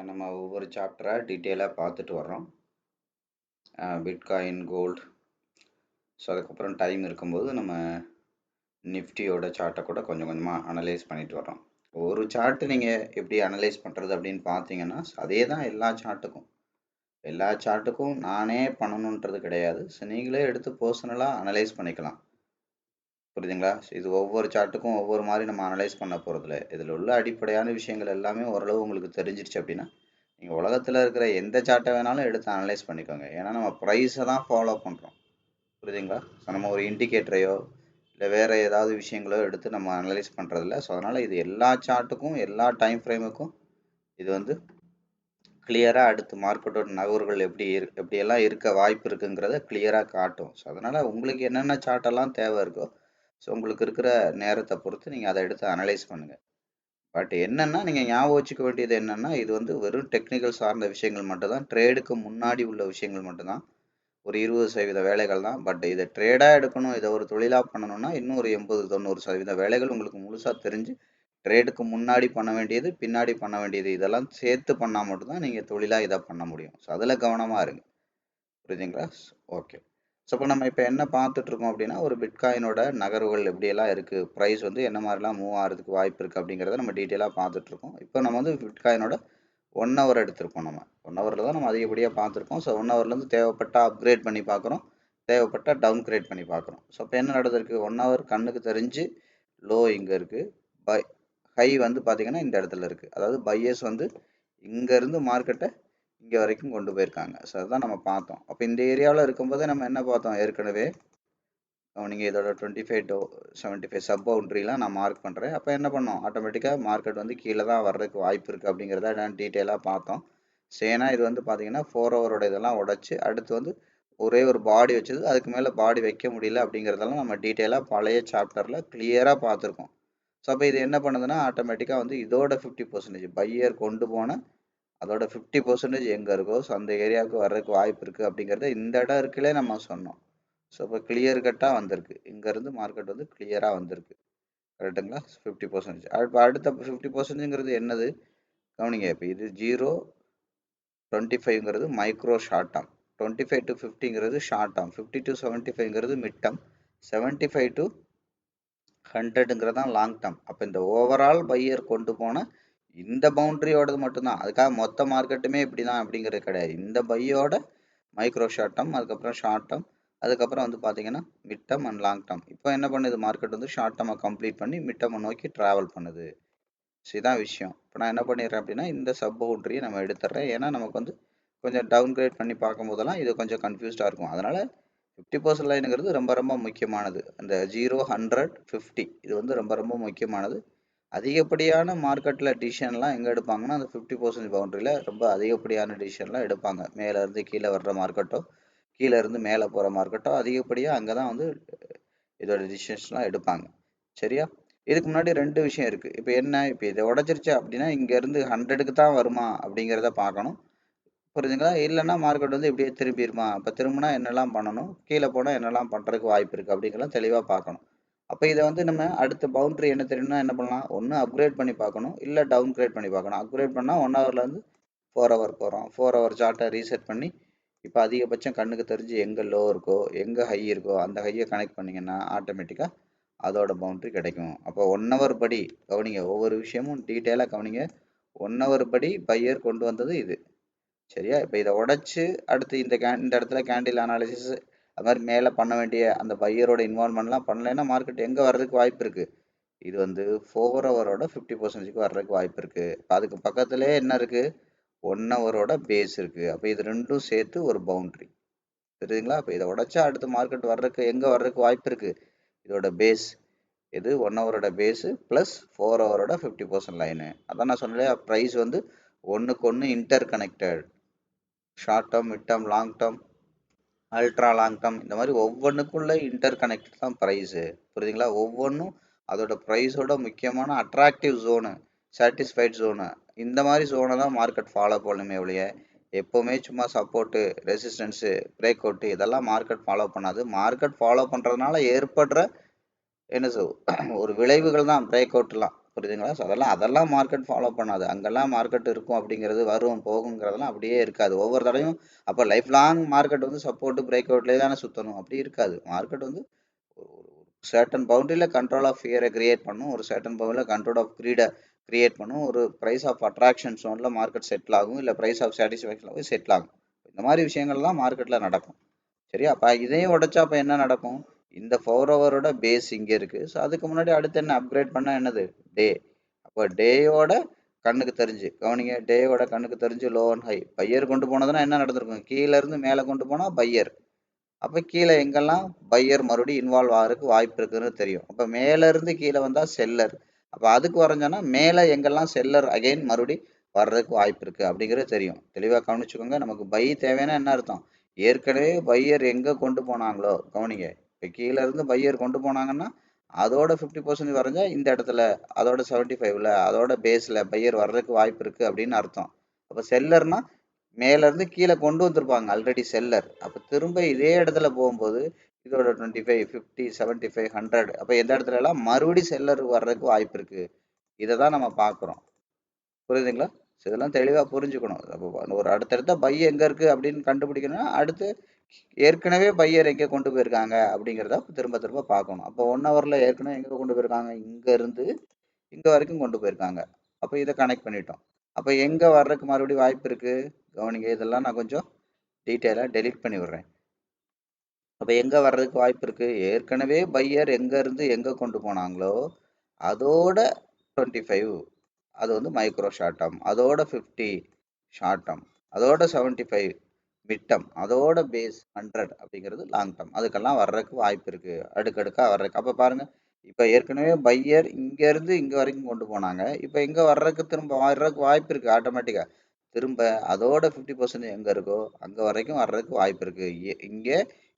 நம்ம ஒவ்வொரு சாப்டராக டீட்டெயிலாக பார்த்துட்டு வர்றோம். Bitcoin, gold. ஸோ அதுக்கப்புறம் டைம் இருக்கும்போது நம்ம நிஃப்டியோட சார்ட்டை கூட கொஞ்சம் கொஞ்சமாக அனலைஸ் பண்ணிட்டு வர்றோம். ஒரு சார்ட்டு நீங்கள் எப்படி அனலைஸ் பண்ணுறது அப்படின்னு பார்த்தீங்கன்னா, அதே தான் எல்லா சார்ட்டுக்கும் நானே பண்ணணுன்றது கிடையாது. ஸோ நீங்களே எடுத்து பர்சனலாக அனலைஸ் பண்ணிக்கலாம். புரியுதுங்களா? இது ஒவ்வொரு சார்ட்டுக்கும் ஒவ்வொரு மாதிரி நம்ம அனலைஸ் பண்ண போகிறதில்ல. இதில் உள்ள அடிப்படையான விஷயங்கள் எல்லாமே ஓரளவு உங்களுக்கு தெரிஞ்சிருச்சு அப்படின்னா நீங்கள் உலகத்தில் இருக்கிற எந்த சார்ட்டை வேணாலும் எடுத்து அனலைஸ் பண்ணிக்கோங்க. ஏன்னா நம்ம ப்ரைஸை தான் ஃபாலோ பண்ணுறோம். புரியுதுங்களா? ஸோ நம்ம ஒரு இண்டிகேட்டரையோ இல்லை வேறு ஏதாவது விஷயங்களோ எடுத்து நம்ம அனலைஸ் பண்ணுறதில்ல. ஸோ அதனால் இது எல்லா சார்ட்டுக்கும் எல்லா டைம் ஃப்ரேமுக்கும் இது வந்து கிளியராக அடுத்து மார்க்கெட்டோட நகர்வுகள் எப்படியெல்லாம் இருக்க வாய்ப்பு இருக்குங்கிறத கிளியராக காட்டும். ஸோ அதனால் உங்களுக்கு என்னென்ன சார்ட்டெல்லாம் தேவை இருக்கோ ஸோ உங்களுக்கு இருக்கிற நேரத்தை பொறுத்து நீங்கள் அதை எடுத்து அனலைஸ் பண்ணுங்கள். பட் என்னன்னா நீங்கள் ஞாபகம் வச்சுக்க வேண்டியது என்னன்னா, இது வந்து வெறும் டெக்னிக்கல் சார்ந்த விஷயங்கள் மட்டும்தான். ட்ரேடுக்கு முன்னாடி உள்ள விஷயங்கள் மட்டும்தான். ஒரு 20% வேலைகள் தான். பட் இதை ட்ரேடாக எடுக்கணும், இதை ஒரு தொழிலாக பண்ணணும்னா இன்னும் ஒரு 80-90% வேலைகள் உங்களுக்கு முழுசாக தெரிஞ்சு ட்ரேடுக்கு முன்னாடி பண்ண வேண்டியது, பின்னாடி பண்ண வேண்டியது இதெல்லாம் சேர்த்து பண்ணால் மட்டும்தான் நீங்கள் தொழிலாக இதை பண்ண முடியும். ஸோ அதில் கவனமாக இருங்க. புரியுதுங்களா? ஓகே. ஸோ இப்போ நம்ம இப்போ என்ன பார்த்துட்ருக்கோம் அப்படின்னா, ஒரு பிட்காயினோட நகர்வுகள் எப்படியெல்லாம் இருக்குது, ப்ரைஸ் வந்து என்ன மாதிரிலாம் மூவ் ஆகிறதுக்கு வாய்ப்பு இருக்குது அப்படிங்கிறத நம்ம டீட்டெயிலாக பார்த்துட்ருக்கோம். இப்போ நம்ம வந்து பிட்காயினோட 1 ஹவர் எடுத்திருக்கோம். நம்ம 1 ஹவரில் தான் நம்ம அதிகப்படியாக பார்த்துருக்கோம். ஸோ 1 ஹவர்லேருந்து தேவைப்பட்டால் அப்கிரேட் பண்ணி பார்க்குறோம், தேவைப்பட்டால் டவுன் கிரேட் பண்ணி பார்க்குறோம். ஸோ இப்போ என்ன நடந்திருக்கு, 1 ஹவர் கண்ணுக்கு தெரிஞ்சு லோ இங்கே இருக்குது, பை ஹை வந்து பார்த்திங்கன்னா இந்த இடத்துல இருக்குது. அதாவது பையர்ஸ் வந்து இங்கேருந்து மார்க்கெட்டை இங்கே வரைக்கும் கொண்டு போயிருக்காங்க. ஸோ அதுதான் நம்ம பார்த்தோம். அப்போ இந்த ஏரியாவில் இருக்கும்போது நம்ம என்ன பார்த்தோம் ஏற்கனவே, நீங்கள் இதோட 25 to 75 சப் பவுண்ட்ரிலாம் நான் மார்க் பண்ணுறேன். அப்போ என்ன பண்ணோம், ஆட்டோமேட்டிக்காக மார்க்கெட் வந்து கீழே தான் வர்றதுக்கு வாய்ப்பு இருக்குது அப்படிங்கிறத நான் டீட்டெயிலாக பார்த்தோம். சேனா இது வந்து பார்த்தீங்கன்னா 4 ஹவரோட இதெல்லாம் உடச்சி அடுத்து வந்து ஒரே ஒரு பாடி வச்சது, அதுக்கு மேலே பாடி வைக்க முடியல அப்படிங்கிறதெல்லாம் நம்ம டீட்டெயிலாக பழைய சாப்டரில் கிளியராக பார்த்துருக்கோம். ஸோ அப்போ இது என்ன பண்ணுதுன்னா ஆட்டோமேட்டிக்காக வந்து இதோட 50% பையர் கொண்டு போன அதோட 50% எங்கே இருக்கோ ஸோ அந்த ஏரியாவுக்கு வர்றதுக்கு வாய்ப்பு இருக்குது அப்படிங்கிறத இந்த இடம் இருக்குல்லே நம்ம சொன்னோம். ஸோ இப்போ கிளியர் கட்டாக வந்திருக்கு, இங்கேருந்து மார்க்கெட் வந்து கிளியராக வந்திருக்கு. கரெக்டுங்களா? 50%. இப்போ அடுத்த 50%ங்கிறது என்னது கவனிங்க. இப்போ இது 0-25ங்கிறது மைக்ரோ ஷார்ட் டேர்ம், 25 to 50ங்கிறது ஷார்ட் டேர்ம், 50 to 75ங்கிறது மிட் டேர்ம், 75 to 100ங்கிறது தான் லாங் டேர்ம். அப்போ இந்த ஓவரால் பையர் கொண்டு போன இந்த பவுண்டரியோடது மட்டும்தான். அதுக்காக மொத்த மார்க்கெட்டுமே இப்படி தான் அப்படிங்கிறது கிடையாது. இந்த பையோட மைக்ரோ ஷார்ட் டேர்ம், அதுக்கப்புறம் ஷார்ட் டேர்ம், அதுக்கப்புறம் வந்து பார்த்தீங்கன்னா mid term and long term. இப்போ என்ன பண்ணுது மார்க்கெட் வந்து ஷார்ட் டேர்மை கம்ப்ளீட் பண்ணி மிட் டேர்மை நோக்கி ட்ராவல் பண்ணுது. ஸோ இதான் விஷயம். இப்போ நான் என்ன பண்ணிடுறேன் அப்படின்னா இந்த சப் பவுண்டரியை நம்ம எடுத்துடுறேன். ஏன்னா நமக்கு வந்து கொஞ்சம் டவுன் கிரேட் பண்ணி பார்க்கும்போதெல்லாம் இது கொஞ்சம் கன்ஃபியூஸ்டாக இருக்கும். அதனால் 50% லைனுங்கிறது ரொம்ப ரொம்ப முக்கியமானது. அந்த 0, 100, 50 இது வந்து ரொம்ப ரொம்ப முக்கியமானது. அதிகப்படியான மார்க்கெட்டில் டிசிஷன்லாம் எங்கே எடுப்பாங்கன்னா அந்த 50% பவுண்டரியில் ரொம்ப அதிகப்படியான டிசிஷன்லாம் எடுப்பாங்க. மேலேருந்து கீழே வர்ற மார்க்கெட்டோ, கீழே இருந்து மேலே போகிற மார்க்கெட்டோ அதிகப்படியாக அங்கே தான் வந்து இதோட டிசிஷன்ஸ்லாம் எடுப்பாங்க. சரியா? இதுக்கு முன்னாடி 2 விஷயம் இருக்குது. இப்போ என்ன, இப்போ இதை உடச்சிருச்சு அப்படின்னா இங்கேருந்து 100க்கு தான் வருமா அப்படிங்கிறத பார்க்கணும். புரிஞ்சுங்களா? இல்லைன்னா மார்க்கெட் வந்து இப்படியே திரும்பிடுமா, அப்போ திரும்பினா என்னெல்லாம் பண்ணணும், கீழே போனால் என்னெல்லாம் பண்ணுறதுக்கு வாய்ப்பு இருக்குது அப்படிங்கிறலாம் தெளிவாக பார்க்கணும். அப்போ இதை வந்து நம்ம அடுத்த பவுண்டரி என்ன தெரியும்னா என்ன பண்ணலாம், ஒன்று அப்கிரேட் பண்ணி பார்க்கணும், இல்லை டவுன் கிரேட் பண்ணி பார்க்கணும். அப்கிரேட் பண்ணால் 1 ஹவர்லேருந்து 4 ஹவர் போகிறோம், 4 ஹவர் சார்ட்டை ரீசெட் பண்ணி இப்போ அதிகபட்சம் கண்ணுக்கு தெரிஞ்சு எங்கே லோ இருக்கோ எங்கே ஹை இருக்கோ அந்த ஹையை கனெக்ட் பண்ணிங்கன்னா ஆட்டோமேட்டிக்காக அதோட பவுண்டரி கிடைக்கும். அப்போ 1 ஹவர் படி கவனிங்க, ஒவ்வொரு விஷயமும் டீட்டெயிலாக கவனிங்க. 1 ஹவர் படி பையர் கொண்டு வந்தது இது. சரியா? இப்போ இதை உடச்சி அடுத்து இந்த இடத்துல கேண்டில் அனாலிசிஸ் அது மாதிரி மேலே பண்ண வேண்டிய அந்த பையரோட இன்வால்மெண்ட்லாம் பண்ணலைன்னா மார்க்கெட் எங்கே வர்றதுக்கு வாய்ப்பு இருக்குது, இது வந்து 4 ஹவரோட 50%க்கு வர்றதுக்கு வாய்ப்பு இருக்குது. அதுக்கு பக்கத்துலேயே என்ன இருக்குது, 1 ஹவரோட பேஸ் இருக்குது. அப்போ இது ரெண்டும் சேர்த்து ஒரு பவுண்ட்ரி. தெரியுதுங்களா? இப்போ இதை உடச்சா அடுத்து மார்க்கெட் வர்றதுக்கு எங்கே வர்றதுக்கு வாய்ப்பு இருக்குது, இதோட பேஸ் இது 1 ஹவரோட பேஸு ப்ளஸ் 4 ஹவரோட 50% லைனு. அதான் நான் சொன்னேன் ப்ரைஸ் வந்து ஒன்றுக்கு ஒன்று inter connected. Short term, mid term, long term, ultra long term, இந்த மாதிரி ஒவ்வொன்றுக்குள்ள இன்டர் கனெக்ட் தான் ப்ரைஸு. புரியுதுங்களா? ஒவ்வொன்றும் அதோட ப்ரைஸோட முக்கியமான அட்ராக்டிவ் ஜோனு, சாட்டிஸ்ஃபைட் ஜோனு, இந்த மாதிரி ஜோனை தான் மார்க்கெட் ஃபாலோ பண்ணணுமே ஒழிய எப்போவுமே சும்மா சப்போர்ட்டு, ரெசிஸ்டன்ஸு, பிரேக் அவுட்டு இதெல்லாம் மார்க்கெட் ஃபாலோ பண்ணாது. மார்க்கெட் ஃபாலோ பண்ணுறதுனால ஏற்படுற என்ன சொல் ஒரு விளைவுகள் தான் பிரேக் அவுட்லாம். புரியுதுங்களா? ஸோ அதெல்லாம் மார்க்கெட் ஃபாலோ பண்ணாது. அங்கெல்லாம் மார்க்கெட் இருக்கும் அப்படிங்கிறது, வரும் போகுங்கிறதெல்லாம் அப்படியே இருக்காது. ஒவ்வொரு தடவையும் அப்போ லைஃப் லாங் மார்க்கெட் வந்து சப்போர்ட் பிரேக் அவுட்லேயே தானே சுற்றணும். அப்படி இருக்காது. மார்க்கெட் வந்து ஒரு சர்டன் பவுண்டரியில் கண்ட்ரோல் ஆஃப் ஃபியரை கிரியேட் பண்ணும், ஒரு சர்டன் பவுண்டரியில் கண்ட்ரோல் ஆஃப் க்ரீடை கிரியேட் பண்ணும், ஒரு ப்ரைஸ் ஆஃப் அட்ராக்ஷன் ஜோனில் மார்க்கெட் செட்டில் ஆகும், இல்லை ப்ரைஸ் ஆஃப் சாட்டிஸ்ஃபேக்ஷனில் செட்டில் ஆகும். இந்த மாதிரி விஷயங்கள் தான் மார்க்கெட்டில் நடக்கும். சரியா? அப்போ இதையும் உடைச்சா அப்போ என்ன நடக்கும்? இந்த 4 ஹவரோட பேஸ் இங்கே இருக்கு. ஸோ அதுக்கு முன்னாடி அடுத்து என்ன அப்கிரேட் பண்ணா என்னது? டே. அப்போ டேயோட கண்ணுக்கு தெரிஞ்சு கவனிங்க, டேயோட கண்ணுக்கு தெரிஞ்சு லோ அண்ட் ஹை பையர் கொண்டு போனதுன்னா என்ன நடந்திருக்கும்? கீழே இருந்து மேலே கொண்டு போனா பையர். அப்போ கீழே எங்கெல்லாம் பையர் மறுபடியும் இன்வால்வ் ஆகிறதுக்கு வாய்ப்பு இருக்குன்னு தெரியும். அப்போ மேல இருந்து கீழே வந்தா செல்லர். அப்போ அதுக்கு வரைஞ்சோன்னா மேலே எங்கெல்லாம் செல்லர் அகைன் மறுபடி வர்றதுக்கு வாய்ப்பு இருக்கு அப்படிங்கிறது தெரியும். தெளிவாக கவனிச்சுக்கோங்க. நமக்கு பை தேவைன்னா என்ன அர்த்தம்? ஏற்கனவே பையர் எங்க கொண்டு போனாங்களோ கவனிங்க. இப்போ கீழே இருந்து பையர் கொண்டு போனாங்கன்னா அதோட 50% வரைஞ்சா இந்த இடத்துல அதோட 75ல அதோட பேஸ்ல பையர் வர்றதுக்கு வாய்ப்பு இருக்கு அப்படின்னு அர்த்தம். அப்போ செல்லர்னா மேல இருந்து கீழே கொண்டு வந்திருப்பாங்க ஆல்ரெடி செல்லர். அப்போ திரும்ப இதே இடத்துல போகும்போது இதோட 25, 50, 75, 100 அப்போ எந்த இடத்துல எல்லாம் மறுபடி செல்லர் வர்றதுக்கு வாய்ப்பு இருக்கு. இதை தான் நம்ம பார்க்குறோம். புரியுதுங்களா? இதெல்லாம் தெளிவாக புரிஞ்சுக்கணும். அப்போ ஒரு அடுத்தடுத்த பை எங்கே இருக்குது அப்படின்னு கண்டுபிடிக்கணும்னா அடுத்து ஏற்கனவே பையர் எங்கே கொண்டு போயிருக்காங்க அப்படிங்கிறத திரும்ப திரும்ப பார்க்கணும். அப்போ 1 ஹவரில் ஏற்கனவே எங்கே கொண்டு போயிருக்காங்க? இங்கே இருந்து இங்கே வரைக்கும் கொண்டு போயிருக்காங்க. அப்போ இதை கனெக்ட் பண்ணிட்டோம். அப்போ எங்கே வர்றதுக்கு மறுபடியும் வாய்ப்பு இருக்குது? கவனிங்க, இதெல்லாம் நான் கொஞ்சம் டீட்டெயிலாக டெலிட் பண்ணி விடுறேன். அப்போ எங்கே வர்றதுக்கு வாய்ப்பு இருக்குது? ஏற்கனவே பையர் எங்கேருந்து எங்கே கொண்டு போனாங்களோ அதோட 25 அது வந்து மைக்ரோ ஷார்ட் டேர்ம், அதோட 50 ஷார்ட் டேர்ம், அதோட 75 மிட் டேர்ம், அதோட பேஸ் 100 அப்படிங்கிறது லாங் டேர்ம். அதுக்கெல்லாம் வர்றதுக்கு வாய்ப்பு இருக்கு, அடுக்கடுக்காக வர்றதுக்கு. அப்போ பாருங்க, இப்போ ஏற்கனவே பையர் இங்க இருந்து இங்க வரைக்கும் கொண்டு போனாங்க. இப்போ இங்க வர்றதுக்கு திரும்ப வர்றதுக்கு வாய்ப்பு இருக்கு ஆட்டோமேட்டிக்கா. திரும்ப அதோட 50% எங்க இருக்கோ அங்க வரைக்கும் வர்றதுக்கு வாய்ப்பு இருக்கு. இங்க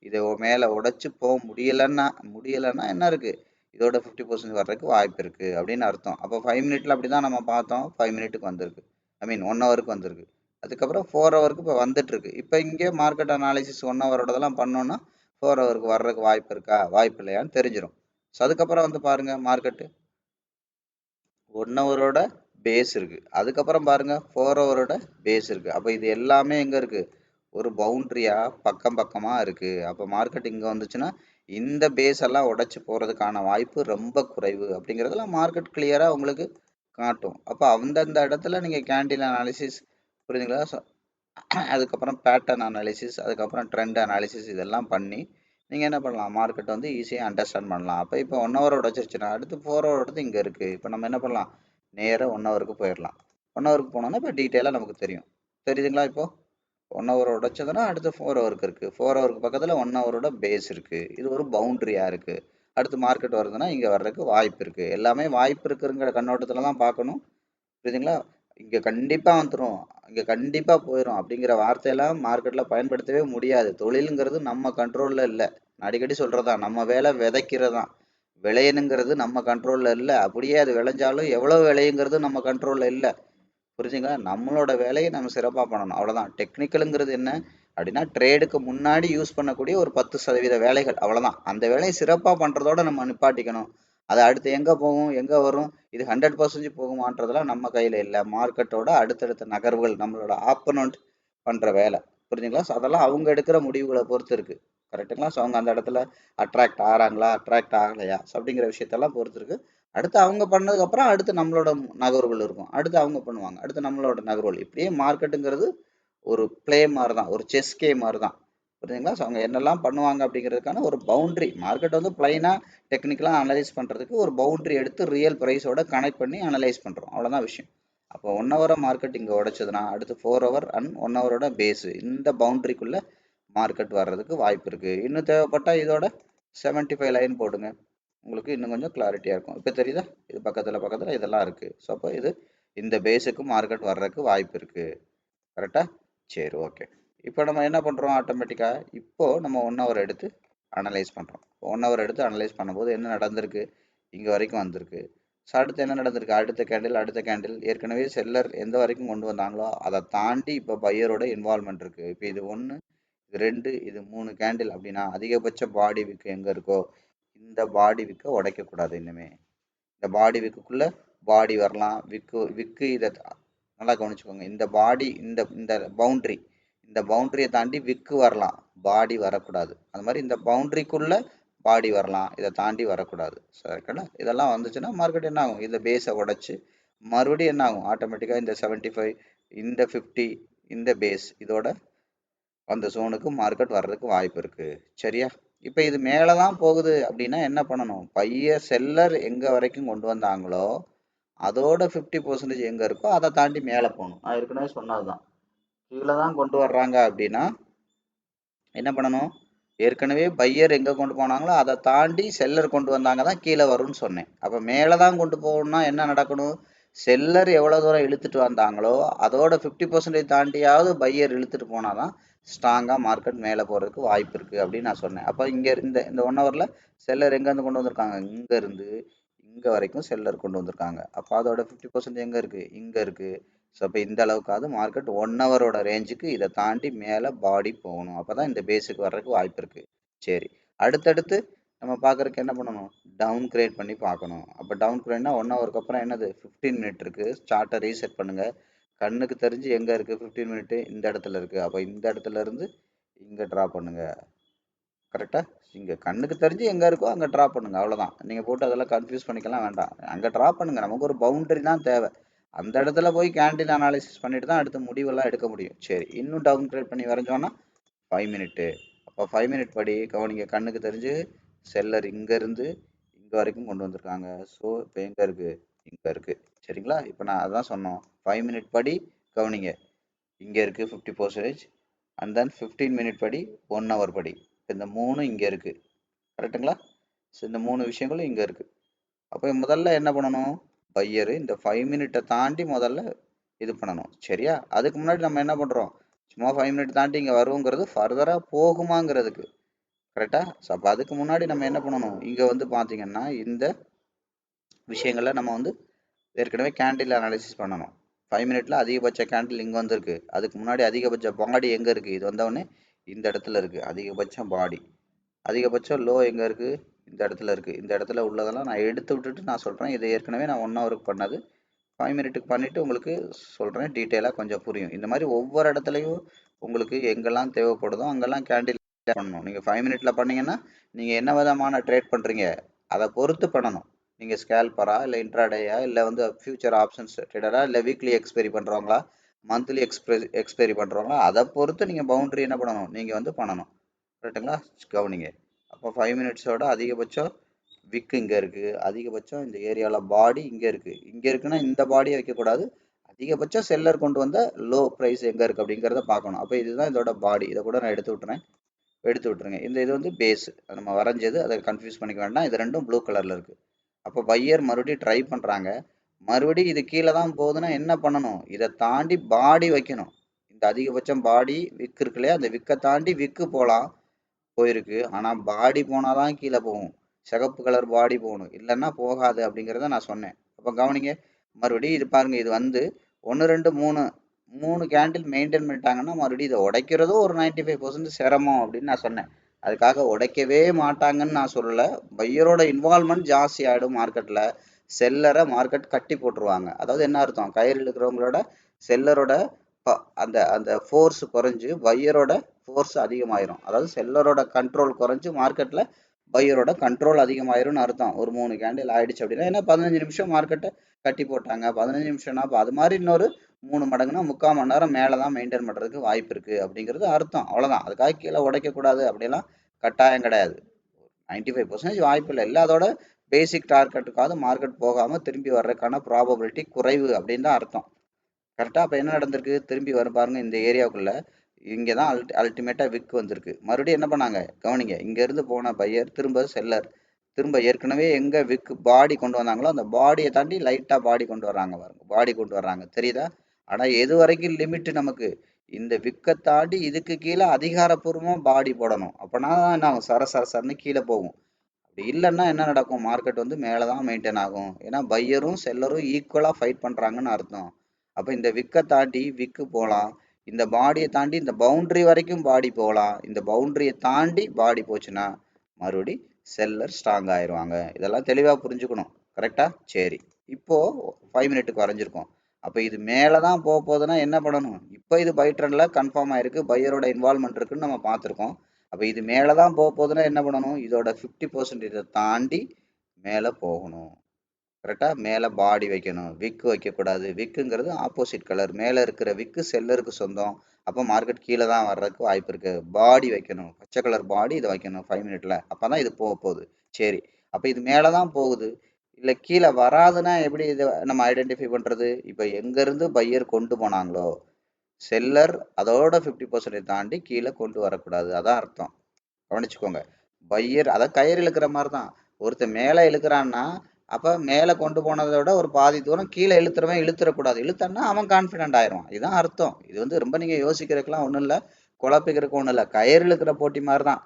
இதை மேல உடைச்சு போக முடியலன்னா என்ன இருக்கு? இதோட 50% வர்றதுக்கு வாய்ப்பு இருக்கு அப்படின்னு அர்த்தம். அப்போ 5 மினிட்ல அப்படிதான் நம்ம பார்த்தோம். 5 மினிட்டுக்கு வந்திருக்கு, ஐ மீன் 1 ஹவருக்கு வந்திருக்கு. அதுக்கப்புறம் 4 ஹவருக்கு இப்போ வந்துட்டு இருக்கு. இப்போ இங்கே மார்க்கெட் அனாலிசிஸ் 1 ஹவரோடதெல்லாம் பண்ணோம்னா 4 ஹவருக்கு வர்றதுக்கு வாய்ப்பு இருக்கா வாய்ப்பு இல்லையான்னு தெரிஞ்சிடும். ஸோ அதுக்கப்புறம் வந்து பாருங்க, மார்க்கெட்டு 1 ஹவரோட பேஸ் இருக்கு, அதுக்கப்புறம் பாருங்க 4 ஹவரோட பேஸ் இருக்கு. அப்போ இது எல்லாமே எங்க இருக்கு? ஒரு பவுண்டரியா பக்கம் பக்கமா இருக்கு. அப்போ மார்க்கெட் இங்க வந்துச்சுன்னா இந்த பேஸ் எல்லாம் உடைச்சு போறதுக்கான வாய்ப்பு ரொம்ப குறைவு அப்படிங்கிறதெல்லாம் மார்க்கெட் கிளியரா உங்களுக்கு காட்டும். அப்போ அந்தந்த இடத்துல நீங்க கேண்டில் அனாலிசிஸ், புரியுதுங்களா? அதுக்கப்புறம் பேட்டர்ன் அனாலிசிஸ், அதுக்கப்புறம் ட்ரெண்ட் அனாலிசிஸ் இதெல்லாம் பண்ணி நீங்கள் என்ன பண்ணலாம்? மார்க்கெட் வந்து ஈஸியாக அண்டர்ஸ்டாண்ட் பண்ணலாம். அப்போ இப்போ 1 ஹவர் உடச்சிருச்சுன்னா அடுத்து 4 ஹவர் எடுத்து இங்கே இருக்குது. இப்போ நம்ம என்ன பண்ணலாம்? நேராக 1 ஹவருக்கு போயிடலாம். 1 ஹவருக்கு போனோம்னா இப்போ டீட்டெயிலாக நமக்கு தெரியும். தெரியுதுங்களா? இப்போ 1 ஹவர் உடைச்சதுன்னா அடுத்து 4 ஹவருக்கு இருக்குது. 4 ஹவருக்கு பக்கத்தில் 1 ஹவரோட பேஸ் இருக்குது. இது ஒரு பவுண்ட்ரியாக இருக்குது. அடுத்து மார்க்கெட் வருதுன்னா இங்கே வர்றதுக்கு வாய்ப்பு இருக்குது. எல்லாமே வாய்ப்பு இருக்குங்கிற கண்ணோட்டத்தில் தான் பார்க்கணும். புரியுதுங்களா? இங்கே கண்டிப்பாக வந்துடும், இங்கே கண்டிப்பாக போயிடும் அப்படிங்கிற வார்த்தையெல்லாம் மார்க்கெட்டில் பயன்படுத்தவே முடியாது. தொழிலுங்கிறது நம்ம கண்ட்ரோலில் இல்லை. நான் அடிக்கடி சொல்கிறதா, நம்ம வேலை விதைக்கிறதான். விளையணுங்கிறது நம்ம கண்ட்ரோலில் இல்லை. அப்படியே அது விளைஞ்சாலும் எவ்வளோ விளையுங்கிறது நம்ம கண்ட்ரோலில் இல்லை. புரிஞ்சுங்களா? நம்மளோட வேலையை நம்ம சிறப்பாக பண்ணணும், அவ்வளோதான். டெக்னிக்கலுங்கிறது என்ன அப்படின்னா, ட்ரேடுக்கு முன்னாடி யூஸ் பண்ணக்கூடிய ஒரு 10% வேலைகள், அவ்வளோதான். அந்த வேலையை சிறப்பாக பண்ணுறதோட நம்ம நிப்பாட்டிக்கணும். அது அடுத்து எங்கே போகும், எங்கே வரும், இது 100% போகுமான்றதெல்லாம் நம்ம கையில் இல்லை. மார்க்கெட்டோட அடுத்தடுத்த நகர்வுகள், நம்மளோட ஆப்பனண்ட் பண்ணுற வேலை. புரிஞ்சுங்களா? ஸோ அதெல்லாம் அவங்க எடுக்கிற முடிவுகளை பொறுத்து இருக்குது. கரெக்டுங்களா? ஸோ அவங்க அந்த இடத்துல அட்ராக்ட் ஆகிறாங்களா, அட்ராக்ட் ஆகலையா, ஸோ அப்படிங்கிற விஷயத்தெல்லாம் பொறுத்து இருக்குது. அடுத்து அவங்க பண்ணதுக்கப்புறம் அடுத்து நம்மளோட நகர்வுகள் இருக்கும், அடுத்து அவங்க பண்ணுவாங்க, அடுத்து நம்மளோட நகர்வுகள். இப்படியே மார்க்கெட்டுங்கிறது ஒரு பிளே மாதிரி தான், ஒரு செஸ் கேம் மாதிரி தான். புரியுதுங்களா? ஸோ அவங்க என்னெல்லாம் பண்ணுவாங்க அப்படிங்கிறதுக்கான ஒரு பவுண்ட்ரி. மார்க்கெட் வந்து பிளைனாக டெக்னிக்கலாக அனலைஸ் பண்ணுறதுக்கு ஒரு பவுண்ட்ரி எடுத்து ரியல் ப்ரைஸோட கனெக்ட் பண்ணி அனலைஸ் பண்ணுறோம், அவ்வளோதான் விஷயம். அப்போ 1 ஹவரை மார்க்கெட் இங்கே உடைச்சதுன்னா அடுத்து 4 ஹவர் அண்ட் 1 ஹவரோட பேஸு இந்த பவுண்ட்ரிக்குள்ளே மார்க்கெட் வர்றதுக்கு வாய்ப்பு இருக்குது. இன்னும் தேவைப்பட்டால் இதோட 75 லைன் போடுங்க, உங்களுக்கு இன்னும் கொஞ்சம் கிளாரிட்டியாக இருக்கும். இப்போ தெரியுதா? இது பக்கத்தில் இதெல்லாம் இருக்குது. ஸோ அப்போ இது இந்த பேஸுக்கு மார்க்கெட் வர்றதுக்கு வாய்ப்பு இருக்குது. கரெக்டாக? சரி, ஓகே. இப்போ நம்ம என்ன பண்ணுறோம்? ஆட்டோமேட்டிக்காக இப்போது நம்ம 1 ஹவர் எடுத்து அனலைஸ் பண்ணுறோம். 1 ஹவர் எடுத்து அனலைஸ் பண்ணும்போது என்ன நடந்திருக்கு? இங்கே வரைக்கும் வந்திருக்கு. ஸோ அடுத்து என்ன நடந்திருக்கு? அடுத்த கேண்டில் ஏற்கனவே செல்லர் எந்த வரைக்கும் கொண்டு வந்தாங்களோ அதை தாண்டி இப்போ பையரோட இன்வால்மெண்ட் இருக்குது. இப்போ இது 1, இது 2, இது 3 கேண்டில் அப்படின்னா அதிகபட்ச பாடி விக்கு எங்கே இருக்கோ இந்த பாடி விக்கை உடைக்கக்கூடாது. இன்னுமே இந்த பாடி விக்குள்ளே பாடி வரலாம். விக்கு இதை நல்லா கவனிச்சுக்கோங்க. இந்த பாடி இந்த பவுண்டரியை தாண்டி விக்கு வரலாம், பாடி வரக்கூடாது. அது மாதிரி இந்த பவுண்டரிக்குள்ள பாடி வரலாம், இதை தாண்டி வரக்கூடாது. சரிங்களா? இதெல்லாம் வந்துச்சுன்னா மார்க்கெட் என்ன ஆகும், இந்த பேஸை உடைச்சு மறுபடியும் என்ன ஆகும், ஆட்டோமேட்டிக்காக இந்த 75, இந்த 50, இந்த பேஸ் இதோட அந்த ஜோனுக்கு மார்க்கெட் வர்றதுக்கு வாய்ப்பு இருக்கு. சரியா? இப்போ இது மேலே தான் போகுது அப்படின்னா என்ன பண்ணணும், செல்லர் எங்கே வரைக்கும் கொண்டு வந்தாங்களோ அதோட 50% எங்கே இருக்கோ அதை தாண்டி மேலே போகணும். நான் ஏற்கனவே சொன்னதுதான். கீழே தான் கொண்டு வர்றாங்க அப்படின்னா என்ன பண்ணணும், ஏற்கனவே பையர் எங்கே கொண்டு போனாங்களோ அதை தாண்டி செல்லர் கொண்டு வந்தாங்க தான் கீழே வரும்னு சொன்னேன். அப்போ மேலே தான் கொண்டு போகணும்னா என்ன நடக்கணும், செல்லர் எவ்வளோ தூரம் இழுத்துட்டு வந்தாங்களோ அதோட 50% தாண்டியாவது பையர் இழுத்துட்டு போனால் தான் ஸ்ட்ராங்காக மார்க்கெட் மேலே போகிறதுக்கு வாய்ப்பு இருக்குது அப்படின்னு நான் சொன்னேன். அப்போ இங்கே இந்த 1 ஹவரில் செல்லர் எங்கேருந்து கொண்டு வந்திருக்காங்க, இங்கேருந்து இங்கே வரைக்கும் செல்லர் கொண்டு வந்திருக்காங்க. அப்போ அதோட 50% எங்கே இருக்குது, இங்கே இருக்குது. ஸோ இப்போ இந்த அளவுக்காவது மார்க்கெட் 1 ஹவரோட ரேஞ்சுக்கு இதை தாண்டி மேலே பாடி போகணும். அப்போ தான் இந்த பேஸுக்கு வர்றதுக்கு வாய்ப்பு இருக்குது. சரி, அடுத்தடுத்து நம்ம பார்க்குறதுக்கு என்ன பண்ணணும், டவுன் கிரேட் பண்ணி பார்க்கணும். அப்போ டவுன் கிரேட்னா 1 ஹவருக்கு அப்புறம் என்னது, 15 மினிட் இருக்குது. சார்ட்டை ரீசெட் பண்ணுங்கள். கண்ணுக்கு தெரிஞ்சு எங்கே இருக்குது 15 மினிட்டு, இந்த இடத்துல இருக்குது. அப்போ இந்த இடத்துல இருந்து இங்கே ட்ரா பண்ணுங்கள். கரெக்டாக இங்கே கண்ணுக்கு தெரிஞ்சு எங்கே இருக்கோ அங்கே ட்ரா பண்ணுங்கள். அவ்வளோதான். நீங்கள் போட்டு அதெல்லாம் கன்ஃபியூஸ் பண்ணிக்கலாம் வேண்டாம். அங்கே ட்ரா பண்ணுங்கள். நமக்கு ஒரு பவுண்டரி தான் தேவை. அந்த இடத்துல போய் கேண்டில் அனாலிசிஸ் பண்ணிட்டு தான் அடுத்த முடிவெல்லாம் எடுக்க முடியும். சரி, இன்னும் டவுன் கிரேட் பண்ணி வரைஞ்சோன்னா 5 மினிட்டு. அப்போ 5 மினிட் படி கவனிங்க. கண்ணுக்கு தெரிஞ்சு செல்லர் இங்கேருந்து இங்கே வரைக்கும் கொண்டு வந்திருக்காங்க. ஸோ இப்போ எங்கே இருக்குது, இங்கே இருக்குது. சரிங்களா? இப்போ நான் அதான் சொன்னோம், 5 மினிட் படி கவனிங்க. இங்கே இருக்குது 50%, அண்ட் தென் 15 மினிட் படி, 1 ஹவர் படி. இந்த 3 இங்கே இருக்குது. கரெக்டுங்களா? ஸோ இந்த 3 விஷயங்களும் இங்கே இருக்குது. அப்போ முதல்ல என்ன பண்ணணும், பையரு இந்த 5 மினிட்டை தாண்டி முதல்ல இது பண்ணணும். சரியா? அதுக்கு முன்னாடி நம்ம என்ன பண்ணுறோம், சும்மா 5 மினிட் தாண்டி இங்கே வருங்கிறது ஃபர்தராக போகுமாங்கிறதுக்கு. கரெக்டாக? ஸோ அப்போ அதுக்கு முன்னாடி நம்ம என்ன பண்ணணும், இங்கே வந்து பார்த்தீங்கன்னா இந்த விஷயங்களை நம்ம வந்து ஏற்கனவே கேண்டில் அனாலிசிஸ் பண்ணணும். 5 மினிட்ல அதிகபட்ச கேண்டில் இங்கே வந்திருக்கு. அதுக்கு முன்னாடி அதிகபட்ச பாடி எங்கே இருக்குது, இது வந்தவொடனே இந்த இடத்துல இருக்குது அதிகபட்சம் பாடி. அதிகபட்சம் லோ எங்கே இருக்குது, இந்த இடத்துல இருக்குது. இந்த இடத்துல உள்ளதெல்லாம் நான் எடுத்து விட்டுட்டு நான் சொல்கிறேன். இது ஏற்கனவே நான் 1 ஹவருக்கு பண்ணது, 5 மினிட்டுக்கு பண்ணிவிட்டு உங்களுக்கு சொல்கிறேன். டீட்டெயிலாக கொஞ்சம் புரியும். இந்த மாதிரி ஒவ்வொரு இடத்துலையும் உங்களுக்கு எங்கெல்லாம் தேவைப்படுதோ அங்கெல்லாம் கேண்டில் பண்ணணும். நீங்கள் 5 மினிட்ல பண்ணீங்கன்னா நீங்கள் என்ன விதமான ட்ரேட் பண்ணுறீங்க அதை பொறுத்து பண்ணணும். நீங்கள் ஸ்கேல்பரா, இல்லை இன்ட்ராடேயா, இல்லை வந்து ஃபியூச்சர் ஆப்ஷன்ஸ் ட்ரேடரா, இல்லை வீக்லி எக்ஸ்பைரி பண்ணுறவங்களா, மந்த்லி எக்ஸ்பைரி பண்ணுறவங்களா, அதை பொறுத்து நீங்கள் பவுண்டரி என்ன பண்ணணும், நீங்கள் வந்து பண்ணணும். கரெக்டுங்களா? கவனிங்க. அப்போ 5 மினிட்ஸோட அதிகபட்சம் விக்கு இங்கே இருக்குது, அதிகபட்சம் இந்த ஏரியாவில் பாடி இங்கே இருக்குது. இங்கே இருக்குன்னா இந்த பாடியை வைக்கக்கூடாது, அதிகபட்சம் செல்லர் கொண்டு வந்த லோ ப்ரைஸ் எங்கே இருக்குது அப்படிங்கிறத பார்க்கணும். அப்போ இதுதான் இதோட பாடி. இதை கூட நான் எடுத்து விட்டுருங்க. இந்த இது வந்து பேஸ் நம்ம வரைஞ்சது, அதை கன்ஃபியூஸ் பண்ணிக்க வேண்டாம். இது ரெண்டும் ப்ளூ கலரில் இருக்குது. அப்போ பையர் மறுபடியும் ட்ரை பண்ணுறாங்க. மறுபடியும் இது கீழே தான் போகுதுன்னா என்ன பண்ணணும், இதை தாண்டி பாடி வைக்கணும். இந்த அதிகபட்சம் பாடி விக்கு இருக்கு இல்லையா, அந்த விக்கை தாண்டி விக்கு போகலாம், போயிருக்கு. ஆனால் பாடி போனால் தான் கீழே போகும். சிகப்பு கலர் பாடி போகணும், இல்லைன்னா போகாது அப்படிங்கிறத நான் சொன்னேன். அப்போ கவனிங்க. மறுபடியும் இது பாருங்கள், இது வந்து 1 2 3 கேண்டில் மெயின்டைன் பண்ணிட்டாங்கன்னா மறுபடியும் இதை உடைக்கிறதும் ஒரு 95% சிரமம் அப்படின்னு நான் சொன்னேன். அதுக்காக உடைக்கவே மாட்டாங்கன்னு நான் சொல்லலை. பையரோட இன்வால்மெண்ட் ஜாஸ்தி ஆகிடும் மார்க்கெட்டில். செல்லரை மார்க்கெட் கட்டி போட்டுருவாங்க. அதாவது என்ன அர்த்தம், கயிறு இழுக்கிறவங்களோட செல்லரோட அந்த அந்த ஃபோர்ஸ் குறைஞ்சு பையரோட ஃபோர்ஸ் அதிகமாயிரும். அதாவது செல்லரோட கண்ட்ரோல் குறைஞ்சு மார்க்கெட்டில் பையரோட கண்ட்ரோல் அதிகமாயிரும்னு அர்த்தம். ஒரு 3 கேண்டில் ஆயிடுச்சு அப்படின்னா, ஏன்னா 15 நிமிஷம் மார்க்கெட்டை கட்டி போட்டாங்க. 15 நிமிஷம்னா அப்போ அது மாதிரி இன்னொரு 3 மடங்குனா 3/4 மணி நேரம் மேலே தான் மெயின்டைன் பண்ணுறதுக்கு வாய்ப்பு இருக்குது அப்படிங்கிறது அர்த்தம். அவ்வளோதான். அதுக்காக கீழே உடைக்கக்கூடாது அப்படிலாம் கட்டாயம் கிடையாது. 95% வாய்ப்பு இல்லை. இல்லை அதோட பேசிக் டார்கெட்டுக்காவது மார்க்கெட் போகாமல் திரும்பி வர்றதுக்கான ப்ராபபிலிட்டி குறைவு அப்படின்னு தான் அர்த்தம். கரெக்டாக? அப்போ என்ன நடந்திருக்கு, திரும்பி வரும் பாருங்கள் இந்த ஏரியாவுக்குள்ளே. இங்கே தான் அல்டிமேட்டாக விக் வந்திருக்கு. மறுபடியும் என்ன பண்ணாங்க, கவனிங்க. இங்கேருந்து போன பையர் திரும்ப செல்லர் திரும்ப ஏற்கனவே எங்கே விக் பாடி கொண்டு வந்தாங்களோ அந்த பாடியை தாண்டி லைட்டாக பாடி கொண்டு வர்றாங்க பாருங்க. பாடி கொண்டு வர்றாங்க, தெரியுதா? ஆனால் எது வரைக்கும் லிமிட்டு நமக்கு, இந்த விக்கை தாண்டி இதுக்கு கீழே அதிகாரப்பூர்வமாக பாடி போடணும். அப்போனா நான் சரன்னு கீழே போகும். அப்படி இல்லைன்னா என்ன நடக்கும், மார்க்கெட் வந்து மேலே தான் மெயின்டைன் ஆகும். ஏன்னா பையரும் செல்லரும் ஈக்குவலாக ஃபைட் பண்ணுறாங்கன்னு அர்த்தம். அப்போ இந்த விக்கை தாண்டி விக்கு போகலாம், இந்த பாடியை தாண்டி இந்த பவுண்டரி வரைக்கும் பாடி போகலாம். இந்த பவுண்டரியை தாண்டி பாடி போச்சுன்னா மறுபடி செல்லர் ஸ்ட்ராங் ஆயிடுவாங்க. இதெல்லாம் தெளிவாக புரிஞ்சுக்கணும். கரெக்டா? சரி, இப்போ 5 மினிட்டுக்கு வரைஞ்சிருக்கோம். அப்ப இது மேல தான் போகுதுன்னா என்ன பண்ணணும்? இப்போ இது பை ட்ரெண்ட்ல கன்ஃபார்ம் ஆயிருக்கு. பையரோட இன்வால்வ்மெண்ட் இருக்குன்னு நம்ம பார்த்துருக்கோம். அப்ப இது மேல தான் போகுதுன்னா என்ன பண்ணணும்? இதோட 50% தாண்டி மேல போகணும். கரெக்டா? மேல பாடி வைக்கணும். விக் வைக்கக்கூடாது. விக்குங்கிறது ஆப்போசிட் கலர். மேல இருக்கிற விக்கு செல்லருக்கு சொந்தம். அப்போ மார்க்கெட் கீழே தான் வர்றதுக்கு வாய்ப்பு இருக்கு. பாடி வைக்கணும். பச்சை கலர் பாடி இதை வைக்கணும் 5 மினிட்ல. அப்பதான் இது போகுது. சரி. அப்ப இது மேல தான் போகுது. இல்ல கீழே வராதுன்னா எப்படி இதை நம்ம ஐடென்டிஃபை பண்றது? இப்ப எங்க இருந்து பையர் கொண்டு போனாங்களோ செல்லர் அதோட 50% தாண்டி கீழே கொண்டு வரக்கூடாது. அதான் அர்த்தம். கவனிச்சுக்கோங்க. பையர் அதான் கயிறு இழுக்கிற மாதிரி தான். ஒருத்தன் மேலே இழுக்கிறான்னா அப்ப மேலே கொண்டு போனதை விட ஒரு பாதி தூரம் கீழே இழுத்துறவன் இழுத்துறக்கூடாது. இழுத்தான்னா அவன் கான்ஃபிடென்ட் ஆயிடுவான். இதுதான் அர்த்தம். இது வந்து ரொம்ப நீங்க யோசிக்கிறதுக்கெல்லாம் ஒன்றும் இல்லை, குழப்பிக்கிறதுக்கு ஒன்றும் இல்லை. கயிறு இழுக்கிற போட்டி மாதிரி தான்.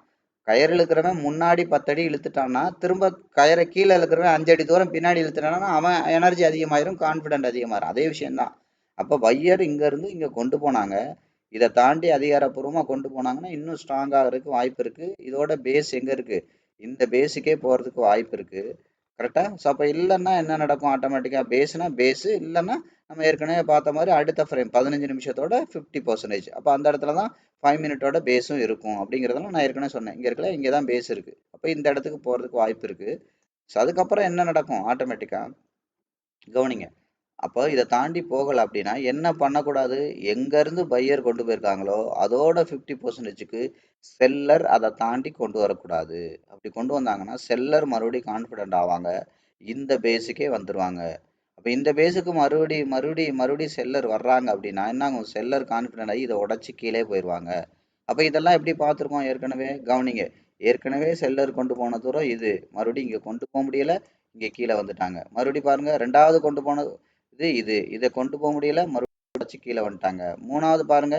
கயிறு இழுக்கிறவன் முன்னாடி 10 அடி இழுத்துட்டான்னா திரும்ப கயிறை கீழே இழுக்கிறவன் 5 அடி தூரம் பின்னாடி இழுத்துட்டான்னா அவன் எனர்ஜி அதிகமாயிரும், கான்ஃபிடென்ட் அதிகமாயிரும். அதே விஷயம்தான். அப்போ பையர் இங்க இருந்து இங்க கொண்டு போனாங்க. இதை தாண்டி அதிகாரப்பூர்வமா கொண்டு போனாங்கன்னா இன்னும் ஸ்ட்ராங் ஆகிறதுக்கு வாய்ப்பு இருக்கு. இதோட பேஸ் எங்க இருக்கு? இந்த பேஸுக்கே போறதுக்கு வாய்ப்பு இருக்கு. கரெக்டா? ஸோ அப்போ இல்லைன்னா என்ன நடக்கும்? ஆட்டோமேட்டிக்கா பேஸ்னா பேஸு, இல்லைன்னா நம்ம ஏற்கனவே பார்த்த மாதிரி அடுத்த ஃப்ரேம் 15 நிமிஷத்தோட 50%. அப்போ அந்த இடத்துல தான் 5 மினிட்டோட பேஸும் இருக்கும். அப்படிங்கிறதெல்லாம் நான் ஏற்கனவே சொன்னேன். இங்க இருக்கல, இங்கே தான் பேஸ் இருக்கு. அப்போ இந்த இடத்துக்கு போறதுக்கு வாய்ப்பு இருக்கு. ஸோ அதுக்கப்புறம் என்ன நடக்கும்? ஆட்டோமேட்டிக்கா கவனிங்க. அப்போ இதை தாண்டி போகலை அப்படின்னா என்ன பண்ணக்கூடாது? எங்க இருந்து பையர் கொண்டு போயிருக்காங்களோ அதோட 50%க்கு செல்லர் அதை தாண்டி கொண்டு வரக்கூடாது. அப்படி கொண்டு வந்தாங்கன்னா செல்லர் மறுபடியும் கான்ஃபிடென்ட் ஆவாங்க, இந்த பேஸுக்கே வந்துருவாங்க. அப்ப இந்த பேஸுக்கு மறுபடியும் செல்லர் வர்றாங்க அப்படின்னா என்ன ஆகும்? செல்லர் கான்ஃபிடென்ட் ஆகி இதை உடச்சி கீழே போயிடுவாங்க. அப்ப இதெல்லாம் எப்படி பார்த்துருக்கோம் ஏற்கனவே? கவனிங்க. ஏற்கனவே செல்லர் கொண்டு போன தூரம் இது, மறுபடியும் இங்க கொண்டு போக முடியல, இங்க கீழே வந்துட்டாங்க. மறுபடியும் பாருங்க, ரெண்டாவது கொண்டு போனது இதை கொண்டு போக முடியல, மறுபடியும் உடச்சி கீழே வந்துட்டாங்க. மூணாவது பாருங்க,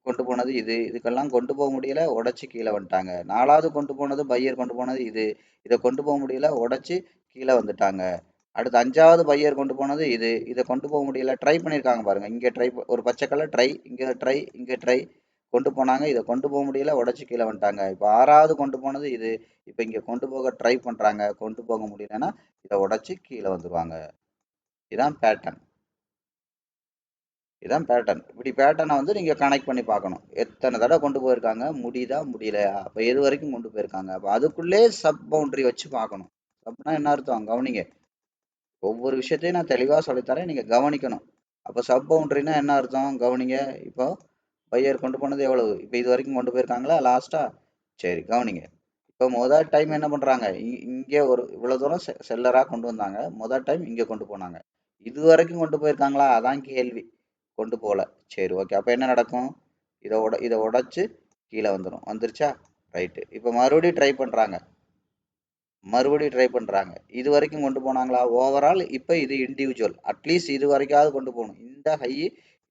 கொண்டு போனது இதுக்கெல்லாம் கொண்டு போக முடியல, உடச்சி கீழே வந்துட்டாங்க. நாலாவது கொண்டு போனது பையர் கொண்டு போனது இதை கொண்டு போக முடியல, உடச்சி கீழே வந்துட்டாங்க. அடுத்து அஞ்சாவது பையர் கொண்டு போனது இதை கொண்டு போக முடியல, ட்ரை பண்ணியிருக்காங்க பாருங்க. இங்க ட்ரை, ஒரு பச்சை கலர் ட்ரை, இங்க ட்ரை கொண்டு போனாங்க, இதை கொண்டு போக முடியல, உடச்சி கீழே வந்துட்டாங்க. இப்போ ஆறாவது கொண்டு போனது இப்போ இங்க கொண்டு போக ட்ரை பண்றாங்க, கொண்டு போக முடியலன்னா இதை உடச்சி கீழே வந்துருவாங்க. இதான் பேட்டர்ன். இதான் பேட்டர்ன். இப்படி பேட்டர்னை வந்து நீங்க கனெக்ட் பண்ணி பார்க்கணும். எத்தனை தடவை கொண்டு போயிருக்காங்க, முடியுதா முடியலையா, அப்ப எது வரைக்கும் கொண்டு போயிருக்காங்க, அப்ப அதுக்குள்ளே சப் பவுண்டரி வச்சு பார்க்கணும். அப்படின்னா என்ன அர்த்தம்? கவனிங்க. ஒவ்வொரு விஷயத்தையும் நான் தெளிவா சொல்லித்தரேன், நீங்க கவனிக்கணும். அப்ப சப் பவுண்டரினா என்ன அர்த்தம்? கவனிங்க. இப்போ பையர் கொண்டு போனது எவ்வளவு? இப்போ இது வரைக்கும் கொண்டு போயிருக்காங்களா லாஸ்டா? சரி, கவனிங்க. இப்போ முதல் டைம் என்ன பண்றாங்க? இங்கே ஒரு இவ்வளவு தூரம் செல்லரா கொண்டு வந்தாங்க. முதல் டைம் இங்க கொண்டு போனாங்க. இது வரைக்கும் கொண்டு போயிருக்காங்களா? அதான் கேள்வி. கொண்டு போகல. சரி, ஓகே. அப்ப என்ன நடக்கும்? இதை உடைச்சு கீழே வந்துடும். வந்துருச்சா? ரைட்டு. இப்போ மறுபடியும் ட்ரை பண்றாங்க. இது வரைக்கும் கொண்டு போனாங்களா? ஓவரால் இப்போ இது இண்டிவிஜுவல். அட்லீஸ்ட் இது வரைக்காவது கொண்டு போகணும். இந்த ஹை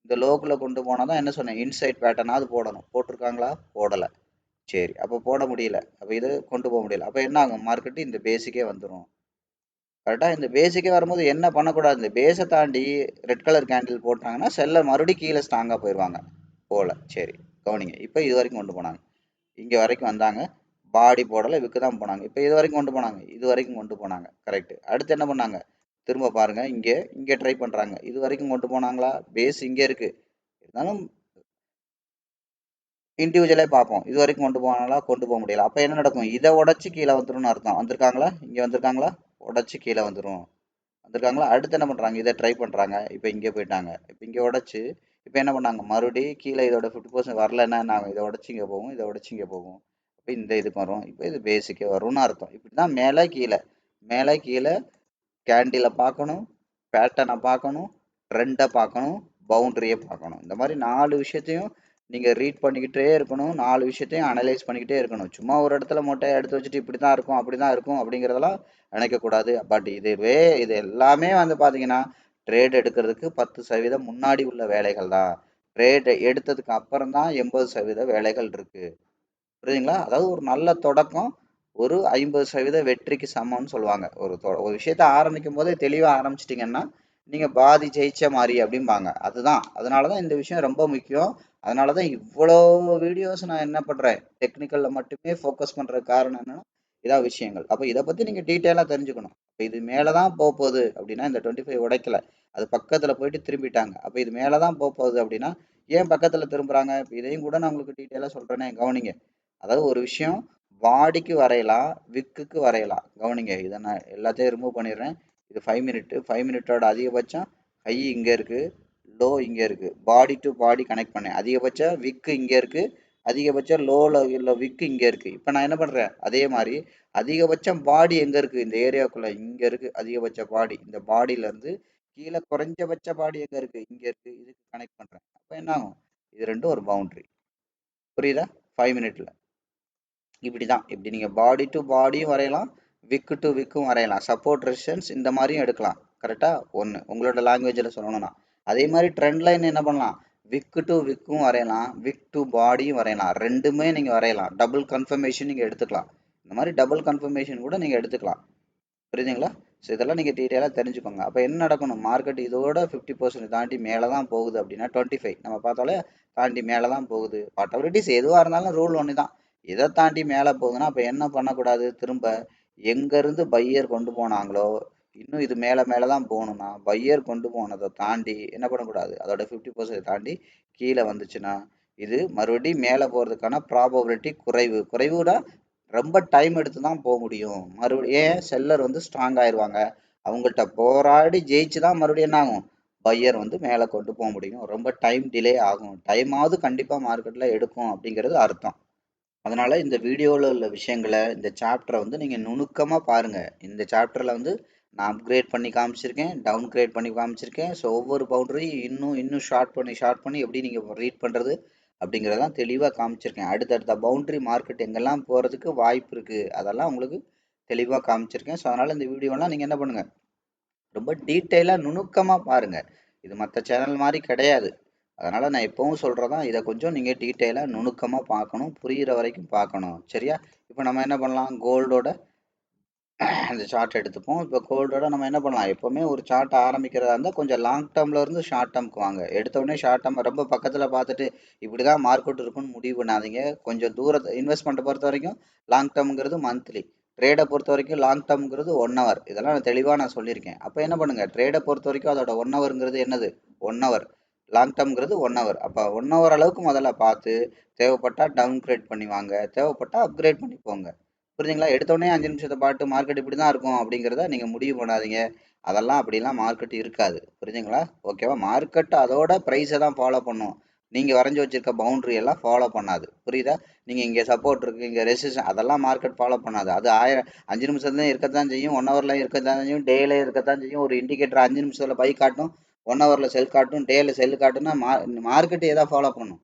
இந்த லோக்குள்ள கொண்டு போனாதான் என்ன சொன்னேன்? இன்சைட் பேட்டர்னாவது போடணும். போட்டிருக்காங்களா? போடலை. சரி, அப்போ போட முடியல. அப்போ இது கொண்டு போக முடியல. அப்போ என்ன ஆகும்? மார்க்கெட்டு இந்த பேஸுக்கே வந்துடும். கரெக்டா? இந்த பேஸுக்கே வரும்போது என்ன பண்ணக்கூடாது? இந்த பேஸை தாண்டி ரெட் கலர் கேண்டில் போட்டாங்கன்னா செல்லர் மறுபடியும் கீழே ஸ்ட்ராங்கா போயிடுவாங்க. போல. சரி, கவனிங்க. இப்போ இது வரைக்கும் கொண்டு போனாங்க, இங்க வரைக்கும் வந்தாங்க, பாடி போடல, விக்கு தான் போனாங்க. இப்போ இது வரைக்கும் கொண்டு போனாங்க, இது வரைக்கும் கொண்டு போனாங்க. கரெக்ட். அடுத்து என்ன பண்ணாங்க? திரும்ப பாருங்க, இங்க ட்ரை பண்றாங்க. இது வரைக்கும் கொண்டு போனாங்களா? பேஸ் இங்க இருக்கு, இருந்தாலும் இண்டிவிஜுவலே பார்ப்போம். இது வரைக்கும் கொண்டு போனாங்களா? கொண்டு போக முடியல. அப்ப என்ன நடக்கும்? இதை உடச்சு கீழே வந்துரும்னு அர்த்தம். வந்திருக்காங்களா? இங்க வந்திருக்காங்களா? உடச்சு கீழே வந்துரும். வந்திருக்காங்களா? அடுத்து என்ன பண்றாங்க? இதை ட்ரை பண்றாங்க. இப்போ இங்கே போயிட்டாங்க. இப்போ இங்கே உடச்சு இப்போ என்ன பண்ணாங்க? மறுபடியும் கீழே இதோட 50% வரலன்னா என்ன ஆகும்? இதை உடச்சு இங்கே போகும், இதை உடச்சு இங்கே போகும். இப்போ இந்த இதுக்கு வரும். இப்போ இது பேஸுக்கே வரும்னு அர்த்தம். இப்படிதான் மேலே கீழே கேண்டிலை பார்க்கணும், பேட்டர்னை பார்க்கணும், ட்ரெண்டை பார்க்கணும், பவுண்டரியை பார்க்கணும். இந்த மாதிரி 4 விஷயத்தையும் நீங்க ரீட் பண்ணிக்கிட்டே இருக்கணும். 4 விஷயத்தையும் அனலைஸ் பண்ணிக்கிட்டே இருக்கணும். சும்மா ஒரு இடத்துல மொட்டையை எடுத்து வச்சுட்டு இப்படிதான் இருக்கும், அப்படிதான் இருக்கும் அப்படிங்கிறதெல்லாம் நினைக்கக்கூடாது. பட் இது எல்லாமே வந்து பாத்தீங்கன்னா ட்ரேட் எடுக்கிறதுக்கு 10% முன்னாடி உள்ள வேலைகள் தான். ட்ரேட் எடுத்ததுக்கு அப்புறம் தான் 80% வேலைகள் இருக்கு. புரியுதுங்களா? அதாவது ஒரு நல்ல தொடக்கம் ஒரு 50% வெற்றிக்கு சமம்னு சொல்லுவாங்க. ஒரு விஷயத்த ஆரம்பிக்கும் போதே தெளிவா ஆரம்பிச்சிட்டிங்கன்னா நீங்க பாதி ஜெயிச்ச மாதிரி அப்படிம்பாங்க. அதனாலதான் இந்த விஷயம் ரொம்ப முக்கியம். அதனாலதான் இவ்வளோ வீடியோஸ் நான் என்ன பண்றேன், டெக்னிக்கல்ல மட்டுமே ஃபோக்கஸ் பண்ற காரணம் என்னன்னா இதான் விஷயங்கள். அப்போ இதை பத்தி நீங்க டீட்டெயிலா தெரிஞ்சுக்கணும். இப்போ இது மேலதான் போகுது அப்படின்னா இந்த 25 உடைக்கல, அது பக்கத்துல போயிட்டு திரும்பிட்டாங்க. அப்ப இது மேலதான் போகுது அப்படின்னா ஏன் பக்கத்துல திரும்புறாங்க? இப்ப இதையும் கூட நான் உங்களுக்கு டீட்டெயிலா சொல்றேனே, கவனிங்க. அதாவது ஒரு விஷயம் பாடிக்கு வரையலாம், விக்குக்கு வரையலாம். கவனிங்க, இதை நான் எல்லாத்தையும் ரிமூவ் பண்ணிடுறேன். இது 5 மினிட், 5 மினிட்டோட அதிகபட்சம் ஹை இங்க இருக்கு, லோ இங்க இருக்கு. பாடி டு பாடி கனெக்ட் பண்ணேன். அதிகபட்ச விக்கு இங்க இருக்கு, அதிகபட்ச லோல உள்ள விக்கு இங்க இருக்கு. இப்ப நான் என்ன பண்றேன், அதே மாதிரி அதிகபட்சம் பாடி எங்க இருக்கு, இந்த ஏரியாக்குள்ள இங்க இருக்கு அதிகபட்ச பாடி. இந்த பாடியில இருந்து கீழே குறைஞ்சபட்ச பாடி எங்க இருக்கு, இங்க இருக்கு. இதுக்கு கனெக்ட் பண்றேன். அப்ப என்ன ஆகும், இது ரெண்டும் ஒரு பவுண்டரி. புரியுதா? 5 மினிட்ல இப்படிதான். இப்படி நீங்க பாடி டு பாடியும் வரையலாம், விக்கு டு விக்கும் வரையலாம். சப்போர்ட் ரெசிஸ்டன்ஸ் இந்த மாதிரியும் எடுக்கலாம். கரெக்டா? ஒன்று உங்களோட லாங்குவேஜில் சொல்லணும்னா. அதே மாதிரி ட்ரெண்ட் லைன் என்ன பண்ணலாம், விக்கு டு விக்கும் வரையலாம், விக் டு பாடியும் வரையலாம். ரெண்டுமே நீங்க வரையலாம். டபுள் கன்ஃபர்மேஷன் நீங்க எடுத்துக்கலாம். இந்த மாதிரி டபுள் கன்ஃபர்மேஷன் கூட நீங்க எடுத்துக்கலாம். புரியுதுங்களா? ஸோ இதெல்லாம் நீங்கள் டீட்டெயிலாக தெரிஞ்சுக்கோங்க. அப்போ என்ன நடக்கணும், மார்க்கெட் இதோட 50% தாண்டி மேலே தான் போகுது அப்படின்னா 25 நம்ம பார்த்தாலே தாண்டி மேலே தான் போகுது. வாட்டெவர் எதுவாக இருந்தாலும் ரூல் ஒன்று தான். இதை தாண்டி மேலே போகுதுன்னா அப்போ என்ன பண்ணக்கூடாது, திரும்ப எங்கேருந்து பையர் கொண்டு போனாங்களோ இன்னும் இது மேலே மேலே தான் போகணும்னா பையர் கொண்டு போனதை தாண்டி என்ன பண்ணக்கூடாது, அதோட 50% தாண்டி கீழே வந்துச்சுன்னா இது மறுபடியும் மேலே போகிறதுக்கான ப்ராபபிலிட்டி குறைவு. குறைவுனா ரொம்ப டைம் எடுத்து தான் போக முடியும். மறுபடியும் ஏன், செல்லர் வந்து ஸ்ட்ராங் ஆயிடுவாங்க. அவங்கள்ட்ட போராடி ஜெயிச்சு தான் மறுபடியும் என்ன ஆகும், பையர் வந்து மேலே கொண்டு போக முடியும். ரொம்ப டைம் டிலே ஆகும். டைமாவது கண்டிப்பாக மார்க்கெட்டில் எடுக்கும் அப்படிங்கிறது அர்த்தம். அதனால இந்த வீடியோவில் உள்ள விஷயங்களை, இந்த சாப்டரை வந்து நீங்கள் நுணுக்கமாக பாருங்கள். இந்த சாப்டரில் வந்து நான் அப்கிரேட் பண்ணி காமிச்சிருக்கேன், டவுன் கிரேட் பண்ணி காமிச்சிருக்கேன். ஸோ ஒவ்வொரு பவுண்டரியும் இன்னும் ஷார்ட் பண்ணி எப்படி நீங்கள் ரீட் பண்ணுறது அப்படிங்கிறதெல்லாம் தெளிவாக காமிச்சிருக்கேன். அடுத்தடுத்த பவுண்டரி மார்க்கெட் எங்கெல்லாம் போகிறதுக்கு வாய்ப்பு இருக்குது அதெல்லாம் உங்களுக்கு தெளிவாக காமிச்சிருக்கேன். ஸோ அதனால் இந்த வீடியோலாம் நீங்கள் என்ன பண்ணுங்கள், ரொம்ப டீட்டெயிலாக நுணுக்கமாக பாருங்கள். இது மற்ற சேனல் மாதிரி கிடையாது. அதனால் நான் எப்பவும் சொல்கிறதான், இதை கொஞ்சம் நீங்கள் டீட்டெயிலாக நுணுக்கமாக பார்க்கணும், புரிகிற வரைக்கும் பார்க்கணும். சரியா? இப்போ நம்ம என்ன பண்ணலாம், கோல்டோட அந்த சார்ட் எடுத்துப்போம். இப்போ கோல்டோட நம்ம என்ன பண்ணலாம், எப்போவுமே ஒரு சார்ட் ஆரம்பிக்கிறதா இருந்தால் கொஞ்சம் லாங் டேர்மில் இருந்து ஷார்ட் டேர்முக்கு வாங்க. எடுத்தோடனே ஷார்ட் டேர்ம் ரொம்ப பக்கத்தில் பார்த்துட்டு இப்படி தான் மார்க்கெட் இருக்குன்னு முடிவு பண்ணாதீங்க. கொஞ்சம் தூரத்தை இன்வெஸ்ட்மெண்ட்டை பொறுத்த வரைக்கும் லாங் டேர்முங்கிறது மந்த்லி, ட்ரேடை பொறுத்த வரைக்கும் லாங் டேர்முங்கிறது 1 ஹவர். இதெல்லாம் நான் தெளிவாக நான் சொல்லியிருக்கேன். அப்போ என்ன பண்ணுங்கள், ட்ரேடை பொறுத்த வரைக்கும் அதோட 1 ஹவருங்கிறது என்னது, 1 ஹவர். Long டேர்ம்ங்கிறது 1 hour. அப்போ 1 ஹவர் அளவுக்கு முதல்ல பார்த்து தேவைப்பட்டால் டவுன் கிரேட் பண்ணி வாங்க, தேவைப்பட்டால் அப்கிரேட் பண்ணி போங்க. புரியுதுங்களா? எடுத்தோடனே 5 நிமிஷத்தை பாட்டு மார்க்கெட் இப்படி தான் இருக்கும் அப்படிங்கிறத நீங்கள் முடிவு பண்ணாதீங்க. அதெல்லாம் அப்படிலாம் மார்க்கெட் இருக்காது. புரியுதுங்களா? ஓகேவா? மார்க்கெட் அதோட ப்ரைஸை தான் ஃபாலோ பண்ணும். நீங்கள் வரைஞ்சி வச்சிருக்க பவுண்டரி எல்லாம் ஃபாலோ பண்ணாது. புரியுதா? நீங்கள் இங்கே சப்போர்ட் இருக்குது, இங்கே ரெசிஸ்டன், அதெல்லாம் மார்க்கெட் ஃபாலோ பண்ணாது. அது 5 நிமிஷத்துலையும் இருக்கத்தான் செய்யும், 1 ஹவர்லையும் இருக்கத்தான் செய்யும், டேலையும் இருக்கத்தான் செய்யும். ஒரு இண்டிகேட்டர் 5 நிமிஷத்தில் பை காட்டும், 1 ஹவரில் செல் காட்டும், டேல செல் காட்டுன்னா மார்க்கெட் எதை ஃபாலோ பண்ணும்,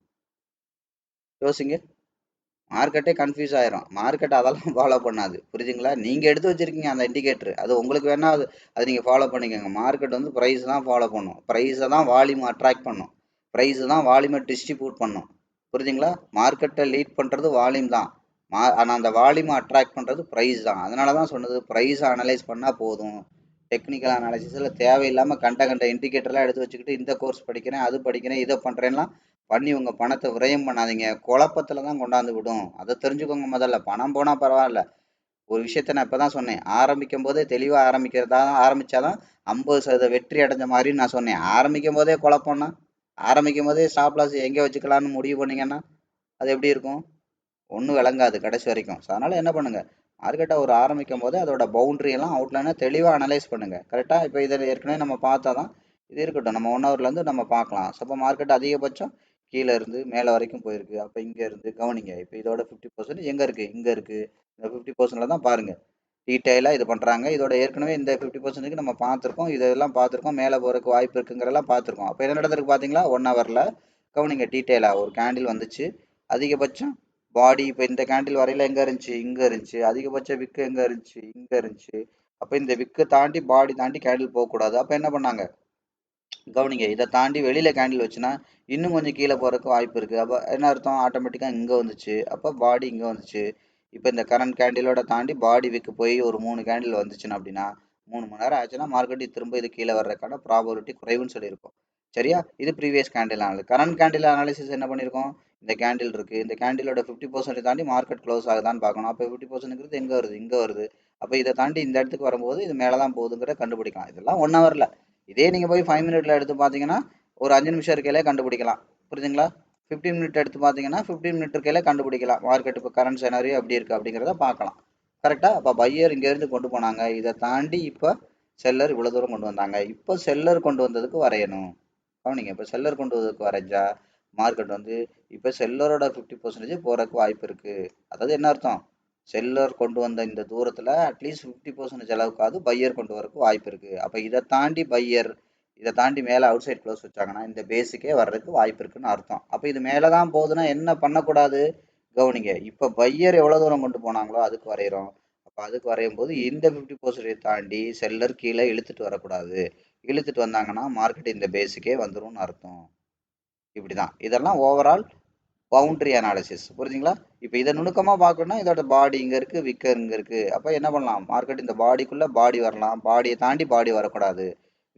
யோசிங்க. மார்க்கெட்டே கன்ஃபியூஸ் ஆயிரும். மார்க்கெட் அதெல்லாம் ஃபாலோ பண்ணாது. புரியுதுங்களா? நீங்க எடுத்து வச்சிருக்கீங்க அந்த இண்டிகேட்டர், அது உங்களுக்கு வேணா அது நீங்க ஃபாலோ பண்ணிக்கோங்க. மார்க்கெட் வந்து பிரைஸ் தான் ஃபாலோ பண்ணும். பிரைஸை தான் வால்யூம் அட்ராக்ட் பண்ணும். பிரைஸ் தான் வால்யூமை டிஸ்ட்ரிபியூட் பண்ணும். புரியுதுங்களா? மார்க்கெட்டை லீட் பண்றது வால்யூம் தான். ஆனால் அந்த வால்யூமை அட்ராக்ட் பண்றது பிரைஸ் தான். அதனால தான் சொன்னது, பிரைஸை அனலைஸ் பண்ணா போதும். டெக்னிக்கல் அனாலிசிஸில் தேவையில்லாமல் கண்ட இண்டிகேட்டர்லாம் எடுத்து வச்சுக்கிட்டு இந்த கோர்ஸ் படிக்கிறேன், அது படிக்கிறேன், இதை பண்ணுறேன்லாம் பண்ணி உங்கள் பணத்தை விரயம் பண்ணாதீங்க. குழப்பத்தில் தான் கொண்டாந்து விடும். அதை தெரிஞ்சுக்கோங்க. முதல்ல பணம் போனால் பரவாயில்ல. ஒரு விஷயத்த நான் இப்போ தான் சொன்னேன், ஆரம்பிக்கும் போதே தெளிவாக ஆரம்பித்தாதான் 50% வெற்றி அடைஞ்ச மாதிரின்னு நான் சொன்னேன். ஆரம்பிக்கும் போதே குழப்பம்னா, ஆரம்பிக்கும் போதே ஸ்டாப் லாஸ் எங்கே வச்சுக்கலான்னு முடிவு பண்ணிங்கன்னா அது எப்படி இருக்கும்? ஒன்றும் விளங்காது கடைசி வரைக்கும். ஸோ அதனால் என்ன பண்ணுங்கள், மார்க்கெட்டை ஒரு ஆரம்பிக்கும் போது அதோட பவுண்டரி எல்லாம் அவுட்லைனாக தெளிவாக அனலைஸ் பண்ணுங்கள். கரெக்டாக? இப்போ இதில் ஏற்கனவே நம்ம பார்த்தா தான் இது இருக்கட்டும், நம்ம 1 ஹவர்லேருந்து நம்ம பார்க்கலாம். ஸோ இப்போ மார்க்கெட் அதிகபட்சம் கீழே இருந்து மேலே வரைக்கும் போயிருக்கு. அப்போ இங்கே இருந்து கவனிங்க, இப்போ இதோட 50% எங்கே இருக்குது, இங்கே இருக்குது. இந்த 50%ல் தான் பாருங்கள் டீட்டெயிலாக இது பண்ணுறாங்க. இதோட ஏற்கனவே இந்த 50%க்கு நம்ம பார்த்துருக்கோம், இதெல்லாம் பார்த்துருக்கோம், மேலே போகிறதுக்கு வாய்ப்பு இருக்குங்கிறதெல்லாம் பார்த்துருக்கோம். அப்போ என்ன நடந்திருக்கு பார்த்தீங்களா? 1 ஹவரில் கவனிங்க டீட்டெயிலாக. ஒரு கேண்டில் வந்துச்சு, அதிகபட்சம் பாடி இப்போ இந்த கேண்டில் வரையில எங்கே இருந்துச்சு, இங்கே இருந்துச்சு. அதிகபட்ச விக்கு எங்கே இருந்துச்சு, இங்கே இருந்துச்சு. அப்போ இந்த விக்கு தாண்டி பாடி தாண்டி கேண்டில் போகக்கூடாது. அப்போ என்ன பண்ணாங்க, கவனிங்க, இதை தாண்டி வெளியில் கேண்டில் வச்சுன்னா இன்னும் கொஞ்சம் கீழே போகிறதுக்கு வாய்ப்பு இருக்குது. அப்போ என்ன அர்த்தம், ஆட்டோமேட்டிக்காக இங்கே வந்துச்சு, அப்போ பாடி இங்கே வந்துச்சு. இப்போ இந்த கரண்ட் கேண்டிலோட தாண்டி பாடி விக்கு போய் ஒரு 3 கேண்டில் வந்துச்சுன்னா அப்படின்னா 3 மணி நேரம் ஆச்சுன்னா மார்க்கெட் திரும்ப இது கீழே வர்றதுக்கான ப்ராபபிலிட்டி குறைவுன்னு சொல்லியிருக்கோம். சரியா? இது previous candle analysis. Current candle analysis என்ன பண்ணியிருக்கோம், இந்த கேண்டில் இருக்குது, இந்த கேண்டிலோட 50% தாண்டி மார்க்கெட் க்ளோஸ் ஆகுதான்னு பார்க்கணும். அப்போ 50%ங்கிறது எங்கே வருது, இங்கே வருது. அப்போ இதை தாண்டி இந்த இடத்துக்கு வரும்போது இது மேலே தான் போகுதுங்கிற கண்டுபிடிக்கலாம். இதெல்லாம் 1 ஹவரில். இதே நீங்கள் போய் 5 மினிட்ல எடுத்து பார்த்தீங்கன்னா ஒரு 5 நிமிஷம் இருக்கையிலே கண்டுபிடிக்கலாம். புரியுதுங்களா? 15 மினிட் எடுத்து பார்த்தீங்கன்னா 15 மினிட் இருக்கையிலே கண்டுபிடிக்கலாம். மார்க்கெட் இப்போ கரண்ட் செனாரியோ எப்படி இருக்குது அப்படிங்கிறத பார்க்கலாம். கரெக்டாக? அப்போ பையர் இங்கேருந்து கொண்டு போனாங்க, இதை தாண்டி இப்போ செல்லர் இவ்வளோ தூரம் கொண்டு வந்தாங்க. இப்போ செல்லர் கொண்டு வந்ததுக்கு வரையணும். கவனிங்க, இப்போ செல்லர் கொண்டு வந்ததுக்கு வரைஞ்சா மார்க்கெட் வந்து இப்போ செல்லரோட 50% போகிறதுக்கு வாய்ப்பு இருக்குது. அதாவது என்ன அர்த்தம்? செல்லர் கொண்டு வந்த இந்த தூரத்தில் அட்லீஸ்ட் 50% அளவுக்காவது பையர் கொண்டு வரக்கு வாய்ப்பு இருக்குது. அப்போ இதை தாண்டி பையர் இதை தாண்டி மேலே அவுட் சைட் க்ளோஸ் வச்சாங்கன்னா இந்த பேஸுக்கே வர்றதுக்கு வாய்ப்பு இருக்குன்னு அர்த்தம். அப்போ இது மேலே தான் போகுதுன்னா என்ன பண்ணக்கூடாது? கவனிங்க, இப்போ பையர் எவ்வளோ தூரம் கொண்டு போனாங்களோ அதுக்கு வரைகிறோம். அப்போ அதுக்கு வரையும் போது இந்த 50% தாண்டி செல்லர் கீழே இழுத்துட்டு வரக்கூடாது. இழுத்துட்டு வந்தாங்கன்னா மார்க்கெட் இந்த பேஸுக்கே வந்துரும்னு அர்த்தம். இப்படிதான் இதெல்லாம் ஓவரால் பவுண்டரி அனாலிசிஸ். புரிஞ்சுங்களா? இப்போ இதை நுணுக்கமாக பார்க்கணும்னா இதோட பாடி இங்கே இருக்குது, விக்கர் இங்கே இருக்குது. அப்போ என்ன பண்ணலாம்? மார்க்கெட் இந்த பாடிக்குள்ளே பாடி வரலாம், பாடியை தாண்டி பாடி வரக்கூடாது.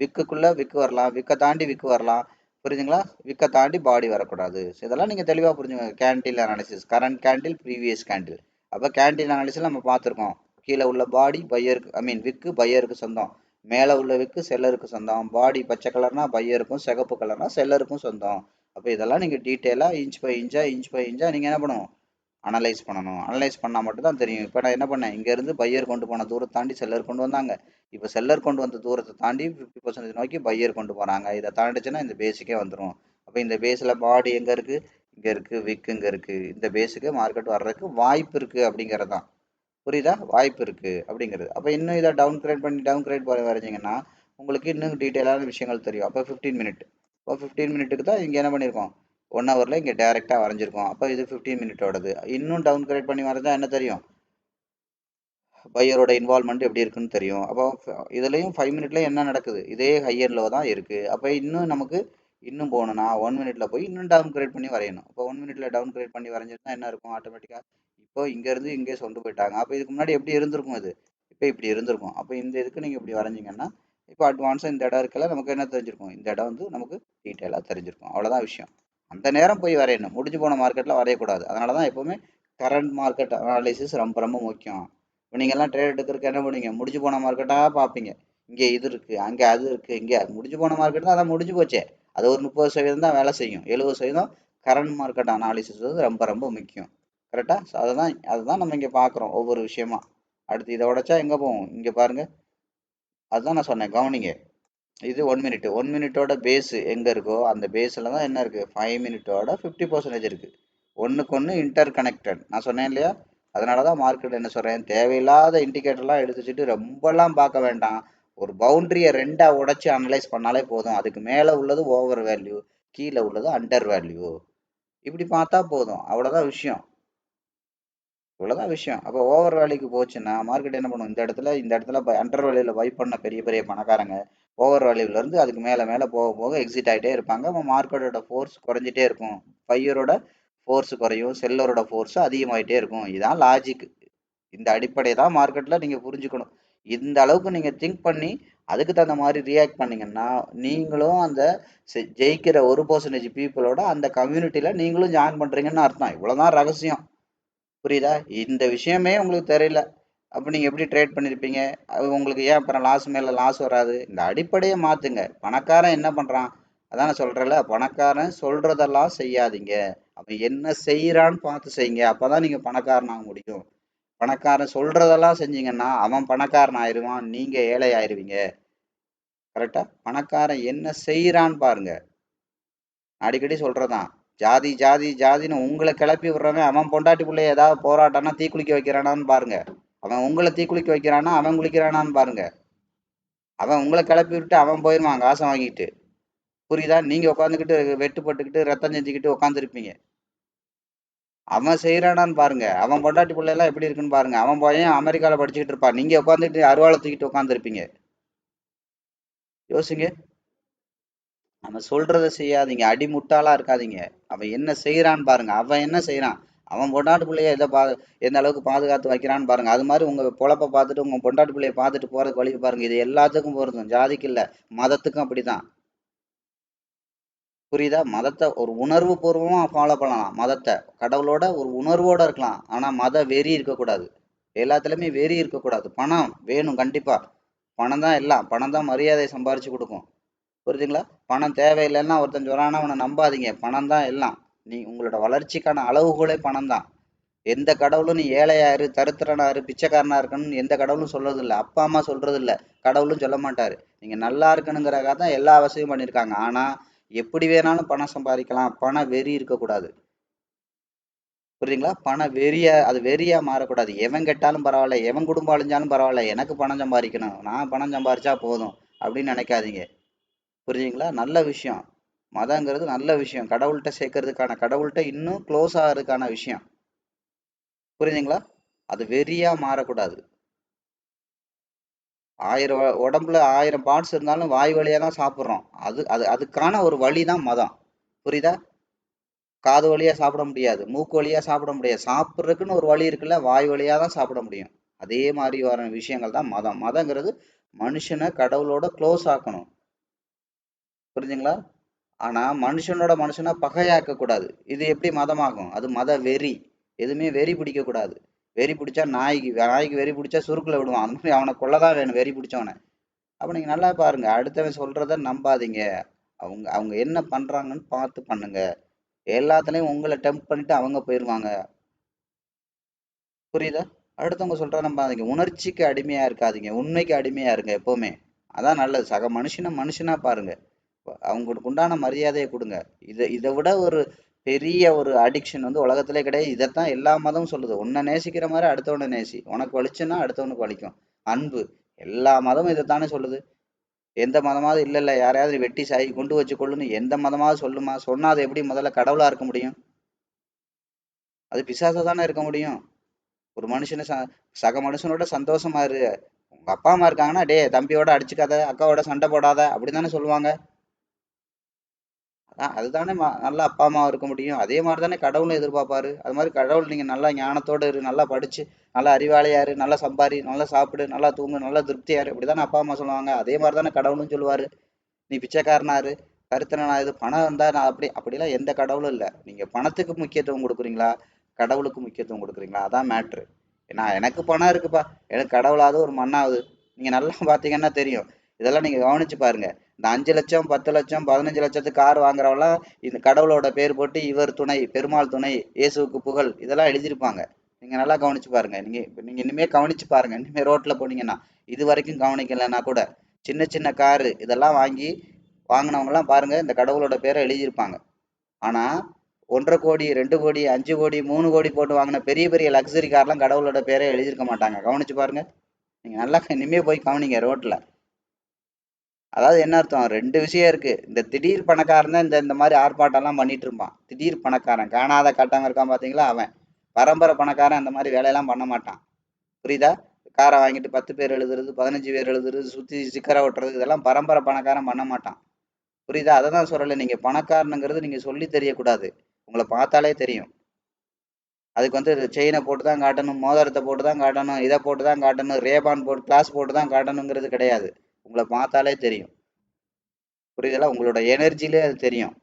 விக்குக்குள்ளே விக்கு வரலாம், விக்கை தாண்டி விக்கு வரலாம். புரியுதுங்களா? விக்கை தாண்டி பாடி வரக்கூடாது. ஸோ இதெல்லாம் நீங்கள் தெளிவாக புரிஞ்சுங்க. Candle analysis, current candle, previous candle. அப்போ கேண்டில் அனாலிசிஸ் நம்ம பார்த்துருக்கோம். கீழே உள்ள பாடி பையருக்கு, ஐ மீன் விக்கு பையருக்கு சொந்தம், மேலே உள்ள விக்கு செல்லருக்கு சொந்தம். பாடி பச்சை கலர்னா பையருக்கும், சிகப்பு கலர்னா செல்லருக்கும் சொந்தம். அப்போ இதெல்லாம் நீங்கள் டீட்டெயிலாக இன்ச் பை இன்ச்சாக நீங்கள் என்ன பண்ணணும்? அனலைஸ் பண்ணணும். அனலைஸ் பண்ணால் மட்டும் தான் தெரியும். இப்போ நான் என்ன பண்ணேன், இங்கேருந்து பையர் கொண்டு போன தூரத்தை தாண்டி செல்லர் கொண்டு வந்தாங்க. இப்போ செல்லர் கொண்டு வந்த தூரத்தை தாண்டி 50% நோக்கி பையர் கொண்டு போகிறாங்க. இதை தாண்டிச்சுன்னா இந்த பேஸுக்கே வந்துடும். அப்போ இந்த பேஸில் பாடி எங்கே இருக்குது? இங்கே இருக்குது. விக்கு இங்கே இருக்குது. இந்த பேஸுக்கு மார்க்கெட் வர்றதுக்கு வாய்ப்பு இருக்குது அப்படிங்கிறது தான். புரியுதா? வாய்ப்பு இருக்குது அப்படிங்கிறது. அப்போ இன்னும் இதை டவுன் கிரேட் வரைஞ்சிங்கன்னா உங்களுக்கு இன்னும் டீட்டெயிலான விஷயங்கள் தெரியும். அப்போ 15 மினிட். இப்போ 15 மினிட்டுக்கு தான் இங்கே என்ன பண்ணியிருக்கோம், 1 ஹவரில் இங்கே டேரெக்டாக வரைஞ்சிருக்கோம். அப்போ இது 15 மினிட்டோடது. இன்னும் டவுன் கிரேட் பண்ணி வரைஞ்சா என்ன தெரியும்? பையரோட இன்வால்மெண்ட் எப்படி இருக்குன்னு தெரியும். அப்போ இதுலேயும் 5 மினிட்ல என்ன நடக்குது? இதே ஹையர் லோ தான் இருக்குது. அப்போ இன்னும் நமக்கு இன்னும் போகணும்னா 1 மினிட்ல போய் இன்னும் டவுன் கிரேட் பண்ணி வரையணும். இப்போ 1 மினிட்ல டவுன் கிரேட் பண்ணி வரைஞ்சிருந்தா என்ன இருக்கும்? ஆட்டோமேட்டிக்காக இப்போ இங்கேருந்து இங்கே சொந்து போயிட்டாங்க. அப்போ இதுக்கு முன்னாடி எப்படி இருந்திருக்கும் இது? இப்போ இப்படி இருந்திருக்கும். அப்போ இந்த இதுக்கு நீங்கள் இப்படி வரைஞ்சிங்கன்னா இப்போ அட்வான்ஸாக இந்த இடம் இருக்கல நமக்கு என்ன தெரிஞ்சிருக்கும்? இந்த இடம் வந்து நமக்கு டீட்டெயிலாக தெரிஞ்சிருக்கும். அவ்வளோதான் விஷயம். அந்த நேரம் போய் வரையணும். முடிஞ்சு போன மார்க்கெட்டில் வரையக்கூடாது. அதனால தான் எப்போவுமே கரண்ட் மார்க்கெட் அனாலிசிஸ் ரொம்ப ரொம்ப முக்கியம். இப்போ நீங்கள்லாம் ட்ரேட் எடுக்கிறதுக்கு என்ன பண்ணுவீங்க? முடிஞ்சு போன மார்க்கெட்டாக பார்ப்பீங்க. இங்கே இது இருக்குது, அங்கே அது இருக்குது, இங்கே முடிஞ்சு போன மார்க்கெட் தான், அதான் முடிஞ்சு போச்சே. அது ஒரு 30% தான் வேலை செய்யும். 70% கரண்ட் மார்க்கெட் அனாலிசிஸ் வந்து ரொம்ப ரொம்ப முக்கியம். கரெக்டாக? ஸோ அதுதான் நம்ம இங்கே பார்க்குறோம் ஒவ்வொரு விஷயமா. அடுத்து இதை உடைச்சா எங்கே போகும்? இங்கே பாருங்கள். அதுதான் நான் சொன்னேன், கவனிங்க. இது 1 மினிட். 1 மினிட்டோட பேஸ் எங்கே இருக்கோ அந்த பேஸில் தான் என்ன இருக்குது? 5 மினிட்டோட 50% இருக்குது. ஒன்றுக்கு ஒன்று இன்டர் கனெக்டட். நான் சொன்னேன் இல்லையா? அதனால தான் மார்க்கெட் என்ன சொல்கிறேன், தேவையில்லாத இண்டிகேட்டர்லாம் எடுத்து வச்சுட்டு ரொம்பலாம் பார்க்க வேண்டாம். ஒரு பவுண்டரியை ரெண்டாக உடைச்சி அனலைஸ் பண்ணாலே போதும். அதுக்கு மேலே உள்ளது ஓவர் வேல்யூ, கீழே உள்ளது அண்டர் வேல்யூ. இப்படி பார்த்தா போதும். அவ்வளோதான் விஷயம். இவ்வளோதான் விஷயம். அப்போ ஓவர் வேல்யூக்கு போச்சுன்னா மார்க்கெட் என்ன பண்ணும்? இந்த இடத்துல அண்டர் வேல்யூவில் பை பண்ண பெரிய பெரிய பணக்காரங்க ஓவர் வேல்யூலேருந்து அதுக்கு மேலே மேலே போக போக எக்ஸிட் ஆகிட்டே இருப்பாங்க. அப்போ மார்க்கெட்டோட ஃபோர்ஸ் குறைஞ்சிட்டே இருக்கும். பையரோட ஃபோர்ஸ் குறையும், செல்லரோட ஃபோர்ஸ் அதிகமாகிட்டே இருக்கும். இதுதான் லாஜிக். இந்த அடிப்படை தான் மார்க்கெட்டில் நீங்கள் புரிஞ்சுக்கணும். இந்த அளவுக்கு நீங்கள் திங்க் பண்ணி அதுக்கு தகுந்த மாதிரி ரியாக்ட் பண்ணீங்கன்னா நீங்களும் அந்த ஜெயிக்கிற 1% பீப்புளோட அந்த கம்யூனிட்டியில் நீங்களும் ஜாயின் பண்ணுறீங்கன்னு அர்த்தம். இவ்வளோதான் ரகசியம். புரியுதா? இந்த விஷயமே உங்களுக்கு தெரியல. அப்போ நீங்கள் எப்படி ட்ரேட் பண்ணியிருப்பீங்க? அது உங்களுக்கு ஏன் அப்புறம் லாஸ் மேலே லாஸ் வராது? இந்த அடிப்படையை மாற்றுங்க. பணக்காரன் என்ன பண்ணுறான்? அதான் நான் சொல்கிறேன்ல, பணக்காரன் சொல்கிறதெல்லாம் செய்யாதீங்க. அவன் என்ன செய்கிறான்னு பார்த்து செய்யுங்க. அப்போ தான் நீங்கள் பணக்காரனாக முடியும். பணக்காரன் சொல்கிறதெல்லாம் செஞ்சீங்கன்னா அவன் பணக்காரன் ஆயிடுவான், நீங்கள் ஏழை ஆயிடுவீங்க. கரெக்டாக? பணக்காரன் என்ன செய்கிறான்னு பாருங்க. அடிக்கடி சொல்கிறதான், ஜாதி ஜாதி ஜாதின்னு உங்களை கிளப்பி விடுறவன் அவன் பொண்டாட்டி பிள்ளைய ஏதாவது போராட்டம்னா தீக்குளிக்க வைக்கிறானான்னு பாருங்க. அவன் உங்களை தீக்குளிக்க வைக்கிறானா அவன் குளிக்கிறானான்னு பாருங்க. அவன் உங்களை கிளப்பி விட்டு அவன் போயிடுவான் காசை வாங்கிட்டு. புரியுதா? நீங்க உட்காந்துக்கிட்டு வெட்டுப்பட்டுக்கிட்டு ரத்தம் செஞ்சுக்கிட்டு உட்காந்துருப்பீங்க. அவன் செய்யறானான்னு பாருங்க. அவன் பொண்டாட்டி பிள்ளை எல்லாம் எப்படி இருக்குன்னு பாருங்க. அவன் பையன் அமெரிக்கால படிச்சுக்கிட்டு இருப்பான். நீங்க உட்காந்துட்டு அருவாளை தூக்கிட்டு உட்காந்துருப்பீங்க. யோசிங்க. அவன் சொல்றதை செய்யாதீங்க. அடிமுட்டாளா இருக்காதீங்க. அவன் என்ன செய்யறான்னு பாருங்க. அவன் என்ன செய்யறான்? அவன் பொண்டாட்டு பிள்ளைய எந்த அளவுக்கு பாதுகாத்து வைக்கிறான்னு பாருங்க. அது மாதிரி உங்க பொழப்ப பார்த்துட்டு உங்க பொண்டாட்டு பிள்ளைய பார்த்துட்டு போறதுக்கு வழி பாருங்க. இது எல்லாத்துக்கும் பொருந்தும். ஜாதிக்கு இல்ல, மதத்துக்கும் அப்படிதான். புரியுதா? மதத்தை ஒரு உணர்வு பூர்வமா ஃபாலோ பண்ணலாம். மதத்தை கடவுளோட ஒரு உணர்வோட இருக்கலாம். ஆனா மத வெறி இருக்கக்கூடாது. எல்லாத்துலயுமே வெறி இருக்கக்கூடாது. பணம் வேணும் கண்டிப்பா. பணம் தான் எல்லாம். பணம் தான் மரியாதையை சம்பாரிச்சு கொடுக்கும். புரியுதுங்களா? பணம் தேவையில்லைன்னா ஒருத்தன் சொல்றான்னா அவனை நம்பாதீங்க. பணம் தான் எல்லாம். உங்களோட வளர்ச்சிக்கான அளவுகோலே பணம் தான். எந்த கடவுளும் நீ ஏழையா இரு, தரித்திரனா இரு, பிச்சைக்காரனா இருக்கணும்னு எந்த கடவுளும் சொல்றது இல்ல. அப்பா அம்மா சொல்றது இல்ல. கடவுளும் சொல்ல மாட்டாரு. நீங்க நல்லா இருக்கணுங்கிறக்காக தான் எல்லா வசதியும் பண்ணியிருக்காங்க. ஆனா எப்படி வேணாலும் பணம் சம்பாதிக்கலாம். பண வெறி இருக்கக்கூடாது. புரியுதுங்களா? பண வெறியா அது வெறியா மாறக்கூடாது. எவன் கெட்டாலும் பரவாயில்ல, எவன் குடும்பம் அழிஞ்சாலும் பரவாயில்ல, எனக்கு பணம் சம்பாதிக்கணும், நான் பணம் சம்பாரிச்சா போதும் அப்படின்னு நினைக்காதீங்க. புரியுதுங்களா? நல்ல விஷயம். மதங்கிறது நல்ல விஷயம். கடவுள்கிட்ட சேர்க்கறதுக்கான, கடவுள்கிட்ட இன்னும் க்ளோஸ் ஆகிறதுக்கான விஷயம். புரியுதுங்களா? அது வெறியா மாறக்கூடாது. 1000 உடம்புல 1000 பார்ட்ஸ் இருந்தாலும் வாய் வழியா தான் சாப்பிடுறோம். அதுக்கான ஒரு வழி தான் மதம். புரியுதா? காது வழியா சாப்பிட முடியாது, மூக்கு வழியா சாப்பிட முடியாது. சாப்பிட்றதுக்குன்னு ஒரு வழி இருக்குல்ல, வாய் வழியா தான் சாப்பிட முடியும். அதே மாதிரி வர விஷயங்கள் தான் மதம். மதங்கிறது மனுஷனை கடவுளோட க்ளோஸ் ஆக்கணும். புரியுதுங்களா? ஆனா மனுஷனோட மனுஷனா பகையாக்க கூடாது. இது எப்படி மதமாகும்? அது மத வெறி. எதுவுமே வெறி பிடிக்க கூடாது. வெறி பிடிச்சா நாய்க்கு நாய்க்கு வெறி பிடிச்சா சுருக்குல விடுவான். அந்த மாதிரி அவனை கொல்லதான் வேணும், வெறி பிடிச்சவனை. அப்ப நீங்க நல்லா பாருங்க. அடுத்தவன் சொல்றத நம்பாதீங்க. அவங்க அவங்க என்ன பண்றாங்கன்னு பார்த்து பண்ணுங்க. எல்லாத்துலயும் உங்களை டெம்ப் பண்ணிட்டு அவங்க போயிருவாங்க. புரியுதா? அடுத்தவங்க சொல்றத நம்பாதீங்க. உணர்ச்சிக்கு அடிமையா இருக்காதீங்க. உண்மைக்கு அடிமையா இருங்க எப்பவுமே. அதான் நல்லது. சக மனுஷனை மனுஷனா பாருங்க. அவங்களுக்கு உண்டான மரியாதையை கொடுங்க. இதை விட ஒரு பெரிய ஒரு அடிக்ஷன் வந்து உலகத்திலே கிடையாது. இதைத்தான் எல்லா மதமும் சொல்லுது. உன்னை நேசிக்கிற மாதிரி அடுத்தவனை நேசி. உனக்கு வலிச்சுன்னா அடுத்தவனுக்கு வலிக்கும். அன்பு. எல்லா மதமும் இதைத்தானே சொல்லுது. எந்த மதமாவது இல்ல இல்ல யாரையாவது வெட்டி சாய் கொண்டு வச்சு கொள்ளுன்னு எந்த மதமாவது சொல்லுமா? சொன்னா அது எப்படி முதல்ல கடவுளா இருக்க முடியும்? அது பிசாசா தானே இருக்க முடியும். ஒரு மனுஷனை சக மனுஷனோட சந்தோஷமா இரு. உங்க அப்பா அம்மா இருக்காங்கன்னா, டே தம்பியோட அடிச்சுக்காத, அக்காவோட சண்டை போடாத அப்படித்தானே சொல்லுவாங்க. அதுதானே நல்ல அப்பா அம்மாவா இருக்க முடியும். அதே மாதிரி தானே கடவுளும் எதிர்பார்ப்பாரு. அது மாதிரி கடவுள் நீங்க நல்லா ஞானத்தோட இரு, நல்லா படிச்சு, நல்லா அறிவாளியா இரு, நல்லா சம்பாரி, நல்லா சாப்பிடு, நல்லா தூங்கு, நல்லா திருப்தியா இரு, இப்படிதானே அப்பா அம்மா சொல்லுவாங்க. அதே மாதிரி தானே கடவுளும் சொல்லுவாரு. நீ பிச்சைக்காரனா இரு, கருத்தனா இது பணம் இருந்தா நான் அப்படிலாம் எந்த கடவுளும் இல்லை. நீங்க பணத்துக்கு முக்கியத்துவம் கொடுக்குறீங்களா, கடவுளுக்கு முக்கியத்துவம் கொடுக்குறீங்களா? அதான் மேட்ரு. எனக்கு பணம் இருக்குப்பா, எனக்கு கடவுளாவது ஒரு மண்ணாவது. நீங்க நல்லா பாத்தீங்கன்னா தெரியும். இதெல்லாம் நீங்க கவனிச்சு பாருங்க. இந்த 5 லட்சம் 10 லட்சம் 15 லட்சத்துக்கு கார் வாங்குறவெல்லாம் இந்த கடவுளோட பேர் போட்டு இவர் துணை, பெருமாள் துணை, இயேசுவுக்கு புகழ் இதெல்லாம் எழுதியிருப்பாங்க. நீங்க நல்லா கவனிச்சு பாருங்க. நீங்க இனிமே கவனிச்சு பாருங்க. இனிமே ரோட்ல போனீங்கன்னா, இது வரைக்கும் கவனிக்கலைன்னா கூட சின்ன சின்ன காரு இதெல்லாம் வாங்கினவங்க எல்லாம் பாருங்க இந்த கடவுளோட பேரை எழுதியிருப்பாங்க. ஆனா 1,50,00,000 2 கோடி 5 கோடி 3 கோடி போட்டு வாங்கின பெரிய பெரிய லக்ஸரி கார்லாம் கடவுளோட பேரை எழுதியிருக்க மாட்டாங்க. கவனிச்சு பாருங்க. நீங்க நல்லா இனிமே போய் கவனிங்க ரோட்ல. அதாவது என்ன அர்த்தம்? 2 விஷயம் இருக்கு. இந்த திடீர் பணக்காரன் தான் இந்த இந்த மாதிரி ஆர்ப்பாட்டம் எல்லாம் பண்ணிட்டு இருப்பான். திடீர் பணக்காரன் காணாத கட்டவன் இருக்கான் பாத்தீங்களா அவன். பரம்பரை பணக்காரன் அந்த மாதிரி வேலையெல்லாம் பண்ண மாட்டான். புரியுதா? காரை வாங்கிட்டு 10 பேர் எழுதுறது 15 பேர் எழுதுறது சுத்தி சிக்கரை ஓட்டுறது இதெல்லாம் பரம்பரை பணக்காரன் பண்ண மாட்டான். புரியுதா? அதை தான் சொல்லல. நீங்க பணக்காரனுங்கிறது நீங்க சொல்லி தெரியக்கூடாது. உங்களை பார்த்தாலே தெரியும். அதுக்கு வந்து செயினை போட்டு தான் காட்டணும், மோதிரத்தை போட்டு தான் காட்டணும், இதை போட்டு தான் காட்டணும், ரேபான் போட்டு கிளாஸ் போட்டு தான் காட்டணுங்கிறது கிடையாது. உங்களை பார்த்தாலே தெரியும். புரியுதுங்களா? உங்களோட எனர்ஜிலே அது தெரியும்.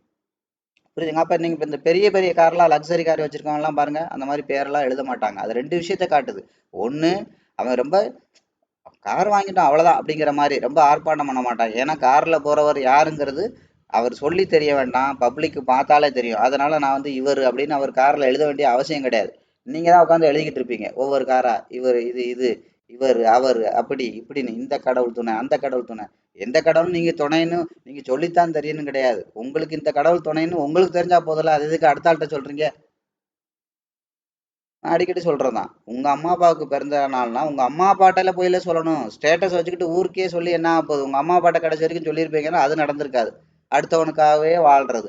புரியுதுங்க? அப்ப நீங்க இப்ப இந்த பெரிய பெரிய கார்லாம் லக்ஸரி கார் வச்சிருக்கவங்க எல்லாம் பாருங்க அந்த மாதிரி பேரெல்லாம் எழுத மாட்டாங்க. அது 2 விஷயத்த காட்டுது. ஒண்ணு, அவன் ரொம்ப கார் வாங்கிட்டான் அவ்வளவுதான் அப்படிங்கிற மாதிரி ரொம்ப ஆர்ப்பாட்டம் பண்ண மாட்டான். ஏன்னா கார்ல போறவர் யாருங்கிறது அவர் சொல்லி தெரிய வேண்டாம், பப்ளிக் பார்த்தாலே தெரியும். அதனால நான் வந்து இவர் அப்படின்னு அவர் கார்ல எழுத வேண்டிய அவசியம் கிடையாது. நீங்க தான் உட்காந்து எழுதிக்கிட்டு இருப்பீங்க ஒவ்வொரு காரா. இவர் இது இவர் அவர் அப்படி இப்படின்னு, இந்த கடவுள் துணை அந்த கடவுள் துணை. எந்த கடவுள் நீங்க துணைன்னு நீங்க சொல்லித்தான் தெரியணும் கிடையாது. உங்களுக்கு இந்த கடவுள் துணைன்னு உங்களுக்கு தெரிஞ்சா போதில்ல, அது எதுக்கு அடுத்த ஆள்கிட்ட சொல்றீங்க? நான் அடிக்கடி சொல்றதுதான். உங்க அம்மா அப்பாவுக்கு பிறந்த நாள்னா உங்க அம்மா அப்பாட்டால போயில சொல்லணும். ஸ்டேட்டஸ் வச்சுக்கிட்டு ஊருக்கே சொல்லி என்ன ஆக போகுது? உங்க அம்மா அப்பாட்ட கடைசி வரைக்கும் சொல்லியிருப்பீங்கன்னா அது நடந்திருக்காது. அடுத்தவனுக்காகவே வாழ்றது,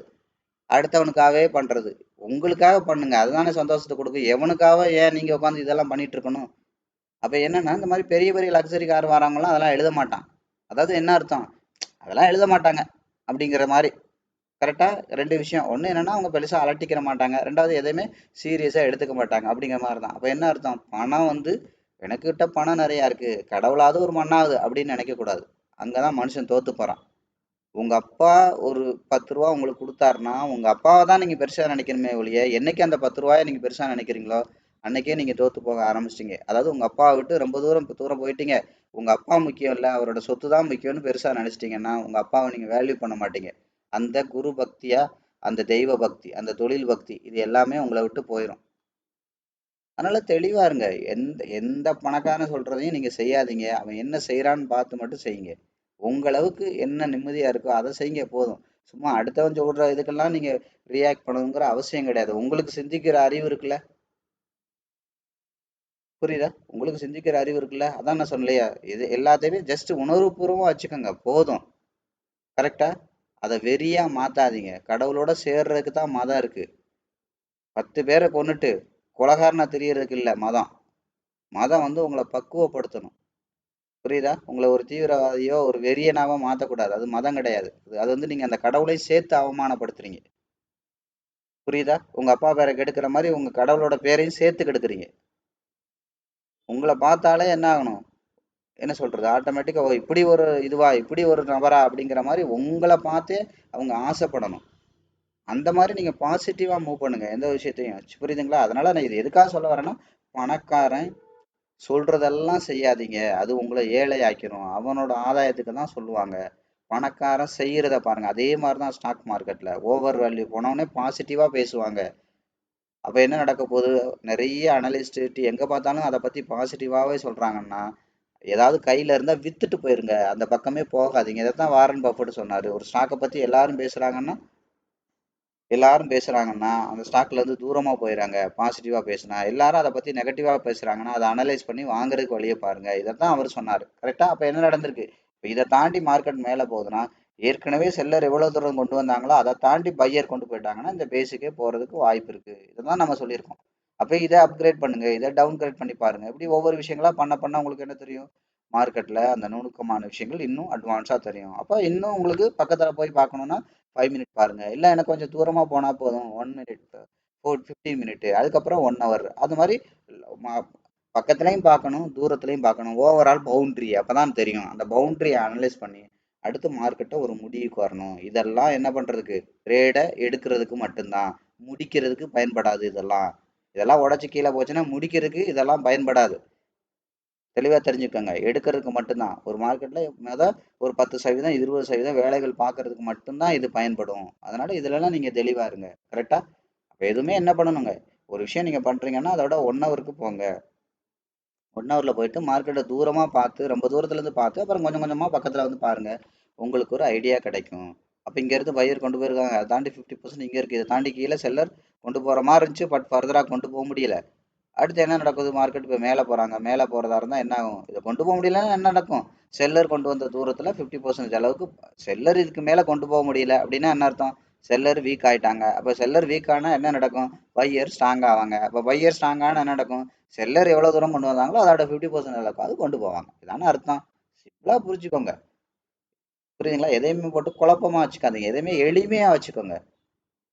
அடுத்தவனுக்காகவே பண்றது. உங்களுக்காக பண்ணுங்க, அதுதானே சந்தோஷத்தை கொடுக்கும். எவனுக்காக ஏன் நீங்க உட்காந்து இதெல்லாம் பண்ணிட்டு இருக்கணும்? அப்ப என்னன்னா இந்த மாதிரி பெரிய பெரிய லக்ஸரி கார் வரவங்கலாம் அதெல்லாம் எழுத மாட்டான். அதாவது என்ன அர்த்தம்? அதெல்லாம் எழுத மாட்டாங்க அப்படிங்கிற மாதிரி. கரெக்டா? 2 விஷயம். ஒண்ணு என்னன்னா அவங்க பெருசா அலட்டிக்கிற மாட்டாங்க. 2வது எதையுமே சீரியஸா எடுத்துக்க மாட்டாங்க அப்படிங்கிற மாதிரி தான். அப்ப என்ன அர்த்தம்? பணம் வந்து எனக்கிட்ட பணம் நிறைய இருக்கு, கடவுளாவது ஒரு மண்ணாவது அப்படின்னு நினைக்க கூடாது. அங்கதான் மனுஷன் தோத்து போறான். உங்க அப்பா ஒரு 10 ரூபா உங்களுக்கு கொடுத்தாருன்னா உங்க அப்பாவை தான் நீங்க பெருசா நினைக்கணுமே ஒழிய, என்னைக்கு அந்த 10 ரூபாயை நீங்க பெருசா நினைக்கிறீங்களோ அன்னைக்கே நீங்க தோத்து போக ஆரம்பிச்சிட்டீங்க. அதாவது உங்க அப்பாவை விட்டு ரொம்ப தூரம் தூரம் போயிட்டீங்க. உங்க அப்பா முக்கியம் இல்ல, அவரோட சொத்து தான் முக்கியம்னு பெருசா நினைச்சிட்டீங்கன்னா உங்க அப்பாவை நீங்க வேல்யூ பண்ண மாட்டீங்க. அந்த குரு பக்தியா, அந்த தெய்வ பக்தி, அந்த தொழில் பக்தி, இது எல்லாமே உங்களை விட்டு போயிடும். அதனால தெளிவா இருங்க. எந்த எந்த பணக்காரன் சொல்றதையும் நீங்க செய்யாதீங்க. அவன் என்ன செய்யறான்னு பார்த்து மட்டும் செய்யுங்க. உங்க அளவுக்கு என்ன நிம்மதியா இருக்கோ அதை செய்யுங்க போதும். சும்மா அடுத்தவன் சொல்ற இதுக்கெல்லாம் நீங்க ரியாக்ட் பண்ணணுங்கிற அவசியம் கிடையாது. உங்களுக்கு சிந்திக்கிற அறிவு இருக்குல்ல. புரியுதா? உங்களுக்கு சிந்திக்கிற அறிவு இருக்குல்ல. அதான் நான் சொன்னலையா, இது எல்லாத்தையுமே ஜஸ்ட் உணர்வுபூர்வமா வச்சுக்கோங்க போதும். கரெக்டா? அதை வெறியா மாத்தாதீங்க. கடவுளோட சேர்றதுக்கு தான் மதம் இருக்கு. 10 பேரை கொன்னுட்டு கொலகாரனா தெரியறதுக்கு இல்ல மதம். மதம் வந்து உங்களை பக்குவப்படுத்தணும். புரியுதா? உங்களை ஒரு தீவிரவாதியோ ஒரு வெறியனாவோ மாத்தக்கூடாது. அது மதம் கிடையாது. அது வந்து நீங்க அந்த கடவுளையும் சேர்த்து அவமானப்படுத்துறீங்க. புரியுதா? உங்க அப்பா பேரை கெடுக்கிற மாதிரி உங்க கடவுளோட பேரையும் சேர்த்து கெடுக்குறீங்க. உங்களை பார்த்தாலே என்ன ஆகணும், என்ன சொல்றது, ஆட்டோமேட்டிக்கா ஓ இப்படி ஒரு இதுவா, இப்படி ஒரு நபரா அப்படிங்கிற மாதிரி உங்களை பார்த்தே அவங்க ஆசைப்படணும். அந்த மாதிரி நீங்க பாசிட்டிவா மூவ் பண்ணுங்க எந்த விஷயத்தையும். புரியுதுங்களா? அதனால நான் இது எதுக்காக சொல்ல வரேன்னா, பணக்காரன் சொல்றதெல்லாம் செய்யாதீங்க. அது உங்களை ஏழை ஆக்கிரும். அவனோட ஆதாயத்துக்கு தான் சொல்லுவாங்க. பணக்காரன் செய்யறத பாருங்க. அதே மாதிரி தான் ஸ்டாக் மார்க்கெட்ல ஓவர் வேல்யூ போனவொடனே பாசிட்டிவா பேசுவாங்க. அப்ப என்ன நடக்க போகுது? நிறைய அனலிஸ்ட் எங்க பார்த்தாலும் அதை பத்தி பாசிட்டிவாவே சொல்றாங்கன்னா, ஏதாவது கையில இருந்தா வித்துட்டு போயிருங்க. அந்த பக்கமே போகாதீங்க. இதைத்தான் வாரன் பஃபெட் சொன்னாரு. ஒரு ஸ்டாக்கை பத்தி எல்லாரும் பேசுறாங்கன்னா அந்த ஸ்டாக்ல இருந்து தூரமா போயிடறாங்க. பாசிட்டிவா பேசினா எல்லாரும் அதை பத்தி நெகட்டிவா பேசுறாங்கன்னா அதை அனலைஸ் பண்ணி வாங்குறதுக்கு வழியை பாருங்க. இதைத்தான் அவர் சொன்னாரு. கரெக்டா? அப்ப என்ன நடந்திருக்கு? இப்ப இதை தாண்டி மார்க்கெட் மேல போகுதுன்னா, ஏற்கனவே செல்லர் எவ்வளவு தூரம் கொண்டு வந்தாங்களோ அதை தாண்டி பையர் கொண்டு போயிட்டாங்கன்னா இந்த பேஸுக்கே போறதுக்கு வாய்ப்பு இருக்கு. இதைதான் நம்ம சொல்லியிருக்கோம். அப்ப இதை அப்கிரேட் பண்ணுங்க, இதை டவுன் கிரேட் பண்ணி பாருங்க. இப்படி ஒவ்வொரு விஷயங்களா பண்ண பண்ண உங்களுக்கு என்ன தெரியும்? மார்க்கெட்ல அந்த நுணுக்கமான விஷயங்கள் இன்னும் அட்வான்ஸா தெரியும். அப்ப இன்னும் உங்களுக்கு பக்கத்துல போய் பார்க்கணும்னா 5 மினிட் பாருங்க. இல்ல எனக்கு கொஞ்சம் தூரமா போனா போதும் 1 மினிட், 15 மினிட், அதுக்கப்புறம் 1 ஹவர். அது மாதிரி ம- பக்கத்துலயும் பார்க்கணும், தூரத்துலயும் பார்க்கணும். ஓவரால் பவுண்டரி அப்பதான் தெரியும். அந்த பவுண்டரியை அனலைஸ் பண்ணி அடுத்து மார்க்கெட்டை ஒரு முடிவுக்கு வரணும். இதெல்லாம் என்ன பண்றதுக்கு? ட்ரேடை எடுக்கிறதுக்கு மட்டும்தான், முடிக்கிறதுக்கு பயன்படாது. இதெல்லாம் இதெல்லாம் உடச்சி கீழே போச்சுன்னா முடிக்கிறதுக்கு இதெல்லாம் பயன்படாது. தெளிவா தெரிஞ்சுக்கோங்க. எடுக்கிறதுக்கு மட்டும்தான். ஒரு மார்க்கெட்ல ஒரு 10% 20% வேலைகள் பார்க்கறதுக்கு மட்டும்தான் இது பயன்படும். அதனால இதுலலாம் நீங்க தெளிவா இருங்க. கரெக்டா? அப்ப எதுவுமே என்ன பண்ணணுங்க, ஒரு விஷயம் நீங்க பண்றீங்கன்னா அதோட 1 ஹவருக்கு போங்க. 1 ஹவர்ல போயிட்டு மார்க்கெட்டை தூரமா பார்த்து, ரொம்ப தூரத்துல இருந்து பார்த்து அப்புறம் கொஞ்சம் கொஞ்சமா பக்கத்துல வந்து பாருங்க. உங்களுக்கு ஒரு ஐடியா கிடைக்கும். அப்ப இங்க இருந்து பையர் கொண்டு போயிருக்காங்க, அதை தாண்டி 50% இங்க இருக்கு, இதை தாண்டி கீழே செல்லர் கொண்டு போற மாதிரி இருந்துச்சு. பட் ஃபர்தரா கொண்டு போக முடியல. அடுத்து என்ன நடக்குது? மார்க்கெட் இப்போ மேலே போகிறாங்க. மேலே போகிறதா இருந்தால் என்ன ஆகும்? இதை கொண்டு போக முடியலன்னா என்ன நடக்கும்? செல்லர் கொண்டு வந்த தூரத்தில் 50% அளவுக்கு செல்லர் இதுக்கு மேலே கொண்டு போக முடியல அப்படின்னா என்ன அர்த்தம்? செல்லர் வீக் ஆயிட்டாங்க. அப்போ செல்லர் வீக் ஆனால் என்ன நடக்கும்? பையர் ஸ்ட்ராங் ஆவாங்க. அப்போ பையர் ஸ்ட்ராங் ஆனால் என்ன நடக்கும்? செல்லர் எவ்வளோ தூரம் கொண்டு வந்தாங்களோ அதோட 50% அளவுக்கு அது கொண்டு போவாங்க. இதான அர்த்தம். சிம்பிளாக புரிஞ்சுக்கோங்க. புரியுதுங்களா? எதையுமே போட்டு குழப்பமா வச்சுக்காதீங்க. எதையுமே எளிமையாக வச்சுக்கோங்க.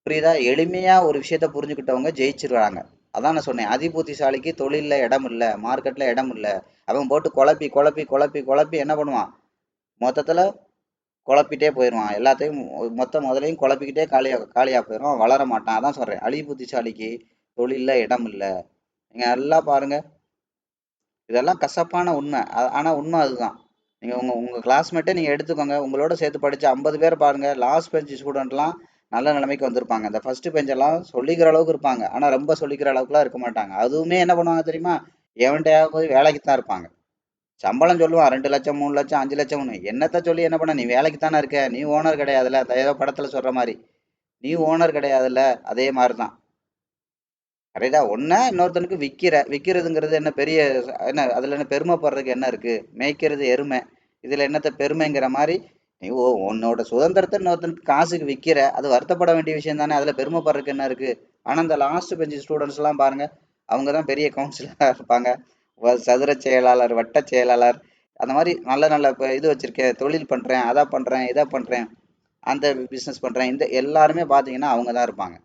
புரியுதா? எளிமையா ஒரு விஷயத்த புரிஞ்சுக்கிட்டவங்க ஜெயிச்சிருவாங்க. அதான் நான் சொன்னேன், அதிபுத்திசாலிக்கு தொழில்ல இடம் இல்ல, மார்க்கெட்ல இடம் இல்ல. அவன் போட்டு குழப்பி குழப்பி குழப்பி குழப்பி என்ன பண்ணுவான்? மொத்தத்துல குழப்பிட்டே போயிடுவான். எல்லாத்தையும் மொத்த முதலையும் குழப்பிக்கிட்டே காலியா காலியா போயிடும். வளர மாட்டான். அதான் சொல்றேன், அழி புத்திசாலிக்கு தொழில்ல இடம் இல்ல. நீங்க நல்லா பாருங்க. இதெல்லாம் கசப்பான உண்மை. ஆனா உண்மை அதுதான். நீங்க உங்க உங்க கிளாஸ்மேட்டே நீங்க எடுத்துக்கோங்க. உங்களோட சேர்த்து படிச்ச 50 பேர் பாருங்க. லாஸ்ட் பெஞ்ச் ஸ்டூடெண்ட்லாம் நல்ல நிலைமைக்கு வந்திருப்பாங்க. இந்த ஃபர்ஸ்ட் பெஞ்ச் எல்லாம் சொல்லிக்கிற அளவுக்கு இருப்பாங்க. ஆனா ரொம்ப சொல்லிக்கிற அளவுக்குலாம் இருக்க மாட்டாங்க. அதுவுமே என்ன பண்ணுவாங்க தெரியுமா? எவன்கிட்டயாவது போய் வேலைக்கு தான் இருப்பாங்க. சம்பளம் சொல்லுவான் 2 லட்சம் 3 லட்சம் 5 லட்சம்னு. என்னத்த சொல்லி என்ன பண்ண? நீ வேலைக்கு தானே இருக்க, நீ ஓனர் கிடையாதுல்ல. ஏதோ படத்துல சொல்ற மாதிரி, நீ ஓனர் கிடையாதுல்ல. அதே மாதிரிதான். கரெக்டா? ஒண்ணா இன்னொருத்தனுக்கு விக்கிறதுங்கிறது என்ன பெரிய, என்ன அதுல என்ன பெருமைப்படுறதுக்கு என்ன இருக்கு? மேய்க்கிறது எருமை, இதுல என்னத்த பெருமைங்கிற மாதிரி. நீ உன்னோட சுதந்திரத்தை இன்னொருத்தனுக்கு காசுக்கு விக்கிற, அது வருத்தப்பட வேண்டிய விஷயம் தானே. அதுல பெருமைப்படுறதுக்கு என்ன இருக்கு? ஆனா இந்த லாஸ்ட் பெஞ்ச் ஸ்டூடெண்ட்ஸ் எல்லாம் பாருங்க, அவங்க தான் பெரிய கவுன்சிலரா இருப்பாங்க. சதுர செயலாளர், வட்ட செயலாளர், அந்த மாதிரி நல்ல நல்ல இது வச்சிருக்கேன், தொழில் பண்றேன், அதை பண்றேன், இதை பண்றேன், அந்த பிசினஸ் பண்றேன், இந்த எல்லாருமே பாத்தீங்கன்னா அவங்க தான் இருப்பாங்க.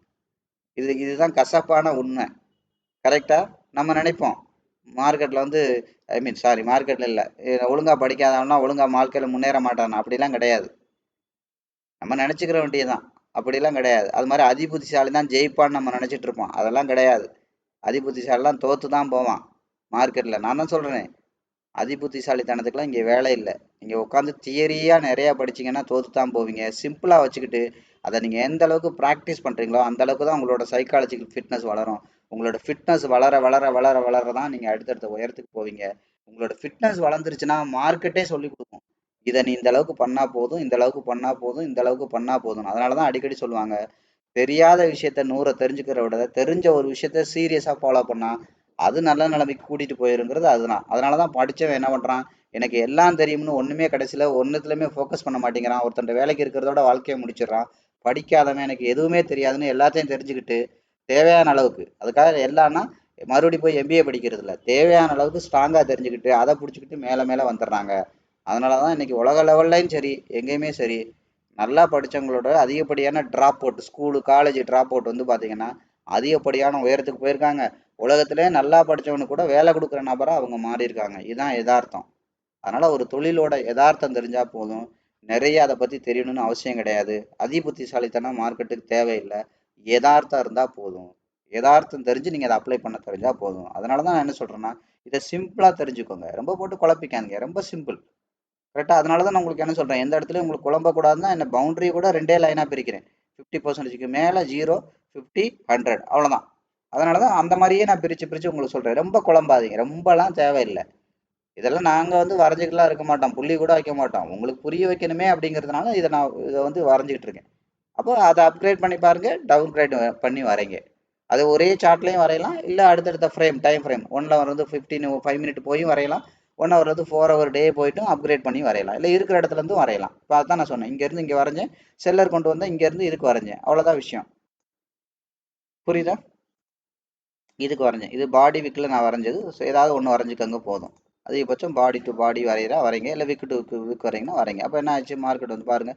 இதுதான் கசப்பான உண்மை. கரெக்டா? நம்ம நினைப்போம் மார்க்கெட்ல வந்து, ஐ மீன் சாரி, மார்க்கெட்ல இல்ல, ஒழுங்கா படிக்காதவனா ஒழுங்கா வாழ்க்கையில முன்னேற மாட்டான், அப்படிலாம் கிடையாது. நம்ம நினச்சிக்கிற வேண்டியதுதான். அப்படிலாம் கிடையாது. அது மாதிரி அதிபுத்திசாலி தான் ஜெயிப்பான்னு நம்ம நினச்சிட்டு இருப்போம். அதெல்லாம் கிடையாது. அதிபுத்திசாலிலாம் தோத்து தான் போவான் மார்க்கெட்டில். நான் தான் சொல்கிறேன், அதிபுத்திசாலித்தனத்துக்குலாம் இங்கே வேலை இல்லை. நீங்கள் உட்காந்து தியரியாக நிறையா படிச்சீங்கன்னா தோத்து தான் போவீங்க. சிம்பிளாக வச்சுக்கிட்டு அதை நீங்கள் எந்த அளவுக்கு ப்ராக்டிஸ் பண்ணுறீங்களோ அந்த அளவுக்கு தான் உங்களோட சைக்காலஜிக்கல் ஃபிட்னஸ் வளரும். உங்களோட ஃபிட்னஸ் வளர வளர வளர வளர தான் நீங்கள் அடுத்தடுத்த உயரத்துக்கு போவீங்க. உங்களோட ஃபிட்னஸ் வளர்ந்துருச்சுன்னா மார்க்கெட்டே சொல்லி கொடுக்கும், இதை நீ இந்த அளவுக்கு பண்ணா போதும், இந்த அளவுக்கு பண்ணா போதும், இந்த அளவுக்கு பண்ணா போதும். அதனால தான் அடிக்கடி சொல்லுவாங்க, தெரியாத விஷயத்த 100 தெரிஞ்சுக்கிறத விட தெரிஞ்ச ஒரு விஷயத்த சீரியஸாக ஃபாலோ பண்ணா அது நல்ல நிலைமைக்கு கூட்டிட்டு போயிருங்கிறது அதுதான். அதனால தான் படிச்சவன் என்ன பண்றான், எனக்கு எல்லாம் தெரியும்னு ஒண்ணுமே கடைசியில ஒன்னுத்துலயுமே ஃபோக்கஸ் பண்ண மாட்டேங்கிறான். ஒருத்தன் வேலைக்கு இருக்கிறதோட வாழ்க்கையை முடிச்சிடறான். படிக்காதவன் எனக்கு எதுவுமே தெரியாதுன்னு எல்லாத்தையும் தெரிஞ்சுக்கிட்டு தேவையான அளவுக்கு, அதுக்காக எல்லாம்னா மறுபடியும் போய் எம்பிஏ படிக்கிறது இல்லை, தேவையான அளவுக்கு ஸ்ட்ராங்கா தெரிஞ்சுக்கிட்டு அதை பிடிச்சிக்கிட்டு மேல மேல வந்துடுறாங்க. அதனாலதான் இன்னைக்கு உலக லெவல்லையும் சரி எங்கேயுமே சரி நல்லா படிச்சவங்களோட அதிகப்படியான drop out, school college drop out வந்து பாத்தீங்கன்னா அதிகப்படியான உயரத்துக்கு போயிருக்காங்க. உலகத்திலே நல்லா படிச்சவனுக்கு கூட வேலை கொடுக்குற நபரா அவங்க மாறி இருக்காங்க. இதுதான் யதார்த்தம். அதனால ஒரு தொழிலோட யதார்த்தம் தெரிஞ்சா போதும். நிறைய அதை பத்தி தெரியணும்னு அவசியம் கிடையாது. அதிபுத்திசாலித்தனம் மார்க்கெட்டுக்கு தேவையில்லை. யதார்த்தம் இருந்தா போதும். யதார்த்தம் தெரிஞ்சு நீங்க அதை அப்ளை பண்ண தெரிஞ்சா போதும். அதனாலதான் நான் என்ன சொல்றேன்னா, இதை சிம்பிளா தெரிஞ்சுக்கோங்க. ரொம்ப போட்டு குழப்பிக்காதீங்க. ரொம்ப சிம்பிள். கரெக்டா? அதனால தான் நான் உங்களுக்கு என்ன சொல்றேன், எந்த இடத்துலயும் உங்களுக்கு குழம்பக்கூடாதுன்னா என்ன பவுண்டரி கூட ரெண்டே லைனா பிரிக்கிறேன். 50%க்கு மேல 0, 50, 100 அவ்வளவுதான். அதனால தான் அந்த மாதிரியே நான் பிரிச்சு பிரிச்சு உங்களுக்கு சொல்றேன். ரொம்ப குழம்பாதீங்க. ரொம்பலாம் தேவையில்லை. இதெல்லாம் நாங்க வந்து வரைஞ்சுக்கலாம் இருக்க மாட்டோம். புள்ளி கூட வைக்க மாட்டோம். உங்களுக்கு புரிய வைக்கணுமே அப்படிங்கிறதுனால இதை வந்து வரைஞ்சிக்கிட்டு இருக்கேன். அப்போ அதை அப்கிரேட் பண்ணி பாருங்க, டவுன் கிரேட் பண்ணி வரைங்க. அது ஒரே சார்ட்லையும் வரையலாம், இல்லை அடுத்தடுத்த ஃப்ரேம் டைம் ஃப்ரேம் 1 ஹவர் வந்து 5 மினிட் போயும் வரையலாம், 1 ஹவர் வந்து 4 ஹவர் டே போயிட்டும் அப்கிரேட் பண்ணி வரையலாம், இல்லை இருக்கிற இடத்துல இருந்தும் வரையலாம். இப்போ அதான் நான் சொன்னேன், இங்கேருந்து இங்கே வரைஞ்சேன், செல்லர் கொண்டு வந்தேன், இங்கேருந்து இதுக்கு வரைஞ்சேன், அவ்வளோதான் விஷயம். புரியுதா? இதுக்கு வரைஞ்சேன், இது பாடி விக்கில் நான் வரைஞ்சது. ஏதாவது ஒன்று வரைஞ்சிக்கங்க போதும். அதிகபட்சம் பாடி டு பாடி வரைங்க, இல்லை விக்கு டு விக்கு வரைங்கன்னா வரைங்க. அப்போ என்ன ஆச்சு, மார்க்கெட் வந்து பாருங்க,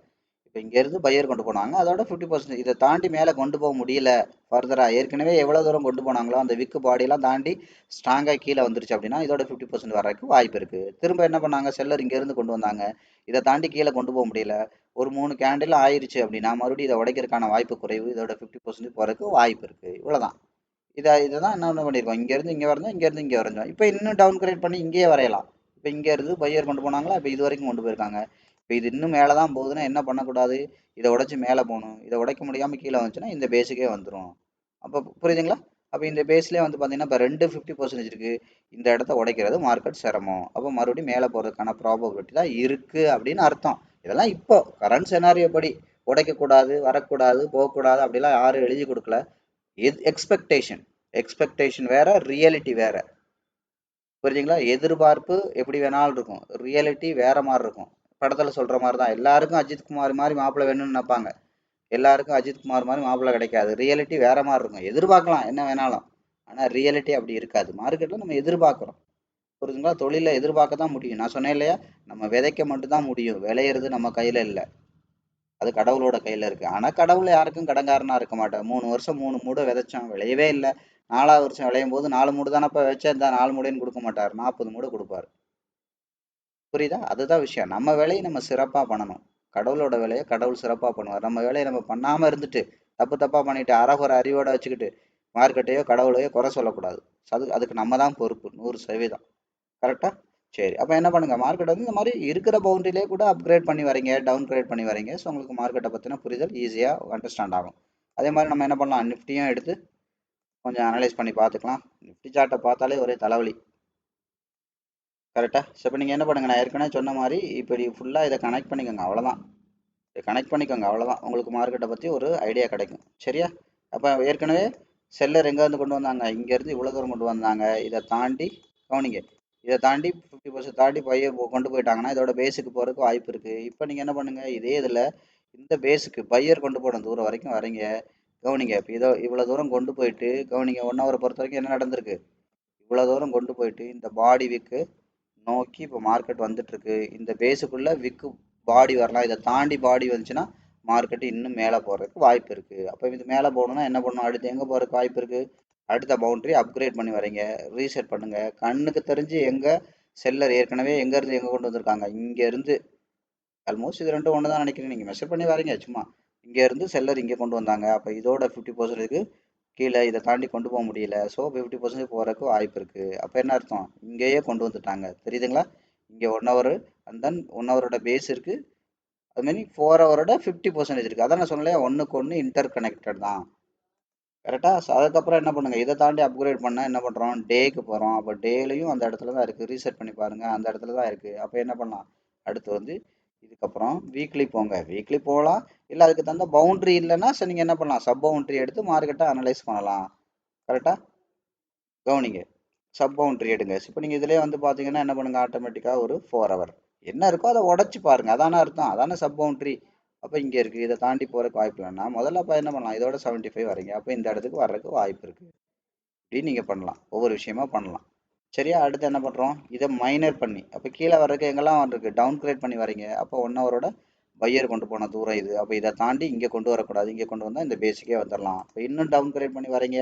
இப்போ இங்கேருந்து பையர் கொண்டு போனாங்க, அதோட 50%. இதை தாண்டி மேலே கொண்டு போக முடியல ஃபர்தராக. ஏற்கனவே எவ்வளோ தூரம் கொண்டு போனாங்களோ அந்த விக்கு பாடியெல்லாம் தாண்டி ஸ்ட்ராங்காக கீழே வந்துருச்சு அப்படின்னா இதோட 50% வரதுக்கு வாய்ப்பு இருக்குது. திரும்ப என்ன பண்ணாங்க, செல்லர் இங்கேருந்து கொண்டு வந்தாங்க, இதை தாண்டி கீழே கொண்டு போக முடியல, ஒரு 3 கேண்டில் ஆயிருச்சு அப்படின்னா மறுபடியும் இதை உடைக்கிறதுக்கான வாய்ப்பு குறைவு, இதோட 50% போகிறதுக்கு வாய்ப்பு இருக்குது. இவ்வளோதான். இதை தான் என்ன பண்ணியிருக்கோம், இங்கேருந்து இங்கே வரைஞ்சோம், இங்கேருந்து இங்கே வரைஞ்சோம். இப்போ இன்னும் டவுன் கிரேட் பண்ணி இங்கேயே வரையலாம். இப்போ இங்கேருந்து பையர் கொண்டு போனாங்களா, இப்போ இது வரைக்கும் கொண்டு போயிருக்காங்க. இப்போ இது இன்னும் மேலே தான் போகுதுன்னா என்ன பண்ணக்கூடாது, இதை உடைச்சு மேலே போகணும். இதை உடைக்க முடியாமல் கீழே வந்துச்சுன்னா இந்த பேஸுக்கே வந்துடும். அப்போ புரியுதுங்களா? அப்போ இந்த பேஸ்லேயே வந்து பார்த்தீங்கன்னா இப்போ 50% இருக்குது. இந்த இடத்த உடைக்கிறது மார்க்கெட் சிரமம். அப்போ மறுபடியும் மேலே போகிறதுக்கான ப்ராபபிலிட்டி தான் இருக்குது அப்படின்னு அர்த்தம். இதெல்லாம் இப்போ கரண்ட் செனாரியோ படி உடைக்கக்கூடாது, வரக்கூடாது, போகக்கூடாது அப்படிலாம் யாரும் எழுதி கொடுக்கல. எக்ஸ்பெக்டேஷன், எக்ஸ்பெக்டேஷன் வேற, ரியாலிட்டி வேற. புரியுதுங்களா? எதிர்பார்ப்பு எப்படி வேணாலும் இருக்கும், ரியாலிட்டி வேற மாதிரி இருக்கும். படத்துல சொல்ற மாதிரி தான், எல்லாருக்கும் அஜித் குமார் மாதிரி மாப்பிள்ளை வேணும்னு நினைப்பாங்க, எல்லாருக்கும் அஜித் குமார் மாதிரி மாப்பிள்ளை கிடைக்காது. ரியாலிட்டி வேற மாதிரி இருக்கும். எதிர்பார்க்கலாம் என்ன வேணாலும், ஆனா ரியாலிட்டி அப்படி இருக்காது. மார்க்கெட்ல நம்ம எதிர்பார்க்கிறோம். புரியுதுங்களா? தொழில எதிர்பார்க்க தான் முடியும். நான் சொன்னேன் இல்லையா, நம்ம விதைக்க மட்டும்தான் முடியும், விளையிறது நம்ம கையில இல்லை, அது கடவுளோட கையில இருக்கு. ஆனா கடவுள் யாருக்கும் கடன்காரனா இருக்க மாட்டார். 3 வருஷம் 3 மூடை விதைச்சோம், விளையவே இல்லை. 4வது வருஷம் விளையும் போது 4 மூடு தானப்ப வச்சா, இந்த 4 மூடைன்னு கொடுக்க மாட்டார், 40 மூடை கொடுப்பாரு. புரியுதா? அதுதான் விஷயம். நம்ம வேலையை நம்ம சிறப்பா பண்ணணும். கடவுளோட வேலையை கடவுள் சிறப்பா பண்ணுவார். நம்ம வேலையை நம்ம பண்ணாம இருந்துட்டு தப்பு தப்பா பண்ணிட்டு அறகுறை அறிவோட வச்சுக்கிட்டு மார்க்கெட்டையோ கடவுளையோ குறை சொல்லக்கூடாது. அதுக்கு நம்ம தான் பொறுப்பு 100%. கரெக்டா? சரி, அப்போ என்ன பண்ணுங்க, மார்க்கெட் வந்து இந்த மாதிரி இருக்கிற பவுண்டரியிலே கூட அப்கிரேட் பண்ணி வரீங்க, டவுன் கிரேட் பண்ணி வரீங்க. ஸோ உங்களுக்கு மார்க்கெட்டை பற்றின புரிதல் ஈஸியாக அண்டர்ஸ்டாண்ட் ஆகும். அதே மாதிரி நம்ம என்ன பண்ணலாம், நிஃப்டியும் எடுத்து கொஞ்சம் அனலைஸ் பண்ணி பார்த்துக்கலாம். நிஃப்டி சார்ட்டை பார்த்தாலே ஒரே தலைவலி. கரெக்டா? ஸோ இப்போ நீங்கள் என்ன பண்ணுங்க, நான் ஏற்கனவே சொன்ன மாதிரி இப்படி ஃபுல்லாக இதை கனெக்ட் பண்ணிக்கோங்க, அவ்வளோதான். இதை கனெக்ட் பண்ணிக்கோங்க, அவ்வளோதான். உங்களுக்கு மார்க்கெட்டை பற்றி ஒரு ஐடியா கிடைக்கும். சரியா? அப்போ ஏற்கனவே செல்லர் எங்கேருந்து கொண்டு வந்தாங்க, இங்கேருந்து இவ்வளோ தூரம் கொண்டு வந்தாங்க, இதை தாண்டி கவனிங்க, இதை தாண்டி 50% தாண்டி பையர் கொண்டு போயிட்டாங்கன்னா இதோட பேஸுக்கு போகிறதுக்கு வாய்ப்பு இருக்குது. இப்போ நீங்கள் என்ன பண்ணுங்கள், இதே இதில் இந்த பேஸுக்கு பையர் கொண்டு போன தூரம் வரைக்கும் வரீங்க. கவனிங்க, இப்போ இவ்வளோ தூரம் கொண்டு போயிட்டு கவனிங்க, 1 ஹவரை பொறுத்த வரைக்கும் என்ன நடந்திருக்கு, இவ்வளோ தூரம் கொண்டு போயிட்டு இந்த பாடி விக்கு நோக்கி இப்போ மார்க்கெட் வந்துட்டு இருக்கு. இந்த பேஸுக்குள்ள விக்கு பாடி வரலாம், இதை தாண்டி பாடி வந்துச்சுன்னா மார்க்கெட் இன்னும் மேலே போகிறதுக்கு வாய்ப்பு இருக்கு. அப்போ இது மேலே போகணும்னா என்ன பண்ணணும், அடுத்து எங்கே போகிறதுக்கு வாய்ப்பு இருக்கு, அடுத்த பவுண்டரி அப்கிரேட் பண்ணி வரீங்க, ரீசெட் பண்ணுங்க. கண்ணுக்கு தெரிஞ்சு எங்க செல்லர் ஏற்கனவே எங்க இருந்து எங்க கொண்டு வந்திருக்காங்க, இங்க இருந்து ஆல்மோஸ்ட் இது ரெண்டும் ஒன்று தான் நினைக்கிறேன். நீங்கள் மெஷர் பண்ணி வரீங்க சும்மா. இங்கே இருந்து செல்லர் இங்கே கொண்டு வந்தாங்க, அப்போ இதோட 50% கீழே இதை தாண்டி கொண்டு போக முடியல. ஸோ 50% போகிறதுக்கு வாய்ப்பு இருக்குது. அப்போ என்ன அர்த்தம், இங்கேயே கொண்டு வந்துட்டாங்க. தெரியுதுங்களா? இங்கே 1 ஹவர் அண்ட் தென் 1 ஹவரோட பேஸ் இருக்குது. அதுமாரி 4 ஹவரோட 50% இருக்குது. அதான் நான் சொன்னேன், ஒன்றுக்கு ஒன்று இன்டர் கனெக்டட் தான். கரெக்டாக? ஸோ அதுக்கப்புறம் என்ன பண்ணுங்கள், இதை தாண்டி அப்கிரேட் பண்ணால் என்ன பண்ணுறோம், டேக்கு போகிறோம். அப்போ டேலையும் அந்த இடத்துல தான் இருக்குது. ரீசெட் பண்ணி பாருங்கள், அந்த இடத்துல தான் இருக்குது. அப்போ என்ன பண்ணலாம், அடுத்து வந்து இதுக்கப்புறம் வீக்லி போங்க. வீக்லி போகலாம், இல்லை அதுக்கு தகுந்த பவுண்ட்ரி இல்லைன்னா சரி நீங்கள் என்ன பண்ணலாம், சப் பவுண்ட்ரி எடுத்து மார்க்கெட்டை அனலைஸ் பண்ணலாம். கரெக்டாக கவனிங்க, சப் பவுண்ட்ரி எடுங்க. இப்போ நீங்கள் இதிலே வந்து பார்த்தீங்கன்னா என்ன பண்ணுங்க, ஆட்டோமேட்டிக்காக ஒரு 4 ஹவர் என்ன இருக்கோ அதை உடச்சி பாருங்க. அதானே அர்த்தம், அதானே சப் பவுண்ட்ரி. அப்போ இங்கே இருக்குது, இதை தாண்டி போகிறதுக்கு வாய்ப்பு இல்லைன்னா முதல்ல அப்போ என்ன பண்ணலாம், இதோட 75 வரீங்க, அப்போ இந்த இடத்துக்கு வர்றதுக்கு வாய்ப்பு இருக்குது. இப்படி நீங்கள் பண்ணலாம், ஒவ்வொரு விஷயமா பண்ணலாம். சரியா? அடுத்து என்ன பண்ணுறோம், இதை மைனர் பண்ணி அப்போ கீழே வர்றதுக்கு எங்கெல்லாம் இருக்குது, டவுன் கிரேட் பண்ணி வரீங்க. அப்போ 1 ஹவரோட பையர் கொண்டு போன தூரம் இது. அப்போ இதை தாண்டி இங்கே கொண்டு வரக்கூடாது, இங்கே கொண்டு வந்தால் இந்த பேசிக்கே வந்துடலாம். இப்போ இன்னும் டவுன் கிரேட் பண்ணி வரீங்க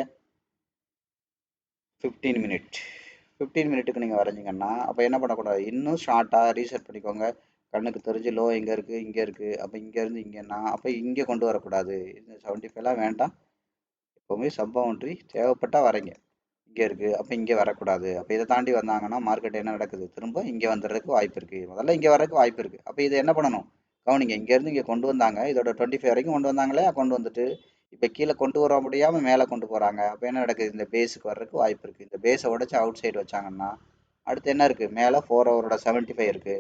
15 மினிட். 15 மினிட்டுக்கு நீங்கள் வரைஞ்சிங்கன்னா அப்போ என்ன பண்ணக்கூடாது, இன்னும் ஷார்ட்டாக ரீசெட் பண்ணிக்கோங்க. கண்ணுக்கு தெரிஞ்சு லோ எங்கே இருக்குது, இங்கே இருக்குது. அப்போ இங்கேருந்து இங்கேன்னா அப்போ இங்கே கொண்டு வரக்கூடாது. இந்த 75லாம் வேண்டாம். எப்போவுமே சப் பவுண்ட்ரி தேவைப்பட்டால் வரைங்க. இங்கே இருக்குது, அப்போ இங்கே வரக்கூடாது. அப்போ இதை தாண்டி வந்தாங்கன்னா மார்க்கெட் என்ன நடக்குது, திரும்ப இங்கே வந்துடுறதுக்கு வாய்ப்பு இருக்குது. முதல்ல இங்கே வரதுக்கு வாய்ப்பு இருக்குது. அப்போ இதை என்ன பண்ணணும், கவனிங்க. இங்கேருந்து இங்கே கொண்டு வந்தாங்க, இதோட 25 வரைக்கும் கொண்டு வந்தாங்களே, கொண்டு வந்துட்டு இப்போ கீழே கொண்டு வர முடியாமல் மேலே கொண்டு போகிறாங்க. அப்போ என்ன நடக்குது, இந்த பேஸுக்கு வர்றதுக்கு வாய்ப்பு இருக்குது. இந்த பேஸை உடச்சி அவுட் சைடு வச்சாங்கன்னா அடுத்து என்ன இருக்குது, மேலே 4 ஹவரோட 75 இருக்குது.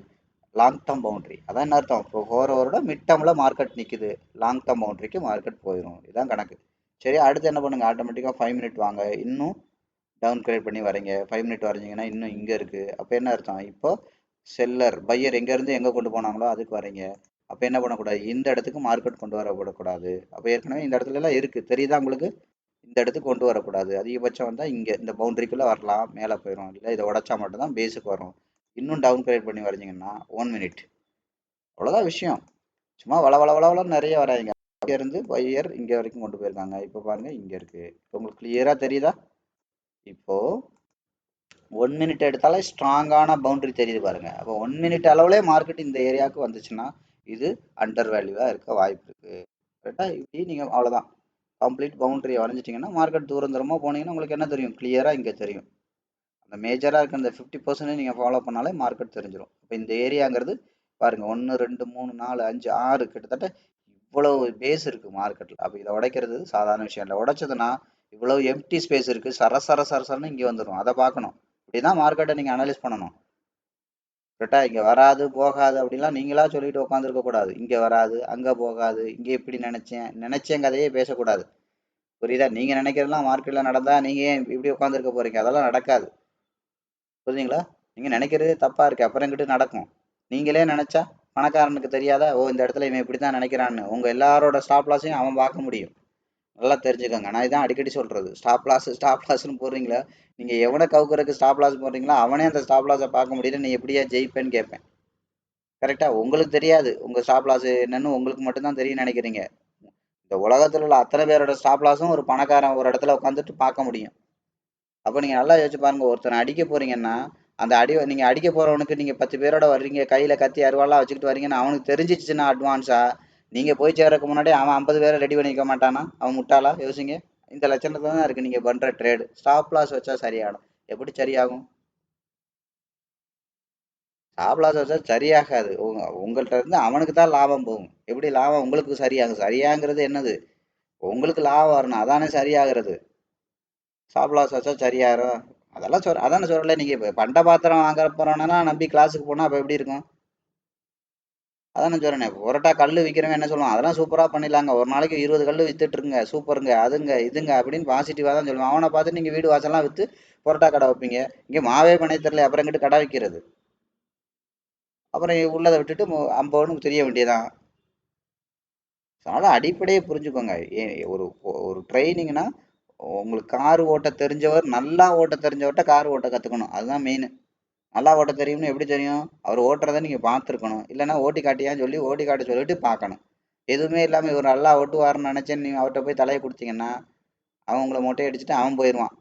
Long term boundary. அதான் என்ன அர்த்தம், இப்போ 4 ஹவரோட மிட் டேர்மில் மார்க்கெட் நிற்குது, லாங் டேர்ம் பவுண்ட்ரிக்கு மார்க்கெட் போயிடும். இதுதான் கணக்கு. சரி, அடுத்து என்ன பண்ணுங்கள், ஆட்டோமேட்டிக்காக 5 மினிட் வாங்க. இன்னும் டவுன் கிரேட் பண்ணி வரீங்க. 5 மினிட் வரைஞ்சிங்கன்னா இன்னும் இங்கே இருக்குது. அப்போ என்ன அர்த்தம், இப்போ செல்லர் பையர் எங்கேருந்து எங்கே கொண்டு போனாங்களோ அதுக்கு வரீங்க. அப்போ என்ன பண்ணக்கூடாது, இந்த இடத்துக்கு மார்க்கெட் கொண்டு வரக்கூடாது. அப்போ ஏற்கனவே இந்த இடத்துல எல்லாம் இருக்குது, தெரியுதா உங்களுக்கு? இந்த இடத்துக்கு கொண்டு வரக்கூடாது. அதிகபட்சம் வந்தால் இங்கே இந்த பவுண்டரிக்குள்ளே வரலாம், மேலே போயிடும். இல்லை இதை உடச்சா மட்டும்தான் பேஸுக்கு வரும். இன்னும் டவுன் கிரேட் பண்ணி வரைஞ்சிங்கன்னா 1 மினிட். அவ்வளோதான் விஷயம். சும்மா வளவளன்னு நிறைய வராங்க. இங்கேருந்து பையர் இங்கே வரைக்கும் கொண்டு போயிருக்காங்க. இப்போ பாருங்கள் இங்கே இருக்குது. இப்போ உங்களுக்கு கிளியராக தெரியுதா? இப்போது 1 மினிட் எடுத்தாலே ஸ்ட்ராங்கான பவுண்டரி தெரியுது பாருங்க. அப்போ 1 மினிட் அளவுலே மார்க்கெட் இந்த ஏரியாவுக்கு வந்துச்சுன்னா இது அண்டர் வேல்யூவாக இருக்க வாய்ப்பு இருக்குது. கரெக்டாக? இப்படி நீங்கள் அவ்வளோதான் கம்ப்ளீட் பவுண்டரியை வரைஞ்சிட்டிங்கன்னா மார்க்கெட் தூரம் தூரமாக போனீங்கன்னா உங்களுக்கு என்ன தெரியும், கிளியராக இங்கே தெரியும். அந்த மேஜராக இருக்க அந்த 50% நீங்கள் ஃபாலோ பண்ணாலே மார்க்கெட் தெரிஞ்சிடும். இப்போ இந்த ஏரியாங்கிறது பாருங்கள், 1 2 3 4 5 6 கிட்டத்தட்ட இவ்வளவு பேஸ் இருக்குது மார்க்கெட்டில். அப்போ இதை உடைக்கிறது சாதாரண விஷயம் இல்லை. உடைச்சதுன்னா இவ்வளவு எம்டி ஸ்பேஸ் இருக்குது, சரசரன்னு இங்கே வந்துடும். அதை பார்க்கணும். இப்படிதான் மார்க்கெட்டை நீங்கள் அனலைஸ் பண்ணணும். கரெக்டாக? இங்கே வராது போகாது அப்படிலாம் நீங்களா சொல்லிட்டு உட்காந்துருக்க கூடாது. இங்கே வராது, அங்கே போகாது, இங்கே இப்படி நினைச்சேன் கதையே பேசக்கூடாது. புரியுதா? நீங்கள் நினைக்கிறதெல்லாம் மார்க்கெட்டில் நடந்தால் நீங்கள் ஏன் இப்படி உட்காந்துருக்க போகிறீங்க? அதெல்லாம் நடக்காது. புரியுதுங்களா? நீங்கள் நினைக்கிறதே தப்பாக இருக்குது, அப்புறம் எங்கிட்ட நடக்கும். நீங்களே நினச்சா பணக்காரனுக்கு தெரியாதா, ஓ இந்த இடத்துல இவன் இப்படி தான் நினைக்கிறான்னு? உங்கள் எல்லாரோட ஸ்டாப் லாஸையும் அவன் பார்க்க முடியும். நல்லா தெரிஞ்சுக்கோங்க. நான் இதான் அடிக்கடி சொல்கிறது, ஸ்டாப் லாஸ்ன்னு போடுறீங்களா, நீங்கள் எவனை கவுக்குறதுக்கு ஸ்டாப் லாஸ் போடுறீங்களோ அவனே அந்த ஸ்டாப் லாஸை பார்க்க முடியல, நீ எப்படியா ஜெயிப்பேன்னு கேட்பேன். கரெக்டாக? உங்களுக்கு தெரியாது உங்கள் ஸ்டாப் லாஸ் என்னன்னு, உங்களுக்கு மட்டும்தான் தெரியும் நினைக்கிறீங்க. இந்த உலகத்தில் உள்ள அத்தனை பேரோட ஸ்டாப் லாஸும் ஒரு பணக்காரன் ஒரு இடத்துல உட்காந்துட்டு பார்க்க முடியும். அப்போ நீங்கள் நல்லா யோசிச்சு பாருங்கள், ஒருத்தனை அடிக்க போகிறீங்கன்னா அந்த நீங்கள் அடிக்க போகிறவனுக்கு நீங்கள் 10 பேரோட வர்றீங்க, கையில் கத்தி அருவாலாம் வச்சுக்கிட்டு வரீங்கன்னு அவனுக்கு தெரிஞ்சிச்சுன்னா அட்வான்ஸாக நீங்கள் போய் சேர்றதுக்கு முன்னாடி அவன் 50 பேரை ரெடி பண்ணிக்க மாட்டானா? அவன் முட்டாளா? யோசிங்க. இந்த லட்சணத்தில் தான் இருக்குது நீங்கள் பண்ணுற ட்ரேடு. ஸ்டாப் லாஸ் வச்சா சரியாகும். எப்படி சரியாகும்? ஸ்டாப் லாஸ் வச்சா சரியாகாது. உங்கள்கிட்ட இருந்து அவனுக்கு தான் லாபம் போகும். எப்படி லாபம் உங்களுக்கு சரியாகும்? சரியாங்கிறது என்னது, உங்களுக்கு லாபம் வரணும், அதானே சரியாகிறது. ஸ்டாப் லாஸ் வச்சா சரியாயிரும் அதெல்லாம் அதானே சொல்லலை. நீங்கள் இப்போ பண்ட பாத்திரம் வாங்குற போகிறோன்னா நம்பி கிளாஸுக்கு போனால் அப்போ எப்படி இருக்கும்? அதான் நான் சொல்கிறேனே, புரோட்டா கல் விற்கிறவன் என்ன சொல்லுவான், அதெல்லாம் சூப்பராக பண்ணிடலாங்க, ஒரு நாளைக்கு 20 கல் வித்துட்ருங்க, சூப்பருங்க, அதுங்க இதுங்க அப்படின்னு பாசிட்டிவாக தான் சொல்லுவான். அவனை பார்த்து நீங்கள் வீடு வாசல்லாம் விற்று புரோட்டா கடை வைப்பீங்க. இங்கே மாவே பண்ண தெரியல, அப்புறம் கிட்ட கடை வைக்கிறது. அப்புறம் உள்ளதை விட்டுட்டு அம்பவனுக்கு தெரிய வேண்டியதான். அதனால் அடிப்படையை புரிஞ்சுக்கோங்க. ஒரு ஒரு ட்ரைனிங்னா உங்களுக்கு கார் ஓட்ட தெரிஞ்சவர், நல்லா ஓட்ட தெரிஞ்சவர்கிட்ட கார் ஓட்ட கற்றுக்கணும். அதுதான் மெயின். நல்லா ஓட்ட தெரியும்னு எப்படி தெரியும், அவர் ஓட்டுறதை நீங்கள் பார்த்துருக்கணும். இல்லைன்னா ஓட்டி காட்டியான்னு சொல்லி ஓட்டி காட்ட சொல்லிட்டு பார்க்கணும். எதுவுமே இல்லாமல் இவர் நல்லா ஓட்டுவார்னு நினச்சேன்னு நீங்கள் அவர்கிட்ட போய் தலையை கொடுத்தீங்கன்னா அவன் உங்களை மொட்டை அடிச்சுட்டு அவன் போயிடுவான்.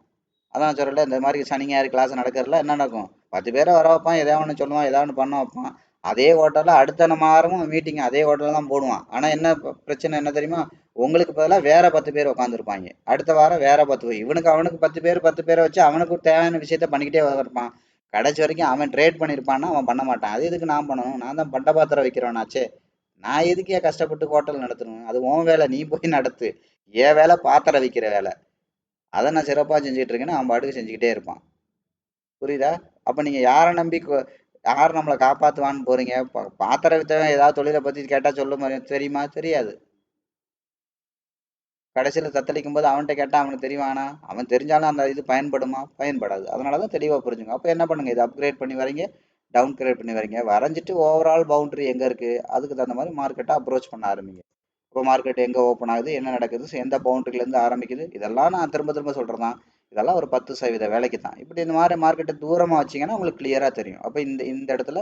அதான் சொல்லலை, இந்த மாதிரி சனி ஞாயிறு கிளாஸ் நடக்கிறதுல என்ன நடக்கும், 10 பேரை வர வைப்பான், எதாவது ஒன்று சொல்லுவான், எதாவது ஒன்று பண்ண வைப்பான். அதே ஹோட்டல்ல அடுத்த வாரமும் மீட்டிங் அதே ஹோட்டல்ல தான் போடுவான். ஆனா என்ன பிரச்சனை என்ன தெரியுமா? உங்களுக்கு பதிலாக வேற 10 பேர் உட்காந்துருப்பாங்க. அடுத்த வாரம் வேற 10 பேர். இவனுக்கு அவனுக்கு 10 பேரை வச்சு அவனுக்கு தேவையான விஷயத்த பண்ணிக்கிட்டே இருப்பான். கடைசி வரைக்கும் அவன் ட்ரேட் பண்ணியிருப்பான்னா அவன் பண்ண மாட்டான். அது எதுக்கு நான் பண்ணணும்? நான் தான் பண்ட பாத்திரம் வைக்கிறவனாச்சே. நான் எதுக்கே கஷ்டப்பட்டு ஹோட்டல் நடத்தணும்? அது உன் வேலை, நீ போய் நடத்து. என் வேலை பாத்திரம் வைக்கிற வேலை. அதை நான் சிறப்பா செஞ்சுட்டு இருக்கேன்னு அவன் பாட்டுக்கு செஞ்சுக்கிட்டே இருப்பான். புரியுதா? அப்ப நீங்க யாரை நம்பி யார் நம்மளை காப்பாத்துவான்னு போறீங்க? பாத்திர வித்தவன் ஏதாவது தொழிலை பத்தி கேட்டா சொல்ல தெரியுமா? தெரியாது. கடைசியில தத்தளிக்கும் போது அவன்கிட்ட கேட்டா அவனுக்கு தெரியுமானா? அவன் தெரிஞ்சாலும் அந்த இது பயன்படுமா? பயன்படாது. அதனாலதான் தெளிவா புரிஞ்சுங்க. அப்ப என்ன பண்ணுங்க? இதை அப்கிரேட் பண்ணி வரீங்க, டவுன் கிரேட் பண்ணி வரீங்க. வரைஞ்சிட்டு ஓவரால் பவுண்டரி எங்க இருக்கு, அதுக்கு தகுந்த மாதிரி மார்க்கெட்டை அப்ரோச் பண்ண ஆரம்பிங்க. இப்போ மார்க்கெட் எங்க ஓப்பன் ஆகுது, என்ன நடக்குது, எந்த பவுண்டரில இருந்து ஆரம்பிக்குது, இதெல்லாம் நான் திரும்ப திரும்ப சொல்றதான். இதெல்லாம் ஒரு 10% வேலைக்கு தான். இப்படி இந்த மாதிரி மார்க்கெட்டை தூரமா வச்சீங்கன்னா உங்களுக்கு கிளியரா தெரியும். அப்ப இந்த இந்த இடத்துல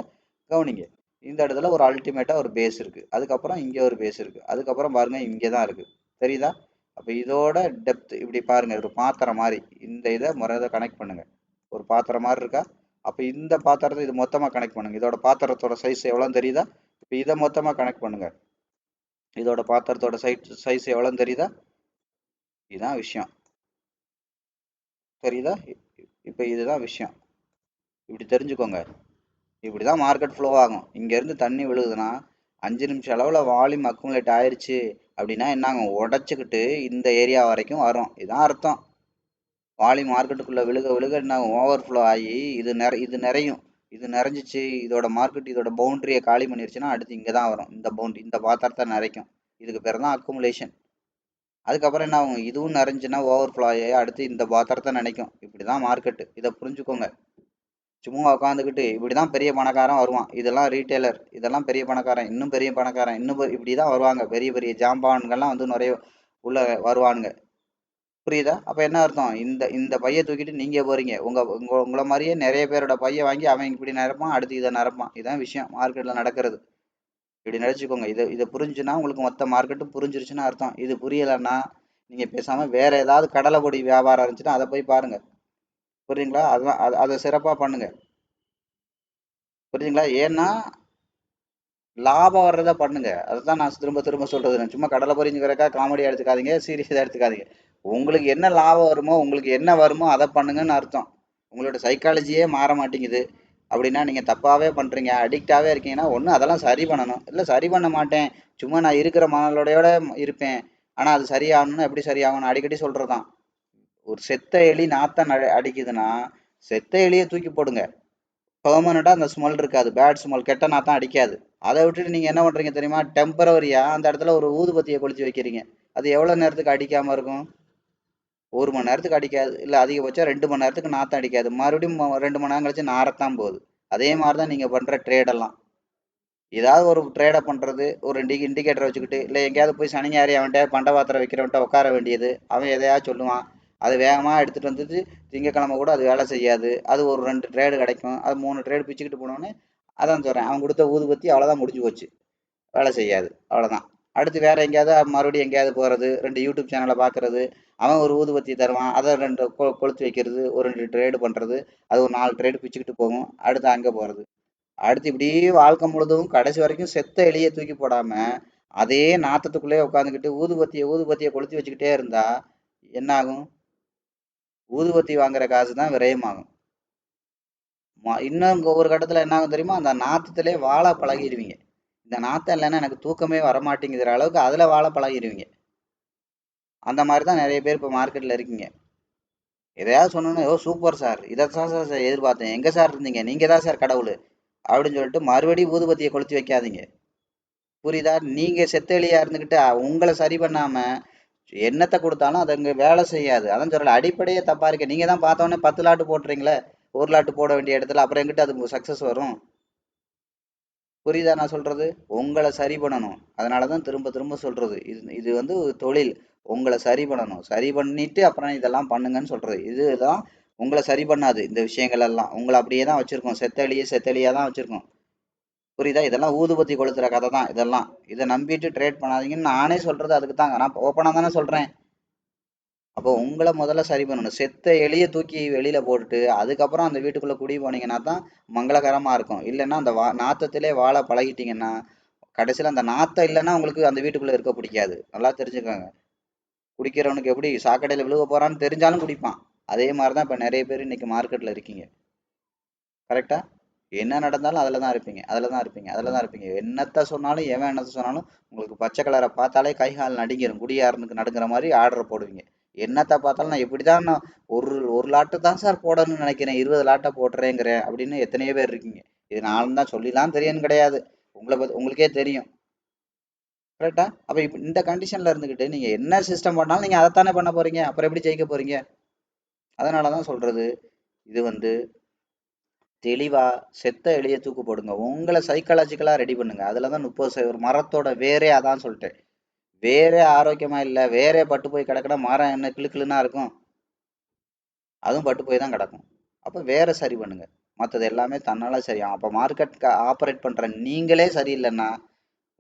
கவனிங்க. இந்த இடத்துல ஒரு அல்டிமேட்டா ஒரு பேஸ் இருக்கு. அதுக்கப்புறம் இங்க ஒரு பேஸ் இருக்கு. அதுக்கப்புறம் பாருங்க இங்கதான் இருக்கு. தெரியுதா? அப்ப இதோட டெப்த் இப்படி பாருங்க. ஒரு பாத்திரம் மாதிரி இந்த இதை முறையை கனெக்ட் பண்ணுங்க. ஒரு பாத்திரம் மாதிரி இருக்கா? அப்ப இந்த பாத்திரத்தை இது மொத்தமா கனெக்ட் பண்ணுங்க. இதோட பாத்திரத்தோட சைஸ் எவ்வளவு தெரியுதா? இப்ப இதை மொத்தமா கனெக்ட் பண்ணுங்க. இதோட பாத்திரத்தோட சைஸ் எவ்வளவுன்னு தெரியுதா? இதுதான் விஷயம். தெரியுதா? இப்ப இதுதான் விஷயம். இப்படி தெரிஞ்சுக்கோங்க. இப்படிதான் மார்க்கெட் ஃப்ளோ ஆகும். இங்க இருந்து தண்ணி விழுகுதுன்னா 5 நிமிஷம் அளவுல வால்யூம் அக்குமுலேட் ஆயிருச்சு அப்படின்னா என்ன ஆகும்? உடைச்சுக்கிட்டு இந்த ஏரியா வரைக்கும் வரும். இதான் அர்த்தம். வால்யூம் மார்க்கெட்டுக்குள்ள விழுக விழுக என்ன ஓவர் ஃப்ளோ ஆகி இது நிறையும். இது நிறைஞ்சிச்சு, இதோட மார்க்கெட் இதோட பவுண்டரியை காலி பண்ணிருச்சுன்னா அடுத்து இங்க தான் வரும். இந்த பவுண்டரி இந்த பாத்திரத்தை நிறைக்கும். இதுக்கு பேர் தான் அக்குமுலேஷன். அதுக்கப்புறம் என்ன ஆகும்? இதுவும் நிறைஞ்சுன்னா ஓவர் ஃப்ளோ ஆகி அடுத்து இந்த பாத்திரத்தை நினைக்கும். இப்படிதான் மார்க்கெட்டு. இதை புரிஞ்சுக்கோங்க. சும்மா உட்காந்துக்கிட்டு இப்படிதான் பெரிய பணக்காரன் வருவான். இதெல்லாம் ரீட்டைலர், இதெல்லாம் பெரிய பணக்காரன், இன்னும் பெரிய பணக்காரன், இன்னும் இப்படிதான் வருவாங்க. பெரிய பெரிய ஜாம்பான்கள்லாம் வந்து நிறைய உள்ள வருவானுங்க. புரியுதா? அப்ப என்ன அர்த்தம்? இந்த இந்த பைய தூக்கிட்டு நீங்க போறீங்க. உங்களை மாதிரியே நிறைய பேரோட பைய வாங்கி அவன் இப்படி நிரப்பான், அடுத்து இதை நிரப்பான். இதான் விஷயம் மார்க்கெட்ல நடக்கிறது. இப்படி நினைச்சுக்கோங்க. இதை புரிஞ்சுன்னா உங்களுக்கு மொத்த மார்க்கெட்டும் புரிஞ்சிருச்சுன்னு அர்த்தம். இது புரியலைன்னா நீங்க பேசாம வேற ஏதாவது கடலை பொடி வியாபாரம் இருந்துச்சுன்னா அதை போய் பாருங்க. புரியுங்களா? அதான் அதை சிறப்பா பண்ணுங்க. புரியுதுங்களா? ஏன்னா லாபம் வர்றதை பண்ணுங்க. அதுதான் நான் திரும்ப திரும்ப சொல்றது. நான் சும்மா கடலை பொரிஞ்சுக்கிறக்கா காமெடியா எடுத்துக்காதீங்க, சீரியஸா எடுத்துக்காதீங்க. உங்களுக்கு என்ன லாபம் வருமோ, உங்களுக்கு என்ன வருமோ அதை பண்ணுங்கன்னு அர்த்தம். உங்களோட சைக்காலஜியே மாற மாட்டேங்குது அப்படின்னா நீங்க தப்பாவே பண்றீங்க, அடிக்டாவே இருக்கீங்கன்னா ஒண்ணு அதெல்லாம் சரி பண்ணணும். இல்ல சரி பண்ண மாட்டேன், சும்மா நான் இருக்கிற மனநிலையோட இருப்பேன், ஆனா அது சரியாகணும்னா எப்படி சரியாகணும் அடிக்கடி சொல்றதுதான். ஒரு செத்த எலி நாத்தம் அடிக்குதுன்னா செத்த எலியை தூக்கி போடுங்க. பெர்மனண்டா அந்த ஸ்மெல் இருக்காது, பேட் ஸ்மெல், கெட்ட நாத்தம் அடிக்காது. அதை விட்டுட்டு நீங்க என்ன பண்றீங்க தெரியுமா? டெம்பரவரியா அந்த இடத்துல ஒரு ஊதுபத்தியை கொளுத்தி வைக்கிறீங்க. அது எவ்வளவு நேரத்துக்கு அடிக்காம இருக்கும்? 1 மணி நேரத்துக்கு அடிக்காது, இல்ல அதிகபட்சம் 2 மணி நேரத்துக்கு நாத்தம் அடிக்காது. மறுபடியும் 2 மணி நேரம் கழிச்சு நாரத்தான் போகுது. அதே மாதிரிதான் நீங்க பண்ற ட்ரேட் எல்லாம். ஏதாவது ஒரு ட்ரேடை பண்றது, ஒரு இண்டிகேட்டர் வச்சுக்கிட்டு, இல்ல எங்கேயாவது போய் சனி ஞாயிறு அவன்கிட்ட பண்ட பாத்திரம் வைக்கிறவன்ட்ட உட்கார வேண்டியது. அவன் எதையாவது சொல்லுவான், அது வேகமா எடுத்துட்டு வந்துட்டு திங்கக்கிழமை கூட அது வேலை செய்யாது. அது ஒரு 2 ட்ரேடு கிடைக்கும், அது 3 ட்ரேடு பிச்சுக்கிட்டு போனோன்னு. அதான் சொல்றேன், அவன் கொடுத்த ஊதுபத்தி அவ்வளவுதான், முடிஞ்சு போச்சு. வேலை செய்யாது, அவ்வளவுதான். அடுத்து வேற எங்கேயாவது மறுபடியும் எங்கேயாவது போறது, 2 யூடியூப் சேனலை பாக்குறது. அவன் ஒரு ஊதுபத்தி தருவான், அதை 2 கொளுத்து வைக்கிறது, ஒரு 2 ட்ரேடு பண்றது. அது ஒரு 4 ட்ரேடு பிச்சுக்கிட்டு போகும், அடுத்து அங்க போறது. அடுத்து இப்படியே வாழ்க்கை முழுதும் கடைசி வரைக்கும் செத்த எலியை தூக்கி போடாம அதே நாத்தத்துக்குள்ளே உட்காந்துக்கிட்டு ஊதுபத்தியை கொளுத்தி வச்சுக்கிட்டே இருந்தா என்ன ஆகும்? ஊதுபத்தி வாங்குற காசு தான் விரயமாகும். இன்னும் ஒரு கட்டத்துல என்ன ஆகும் தெரியுமா? அந்த நாத்தத்திலே வாழ பழகிடுவீங்க. இந்த நாத்தம் இல்லைன்னா எனக்கு தூக்கமே வரமாட்டேங்குற அளவுக்கு அதுல வாழ பழகிடுவீங்க. அந்த மாதிரிதான் நிறைய பேர் இப்ப மார்க்கெட்ல இருக்கீங்க. எதையாவது சொன்னோன்னு, ஓ சூப்பர் சார், இதைத்தான் சார் எதிர்பார்த்தேன், எங்க சார் இருந்தீங்க, நீங்க தான் சார் கடவுள் அப்படின்னு சொல்லிட்டு மறுபடியும் ஊதுபத்தியை கொளுத்தி வைக்காதீங்க. புரியுதா? நீங்க செத்தேலியா இருந்துகிட்டு உங்களை சரி பண்ணாம என்னத்தை கொடுத்தாலும் அது அங்க வேலை செய்யாது. அதான் சொல்றேன், அடிப்படையே தப்பா இருக்கு. நீங்க தான் பார்த்தோன்னே 10 லாட்டு போட்டுறீங்களே, 1 லாட்டு போட வேண்டிய இடத்துல அப்புறம் எங்கிட்ட அது சக்சஸ் வரும்? புரியுதா நான் சொல்றது? உங்களை சரி பண்ணணும். அதனாலதான் திரும்ப திரும்ப சொல்றது, இது இது வந்து தொழில். உங்களை சரி பண்ணணும், சரி பண்ணிட்டு அப்புறம் இதெல்லாம் பண்ணுங்கன்னு சொல்றது. இதுதான் உங்களை சரி பண்ணாது. இந்த விஷயங்கள் எல்லாம் உங்களை அப்படியே தான் வச்சிருக்கோம், செத்தலியா தான் வச்சிருக்கோம். புரியுதா? இதெல்லாம் ஊதுபத்தி கொளுத்துற கதை தான் இதெல்லாம். இதை நம்பிட்டு ட்ரேட் பண்ணாதீங்கன்னு நானே சொல்றது அதுக்கு தாங்க. நான் ஓப்பனா தானே சொல்றேன். அப்போ உங்களை முதல்ல சரி பண்ணணும். செத்த எலிய தூக்கி வெளியில போட்டுட்டு அதுக்கப்புறம் அந்த வீட்டுக்குள்ள குடி போனீங்கன்னா தான் மங்களகரமா இருக்கும். இல்லைன்னா அந்த நாத்தத்திலே வாழ பழகிட்டீங்கன்னா கடைசியில அந்த நாத்தம் இல்லைன்னா உங்களுக்கு அந்த வீட்டுக்குள்ள இருக்க பிடிக்காது. நல்லா தெரிஞ்சுக்கோங்க. குடிக்கிறவனுக்கு எப்படி சாக்கடையில விழுக போறான்னு தெரிஞ்சாலும் குடிப்பான். அதே மாதிரிதான் இப்ப நிறைய பேர் இன்னைக்கு மார்க்கெட்ல இருக்கீங்க. கரெக்டா? என்ன நடந்தாலும் அதுலதான் இருப்பீங்க, அதுலதான் இருப்பீங்க, அதுலதான் இருப்பீங்க. என்னத்த சொன்னாலும் எவன் என்னத்த சொன்னாலும் உங்களுக்கு பச்சை கலரை பார்த்தாலே கை கால் நடுங்கிரும். குடியாரனுக்கு நடுங்கிற மாதிரி ஆர்டர் போடுவீங்க. என்னத்த பார்த்தாலும் நான் எப்படிதான் நான் ஒரு ஒரு லாட்டு தான் சார் போடணும்னு நினைக்கிறேன், 20 லாட்டை போட்டுறேங்கிறேன் அப்படின்னு எத்தனையோ பேர் இருக்கீங்க. இது நானும் தான் சொல்லிலாம் தெரியும்னு கிடையாது. உங்களுக்கே தெரியும். கரெக்டா? அப்ப இப்ப இந்த கண்டிஷன்ல இருந்துகிட்டு நீங்க என்ன சிஸ்டம் பண்ணாலும் நீங்க அதைத்தானே பண்ண போறீங்க. அப்புறம் எப்படி ஜெயிக்க போறீங்க? அதனாலதான் சொல்றது, இது வந்து தெளிவா செத்த எலிய தூக்கு போடுங்க. உங்களை சைக்காலஜிக்கலா ரெடி பண்ணுங்க. அதுலதான் 30% மரத்தோட வேரே அதான் சொல்லிட்டேன். வேரே ஆரோக்கியமா இல்ல, வேரே பட்டு போய் கிடக்குனா மரம் என்ன கிளு கிளுன்னா இருக்கும்? அதுவும் பட்டு போய் தான் கிடக்கும். அப்ப வேற சரி பண்ணுங்க. மத்தது எல்லாமே தன்னால சரியாகும். அப்ப மார்க்கெட் ஆப்பரேட் பண்ற நீங்களே சரியில்லைன்னா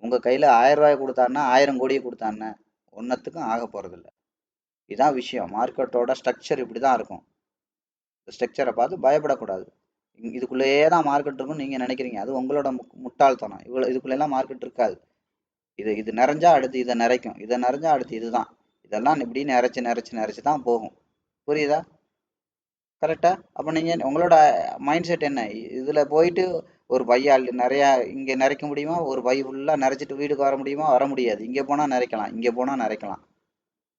உங்க கையில 1000 ரூபாய் கொடுத்தான்னா 1000 கோடியை கொடுத்தான்னு ஒன்னத்துக்கும் ஆக போறது இல்ல. இதான் விஷயம். மார்க்கெட்டோட ஸ்ட்ரக்சர் இப்படிதான் இருக்கும். ஸ்ட்ரக்சரை பார்த்து பயப்படக்கூடாது. இதுக்குள்ளேயே தான் மார்க்கெட் இருக்கும்னு நீங்க நினைக்கிறீங்க. அது உங்களோட முட்டாள்தனம். இவ்வளவு இதுக்குள்ள எல்லாம் மார்க்கெட் இருக்காது. இது நிறைஞ்சா அடுத்து இதை நிறைக்கும், இதை நிறைஞ்சா அடுத்து இதுதான். இதெல்லாம் இப்படி நிறைச்சு நிறைச்சு நிறைச்சு தான் போகும். புரியுதா? கரெக்டா? அப்ப நீங்க உங்களோட மைண்ட் செட் என்ன? இதுல போயிட்டு ஒரு பையால் நிறைய இங்க நிறைக்க முடியுமா? ஒரு பை ஃபுல்லா நிறைச்சிட்டு வீட்டுக்கு வர முடியுமா? வர முடியாது. இங்க போனா நிறைக்கலாம், இங்க போனா நிறைக்கலாம்.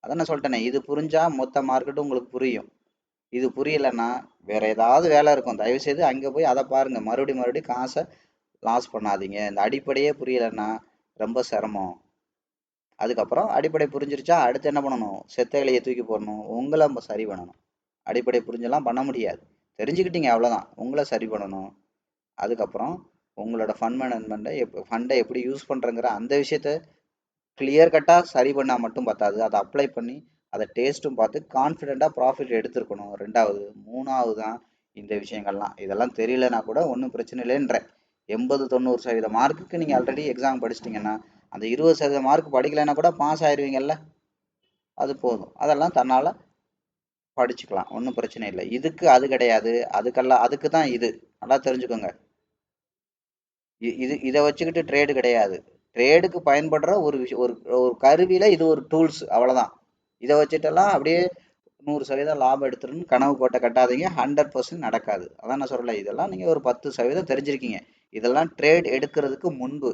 அதான் நான் சொல்லிட்டேனே, இது புரிஞ்சா மொத்த மார்க்கெட்டும் உங்களுக்கு புரியும். இது புரியலைன்னா வேற ஏதாவது வேலை இருக்கும். தயவு செய்து அங்க போய் அதை பாருங்க. மறுபடியும் மறுபடியும் காசை லாஸ் பண்ணாதீங்க. இந்த அடிப்படையே புரியலைன்னா ரொம்ப சிரமம். அதுக்கப்புறம் அடிப்படை புரிஞ்சிருச்சா அடுத்து என்ன பண்ணணும்? செத்த இலையை தூக்கி போடணும். உங்களை சரி பண்ணணும். அடிப்படை புரிஞ்செல்லாம் பண்ண முடியாது. தெரிஞ்சுக்கிட்டீங்க அவ்வளோதான். உங்களை சரி பண்ணணும். அதுக்கப்புறம் உங்களோட ஃபண்ட் மேனேஜ்மெண்ட்டை ஃபண்டை எப்படி யூஸ் பண்ணுறங்கிற அந்த விஷயத்த கிளியர் கட்டாக சரி பண்ணால் மட்டும் பத்தாது. அதை அப்ளை பண்ணி அதை டேஸ்ட்டும் பார்த்து கான்ஃபிடெண்ட்டாக ப்ராஃபிட் எடுத்துருக்கணும். ரெண்டாவது. மூணாவது தான் இந்த விஷயங்கள்லாம். இதெல்லாம் தெரியலனா கூட ஒன்றும் பிரச்சனை இல்லைன்றேன். 80-90% மார்க்குக்கு நீங்கள் ஆல்ரெடி எக்ஸாம் படிச்சிட்டிங்கன்னா அந்த 20% மார்க் படிக்கலைன்னா கூட பாஸ் ஆயிடுவீங்கல்ல. அது போதும். அதெல்லாம் தன்னால் படிச்சுக்கலாம். ஒன்றும் பிரச்சனை இல்லை. இதுக்கு அது கிடையாது. அதுக்கெல்லாம் அதுக்கு தான் இது. நல்லா தெரிஞ்சுக்கோங்க. இதை வச்சுக்கிட்டு ட்ரேடு கிடையாது. ட்ரேடுக்கு பயன்படுற ஒரு விஷயம், ஒரு ஒரு கருவியில இது ஒரு டூல்ஸ், அவ்வளவுதான். இதை வச்சுட்டெல்லாம் அப்படியே 100% லாபம் எடுத்துருன்னு கனவு கோட்டை கட்டாதீங்க. 100% நடக்காது. அதான் நான் சொல்லல. இதெல்லாம் நீங்க ஒரு 10% தெரிஞ்சிருக்கீங்க. இதெல்லாம் ட்ரேட் எடுக்கிறதுக்கு முன்பு.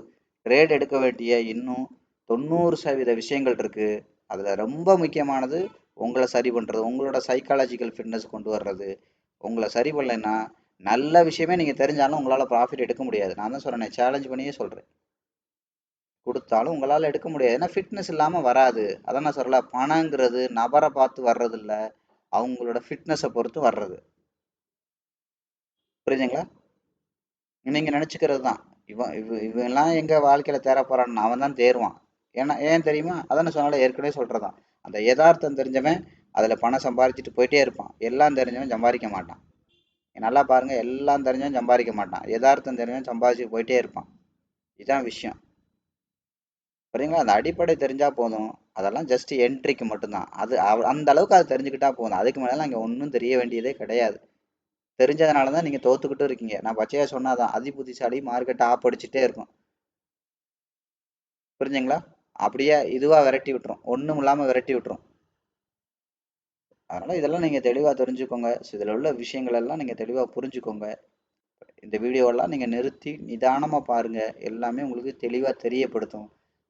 ட்ரேட் எடுக்க வேண்டிய இன்னும் 90% விஷயங்கள் இருக்கு. அதுல ரொம்ப முக்கியமானது உங்களை சரி பண்றது, உங்களோட சைக்காலஜிக்கல் ஃபிட்னஸ் கொண்டு வர்றது. உங்களை சரி பண்ணலைன்னா நல்ல விஷயமே நீங்க தெரிஞ்சாலும் உங்களால ப்ராஃபிட் எடுக்க முடியாது. நான் தான் சொல்றேன், சேலஞ்ச் பண்ணியே சொல்றேன். கொடுத்தாலும் உங்களால எடுக்க முடியாது. ஏன்னா ஃபிட்னஸ் இல்லாம வராது. அதான் நான் சொல்லல, பணங்கிறது நபரை பார்த்து வர்றது இல்ல, அவங்களோட ஃபிட்னஸை பொறுத்து வர்றது. புரியுதுங்களா? நீங்க நினைச்சுக்கிறது தான். இவன் எல்லாம் எங்க வாழ்க்கையில தேர போறான்னு அவன் தான் தேருவான். ஏன்னா ஏன் தெரியுமா? அதான் நான் சொன்னால ஏற்கனவே சொல்றதான். அந்த யதார்த்தம் தெரிஞ்சவன் அதுல பணம் சம்பாதிச்சுட்டு போயிட்டே இருப்பான். எல்லாம் தெரிஞ்சவன் சம்பாதிக்க மாட்டான். நல்லா பாருங்க, எல்லாம் தெரிஞ்சவன் சம்பாதிக்க மாட்டான். யதார்த்தம் தெரிஞ்சவன் சம்பாதிச்சு போயிட்டே இருப்பான். இதுதான் விஷயம். சரிங்களா? அந்த அடிப்படை தெரிஞ்சா போதும். அதெல்லாம் ஜஸ்ட் என்ட்ரிக்கு மட்டும்தான். அது அந்த அளவுக்கு அது தெரிஞ்சுக்கிட்டா போதும். அதுக்கு மேல இங்க ஒன்றும் தெரிய வேண்டியதே கிடையாது. தெரிஞ்சதுனால தான் நீங்க தோத்துக்கிட்டு இருக்கீங்க. நான் பச்சையா சொன்னாதான் அதி புத்திசாலி மார்க்கெட்டை ஆப்படிச்சுட்டே இருக்கும். புரிஞ்சுங்களா? அப்படியே இதுவா விரட்டி விட்டுரும். ஒண்ணும் இல்லாம விரட்டி விட்டுரும். அதனால இதெல்லாம் நீங்க தெளிவா தெரிஞ்சுக்கோங்க. இதுல உள்ள விஷயங்கள் எல்லாம் நீங்க தெளிவா புரிஞ்சுக்கோங்க. இந்த வீடியோவெல்லாம் நீங்க நிறுத்தி நிதானமா பாருங்க. எல்லாமே உங்களுக்கு தெளிவா தெரியப்படுத்தும்.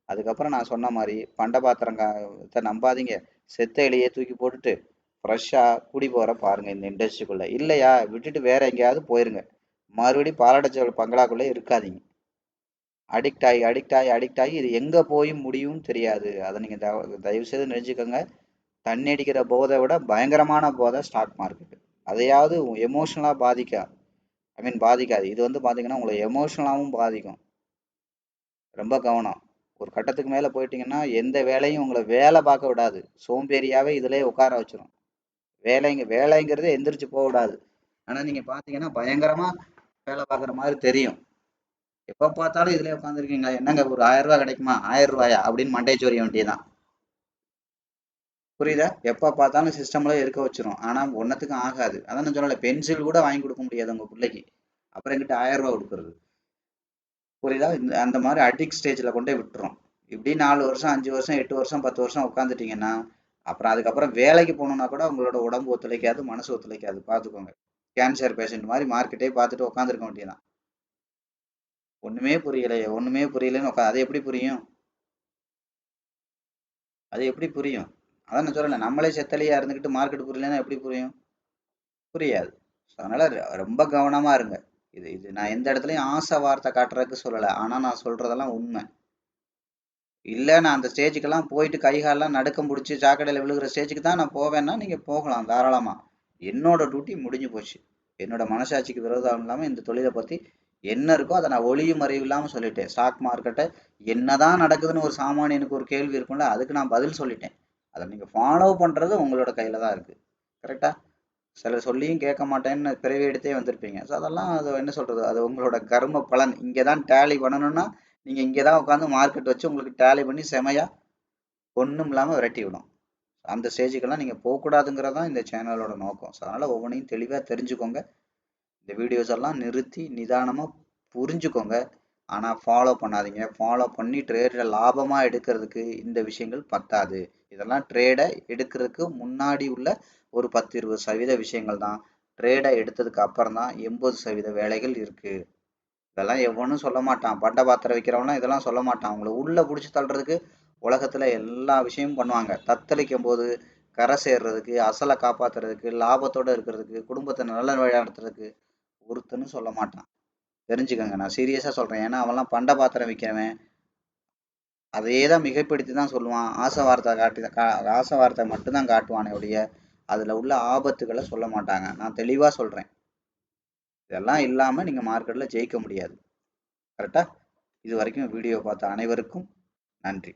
அதுக்கப்புறம் நான் சொன்ன மாதிரி பண்டபாத்திரத்தை நம்பாதீங்க. செத்த எலியை தூக்கி போட்டுட்டு ஃப்ரெஷ்ஷா குடி போற பாருங்க இந்த இண்டஸ்ட்ரிக்குள்ள. இல்லையா விட்டுட்டு வேற எங்கேயாவது போயிருங்க. மறுபடியும் பாலாடச்சோல் பங்களாக்குள்ளே இருக்காதீங்க. அடிக்ட் ஆகி இது எங்க போய் முடியும் தெரியாது. அதை நீங்க தயவு செய்து நினைச்சுக்கோங்க. தண்ணி அடிக்கிற போதை விட பயங்கரமான போதை ஸ்டாக் மார்க்கெட். அதையாவது எமோஷனலா பாதிக்காது. இது வந்து பாத்தீங்கன்னா உங்களை எமோஷனலாவும் பாதிக்கும். ரொம்ப கவனம். ஒரு கட்டத்துக்கு மேல போயிட்டீங்கன்னா எந்த வேலையும் உங்களை வேலை பார்க்க விடாது. சோம்பேறியாவே இதுலயே உட்கார வச்சிரும். வேலைங்கிறதே எந்திரிச்சு போக விடாது. ஆனா நீங்க பாத்தீங்கன்னா பயங்கரமா வேலை பார்க்குற மாதிரி தெரியும். எப்ப பார்த்தாலும் இதுலயே உட்காந்துருக்கீங்க, என்னங்க ஒரு 1000 ரூபாய் கிடைக்குமா, 1000 ரூபாயா அப்படின்னு மண்டையை சொரிய வேண்டியதுதான். புரியுதா? எப்ப பார்த்தாலும் சிஸ்டம்ல இருக்க வச்சிரும். ஆனா ஒன்னத்துக்கும் ஆகாது. அதான் நான் சொன்னேன்ல, பென்சில் கூட வாங்கி கொடுக்க முடியாது உங்க பிள்ளைக்கு. அப்புறம் எங்கிட்ட 1000 ரூபாய் கொடுக்கறது. புரியுதா? அந்த மாதிரி அடிக்ட் ஸ்டேஜ்ல கொண்டே விட்டுரும். இப்படி 4 வருஷம் 5 வருஷம் 8 வருஷம் 10 வருஷம் உட்காந்துட்டீங்கன்னா அப்புறம் அதுக்கப்புறம் வேலைக்கு போகணும்னா கூட உங்களோட உடம்பு ஒத்துழைக்காது, மனசு ஒத்துழைக்காது. பார்த்துக்கோங்க. கேன்சர் பேஷண்ட் மாதிரி மார்க்கெட்டே பார்த்துட்டு உட்காந்துருக்க வேண்டியதான். ஒண்ணுமே புரியலையே ஒண்ணுமே புரியலன்னு அது எப்படி புரியும்? அது எப்படி புரியும்? அதான் நான் சொல்லல, நம்மளே செத்தலையா இருந்துகிட்டு மார்க்கெட் புரியலன்னா எப்படி புரியும்? புரியாது. அதனால ரொம்ப கவனமா இருங்க. இது இது நான் எந்த இடத்துலயும் ஆசை வார்த்தை காட்டுறதுக்கு சொல்லல. ஆனா நான் சொல்றதெல்லாம் உண்மை. இல்ல நான் அந்த ஸ்டேஜுக்கெல்லாம் போயிட்டு கை கால்லாம் நடுக்கம் பிடிச்சி சாக்கடையில விழுகிற ஸ்டேஜுக்கு தான் நான் போவேன்னா நீங்க போகலாம் தாராளமா. என்னோட டியூட்டி முடிஞ்சு போச்சு. என்னோட மனசாட்சிக்கு விரோதம் இல்லாம இந்த தொழிலை பத்தி என்ன இருக்கோ அதை நான் ஒளியும் மறைவு இல்லாம சொல்லிட்டேன். ஸ்டாக் மார்க்கெட்டை என்னதான் நடக்குதுன்னு ஒரு சாமானியனுக்கு ஒரு கேள்வி இருக்கும்ல, அதுக்கு நான் பதில் சொல்லிட்டேன். அதை நீங்க ஃபாலோ பண்றது உங்களோட கையில தான் இருக்கு. கரெக்டா? சிலர் சொல்லியும் கேட்க மாட்டேன்னு பிறவி எடுத்தே வந்திருப்பீங்க. ஸோ அதெல்லாம் அது என்ன சொல்றது, அது உங்களோட கர்ம பலன். இங்கே தான் டேலி பண்ணணும்னா நீங்க இங்கே தான் உட்காந்து மார்க்கெட் வச்சு உங்களுக்கு டேலி பண்ணி செமையா ஒன்றும் இல்லாமல் விரட்டி விடும். அந்த ஸ்டேஜுக்கெல்லாம் நீங்கள் போகக்கூடாதுங்கிறது தான் இந்த சேனலோட நோக்கம். ஸோ அதனால் ஒவ்வொன்றையும் தெளிவாக தெரிஞ்சுக்கோங்க. இந்த வீடியோஸ் எல்லாம் நிறுத்தி நிதானமாக புரிஞ்சுக்கோங்க. ஆனால் ஃபாலோ பண்ணாதீங்க. ஃபாலோ பண்ணி ட்ரேடில் லாபமாக எடுக்கிறதுக்கு இந்த விஷயங்கள் பத்தாது. இதெல்லாம் ட்ரேடை எடுக்கிறதுக்கு முன்னாடி உள்ள ஒரு 10-20% விஷயங்கள் தான். ட்ரேடை எடுத்ததுக்கு அப்புறம் தான் 80% வேலைகள் இருக்குது. இதெல்லாம் எவனும் சொல்ல மாட்டான். பண்ட பாத்திரம் வைக்கிறவனா இதெல்லாம் சொல்ல மாட்டான். உங்களை உள்ள பிடிச்சி தள்ளுறதுக்கு உலகத்துல எல்லா விஷயமும் பண்ணுவாங்க. தத்தளிக்கும் போது கரை சேர்றதுக்கு, அசலை காப்பாத்துறதுக்கு, லாபத்தோட இருக்கிறதுக்கு, குடும்பத்தை நல்ல வழி நடத்துறதுக்கு ஒருத்தனும் சொல்ல மாட்டான். தெரிஞ்சுக்கங்க, நான் சீரியஸா சொல்றேன். ஏன்னா அவன்லாம் பண்ட பாத்திரம் விற்கிறவன் அதே தான் மிகைப்படுத்தி தான் சொல்லுவான். ஆசை வார்த்தை ஆசை வார்த்தை மட்டும்தான் காட்டுவானே ஒழிய அதுல உள்ள ஆபத்துகளை சொல்ல மாட்டாங்க. நான் தெளிவா சொல்றேன். இதெல்லாம் இல்லாம நீங்க மார்க்கெட்ல ஜெயிக்க முடியாது. கரெக்டா? இது வரைக்கும் வீடியோ பார்த்த அனைவருக்கும் நன்றி.